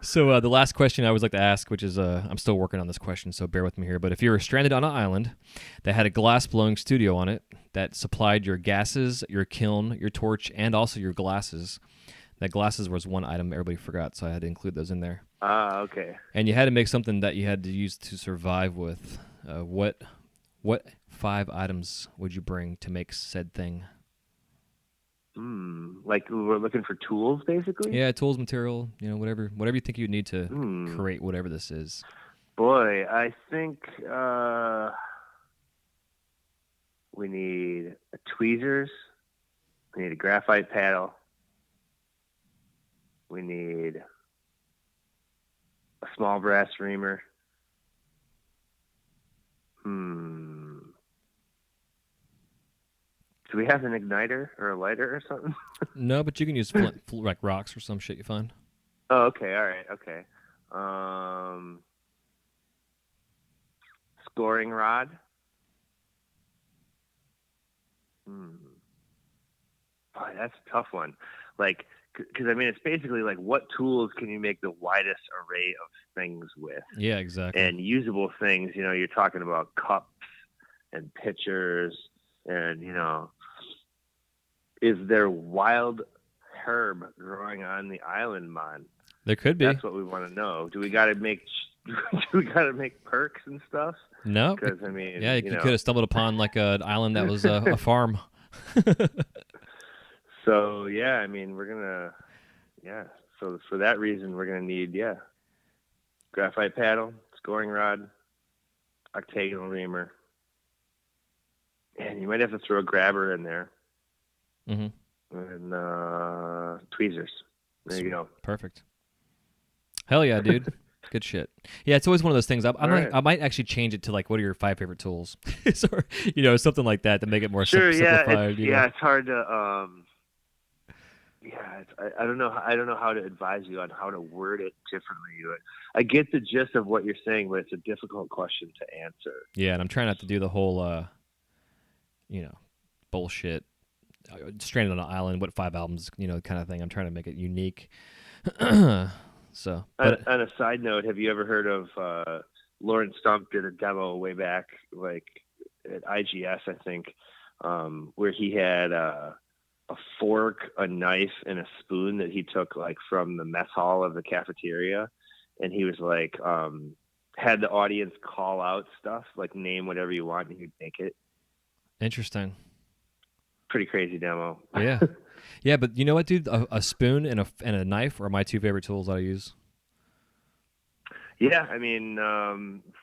So the last question I always like to ask, which is I'm still working on this question, so bear with me here. But if you were stranded on an island that had a glass-blowing studio on it that supplied your gases, your kiln, your torch, and also your glasses, That glasses was one item everybody forgot, so I had to include those in there. Ah, okay. And you had to make something that you had to use to survive with. What 5 items would you bring to make said thing? Like we're looking for tools, basically? Yeah, tools, material, whatever you think you need to Hmm. create whatever this is. Boy, I think we need tweezers. We need a graphite paddle. We need a small brass reamer. Do we have an igniter or a lighter or something? No, but you can use like rocks or some shit you find. Oh, okay. All right. Okay. Scoring rod. Boy, that's a tough one. Like, because I mean, it's basically like, what tools can you make the widest array of things with? Yeah, exactly. And usable things. You're talking about cups and pitchers, and is there wild herb growing on the island, Mon? There could be. That's what we want to know. Do we got to make perks and stuff? No, because I mean, yeah, you could have stumbled upon like an island that was a farm. So yeah, I mean, we're gonna, So for that reason, we're gonna need graphite paddle, scoring rod, octagonal reamer, and you might have to throw a grabber in there, and tweezers. There you go. Perfect. Hell yeah, dude. Good shit. Yeah, it's always one of those things. I might actually change it to like, what are your 5 favorite tools, or something like that to make it more simplified. It's hard to. I don't know. I don't know how to advise you on how to word it differently. I get the gist of what you're saying, but it's a difficult question to answer. Yeah, and I'm trying not to do the whole, bullshit. Stranded on an island. What 5 albums? Kind of thing. I'm trying to make it unique. So, but on a side note, have you ever heard of Lawrence Stump did a demo way back, like at IGS, I think, where he had a fork, a knife, and a spoon that he took like from the mess hall of the cafeteria, and he was like had the audience call out stuff, like name whatever you want, and he'd make it. Interesting. Pretty crazy demo. Yeah. Yeah, but you know what, dude? A spoon and a knife are my 2 favorite tools I use. Yeah, I mean,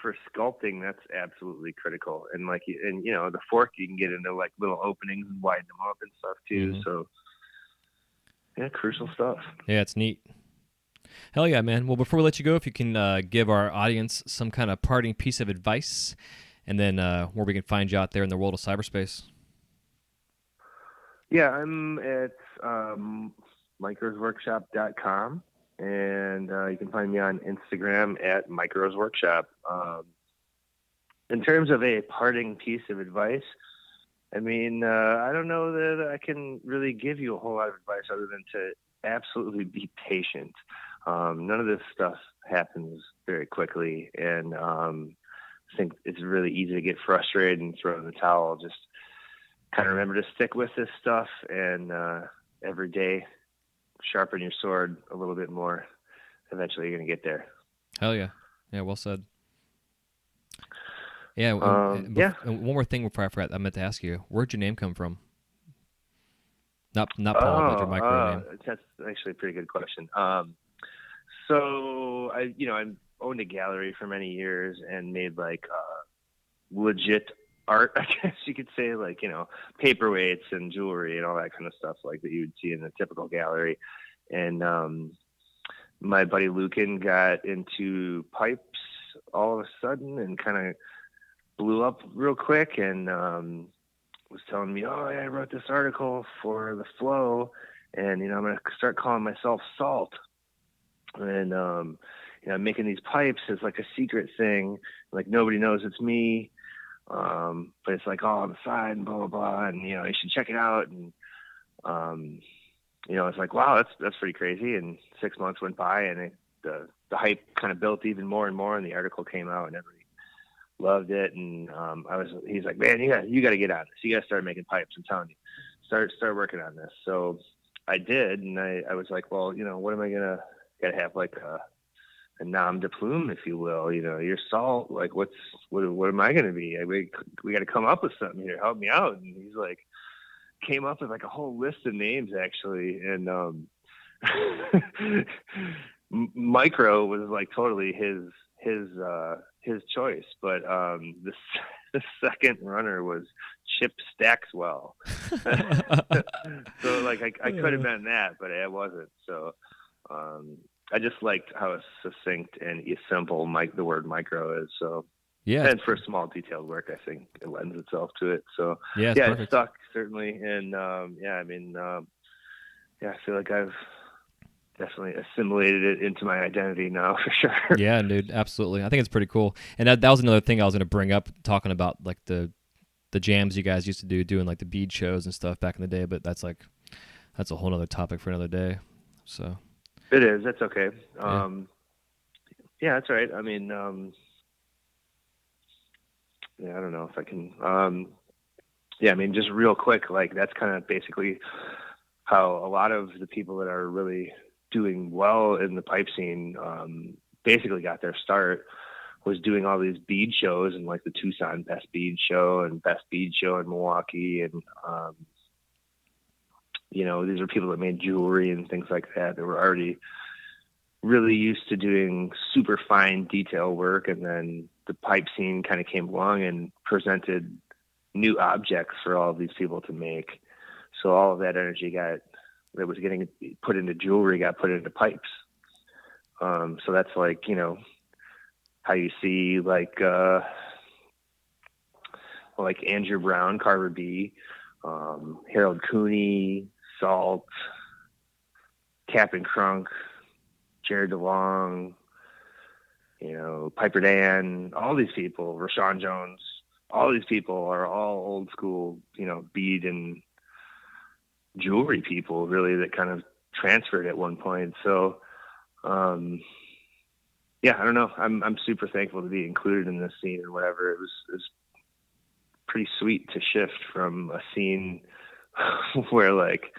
for sculpting, that's absolutely critical. And the fork, you can get into like little openings and widen them up and stuff too. So, yeah, crucial stuff. Yeah, it's neat. Hell yeah, man. Well, before we let you go, if you can give our audience some kind of parting piece of advice, and then where we can find you out there in the world of cyberspace. Yeah, I'm at microsworkshop.com, and you can find me on Instagram at microsworkshop. In terms of a parting piece of advice, I mean, I don't know that I can really give you a whole lot of advice other than to absolutely be patient. None of this stuff happens very quickly, and I think it's really easy to get frustrated and throw in the towel. Just kind of remember to stick with this stuff, and every day sharpen your sword a little bit more. Eventually you're going to get there. Hell yeah. Yeah, well said. Yeah. And one more thing before I forgot, I meant to ask you, where'd your name come from? Not Paul, but your micro name. That's actually a pretty good question. So I owned a gallery for many years and made like legit art, I guess you could say, like, paperweights and jewelry and all that kind of stuff like that you would see in a typical gallery. And my buddy Lucan got into pipes all of a sudden and kind of blew up real quick, and was telling me, oh, yeah, I wrote this article for the Flow, and I'm going to start calling myself Salt. And I'm making these pipes as like a secret thing, like nobody knows it's me. But it's like all on the side and blah, blah, blah. And, you should check it out. And, it's like, wow, that's pretty crazy. And 6 months went by, and the hype kind of built even more and more. And the article came out and everybody loved it. And, he's like, man, you got to get on this. You got to start making pipes. I'm telling you, start working on this. So I did, and I was like, well, what am I gotta have like a nom de plume, if you will, your salt, like what am I gonna be? We got to come up with something here. Help me out. And he's like, came up with like a whole list of names actually, and Micro was like totally his choice, but the second runner was Chip Stackswell. So like I could have been that, but I wasn't. So I just liked how succinct and simple the word micro is. So yeah, and for small detailed work, I think it lends itself to it. So yeah, it stuck certainly, and I feel like I've definitely assimilated it into my identity now for sure. Yeah, dude, absolutely. I think it's pretty cool. And that was another thing I was going to bring up, talking about like the jams you guys used to do, doing like the bead shows and stuff back in the day. But that's a whole other topic for another day. So it is. That's okay. Yeah, that's right. I mean, I don't know if I can. I mean, just real quick, like that's kind of basically how a lot of the people that are really doing well in the pipe scene basically got their start, was doing all these bead shows, and like the Tucson Best Bead Show and Best Bead Show in Milwaukee. And, these are people that made jewelry and things like that were already really used to doing super fine detail work. And then the pipe scene kind of came along and presented new objects for all of these people to make. So all of that energy that was getting put into jewelry got put into pipes. So that's like, how you see like Andrew Brown, Carver B, Harold Cooney, Salt, Captain Crunk, Jared DeLong, Piper Dan, all these people, Rashawn Jones, all these people are all old school, bead and jewelry people really that kind of transferred at one point. So, I don't know. I'm super thankful to be included in this scene and whatever. It was pretty sweet to shift from a scene where like,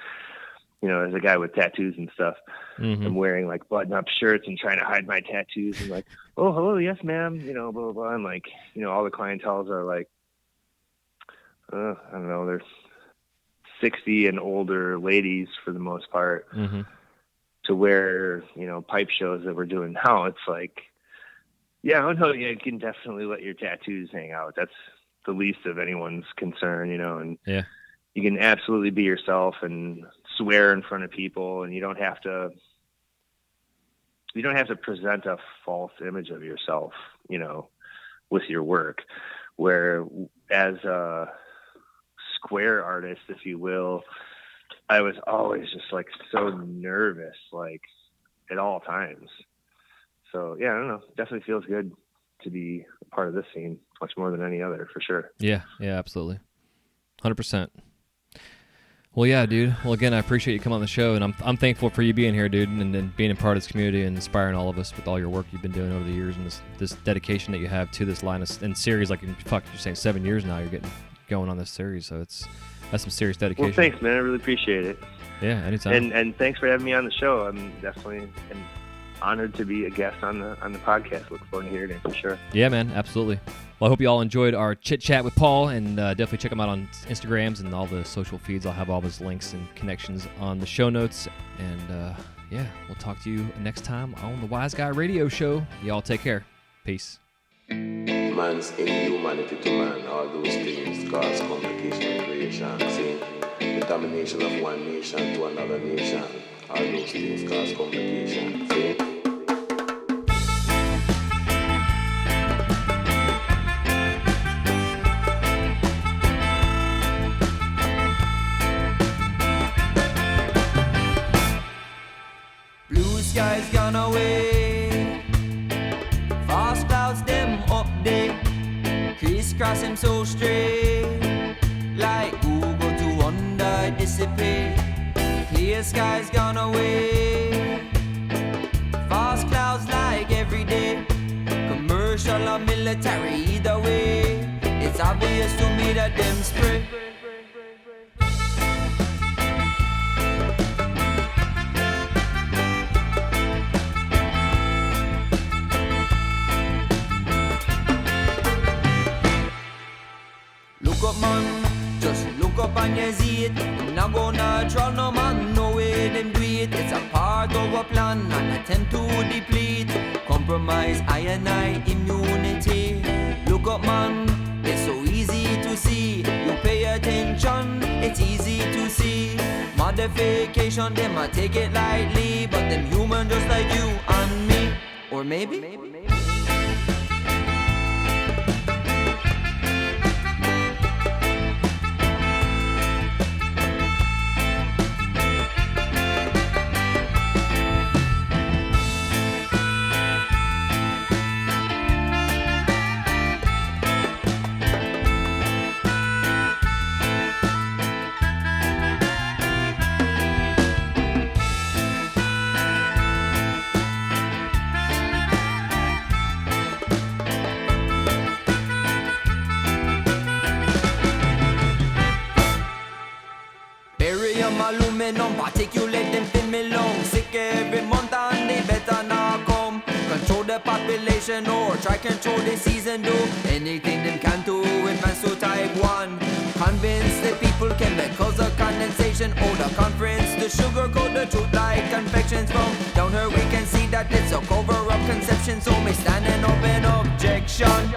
as a guy with tattoos and stuff, I'm wearing like button up shirts and trying to hide my tattoos and like, oh, hello. Yes, ma'am. Blah, blah, blah. And like, all the clientels are like, I don't know. They're 60 and older ladies for the most part, to where, pipe shows that we're doing now, it's like, yeah, you can definitely let your tattoos hang out. That's the least of anyone's concern, and you can absolutely be yourself and swear in front of people, and you don't have to present a false image of yourself, with your work, where as a square artist, if you will, I was always just like so nervous, like at all times. So yeah, I don't know. Definitely feels good to be a part of this scene, much more than any other, for sure. Yeah, absolutely, 100%. Well, yeah, dude. Well, again, I appreciate you coming on the show, and I'm thankful for you being here, dude, and being a part of this community and inspiring all of us with all your work you've been doing over the years, and this dedication that you have to this line and series. Like, you're saying 7 years now. You're getting going on this series, so that's some serious dedication. Well, thanks, man. I really appreciate it. Yeah, anytime. And thanks for having me on the show. I'm definitely honored to be a guest on the podcast. Look forward to hearing it for sure. Yeah, man, absolutely. Well, I hope you all enjoyed our chit chat with Paul, and definitely check him out on Instagrams and all the social feeds. I'll have all his links and connections on the show notes. And we'll talk to you next time on the Wise Guy Radio Show. Y'all take care. Peace. Man's inhumanity to man, all those things cause complication in creation. See, the domination of one nation to another nation, all those things cause complication. See. Blue skies gone away, fast clouds them up there, crisscross him so straight, like Google to wonder dissipate. Clear skies gone away, fast clouds like every day, commercial or military either way, it's obvious to me that them spray. on your seat. Now go natural, no man, no way them do it. It's a part of a plan, an attempt to deplete. Compromise I and I immunity. Look up, man, it's so easy to see. You pay attention, it's easy to see. Modification, them I take it lightly, but them human just like you and me. Or maybe? Aluminum, particulate them fill me lungs. Sick every month and they better not come. Control the population or try control the season. Do anything them can to advance to type 1. Convince the people chemicals of condensation. Oh, the conference, the sugar coat the truth like confections. From down here we can see that it's a cover up conception. So me stand and open objection.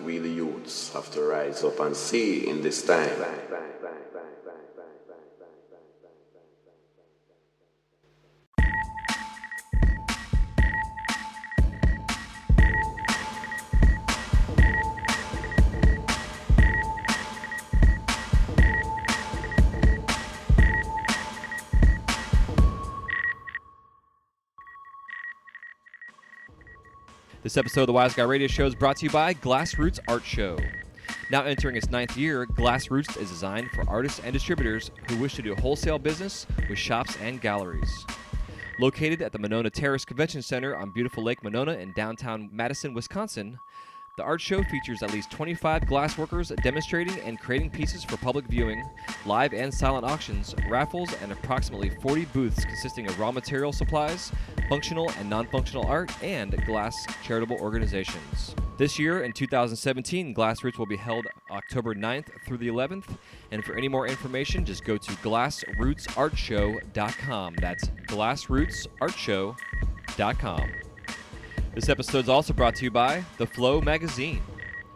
We the youths have to rise up and see in this time. This episode of the Wise Guy Radio Show is brought to you by Glassroots Art Show. Now entering its 9th year, Glassroots is designed for artists and distributors who wish to do wholesale business with shops and galleries. Located at the Monona Terrace Convention Center on beautiful Lake Monona in downtown Madison, Wisconsin, the art show features at least 25 glassworkers demonstrating and creating pieces for public viewing, live and silent auctions, raffles, and approximately 40 booths consisting of raw material supplies, functional and non-functional art, and glass charitable organizations. This year, in 2017, Glassroots will be held October 9th through the 11th, and for any more information, just go to glassrootsartshow.com. That's glassrootsartshow.com. This episode is also brought to you by The Flow magazine.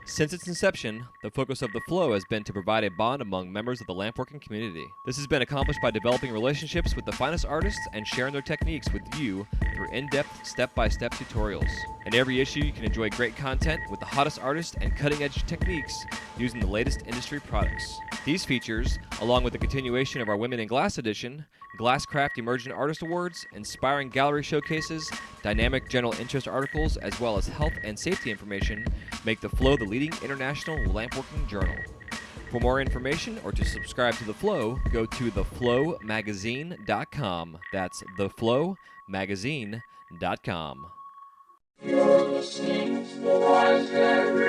Since its inception, the focus of The Flow has been to provide a bond among members of the lampworking community. This has been accomplished by developing relationships with the finest artists and sharing their techniques with you through in-depth, step-by-step tutorials. In every issue, you can enjoy great content with the hottest artists and cutting-edge techniques using the latest industry products. These features, along with the continuation of our Women in Glass edition, Glasscraft Emerging Artist Awards, inspiring gallery showcases, dynamic general interest articles, as well as health and safety information, make The Flow the leading international lampworking journal. For more information or to subscribe to The Flow, go to theflowmagazine.com. That's theflowmagazine.com. You're listening to the Wise Guy Radio.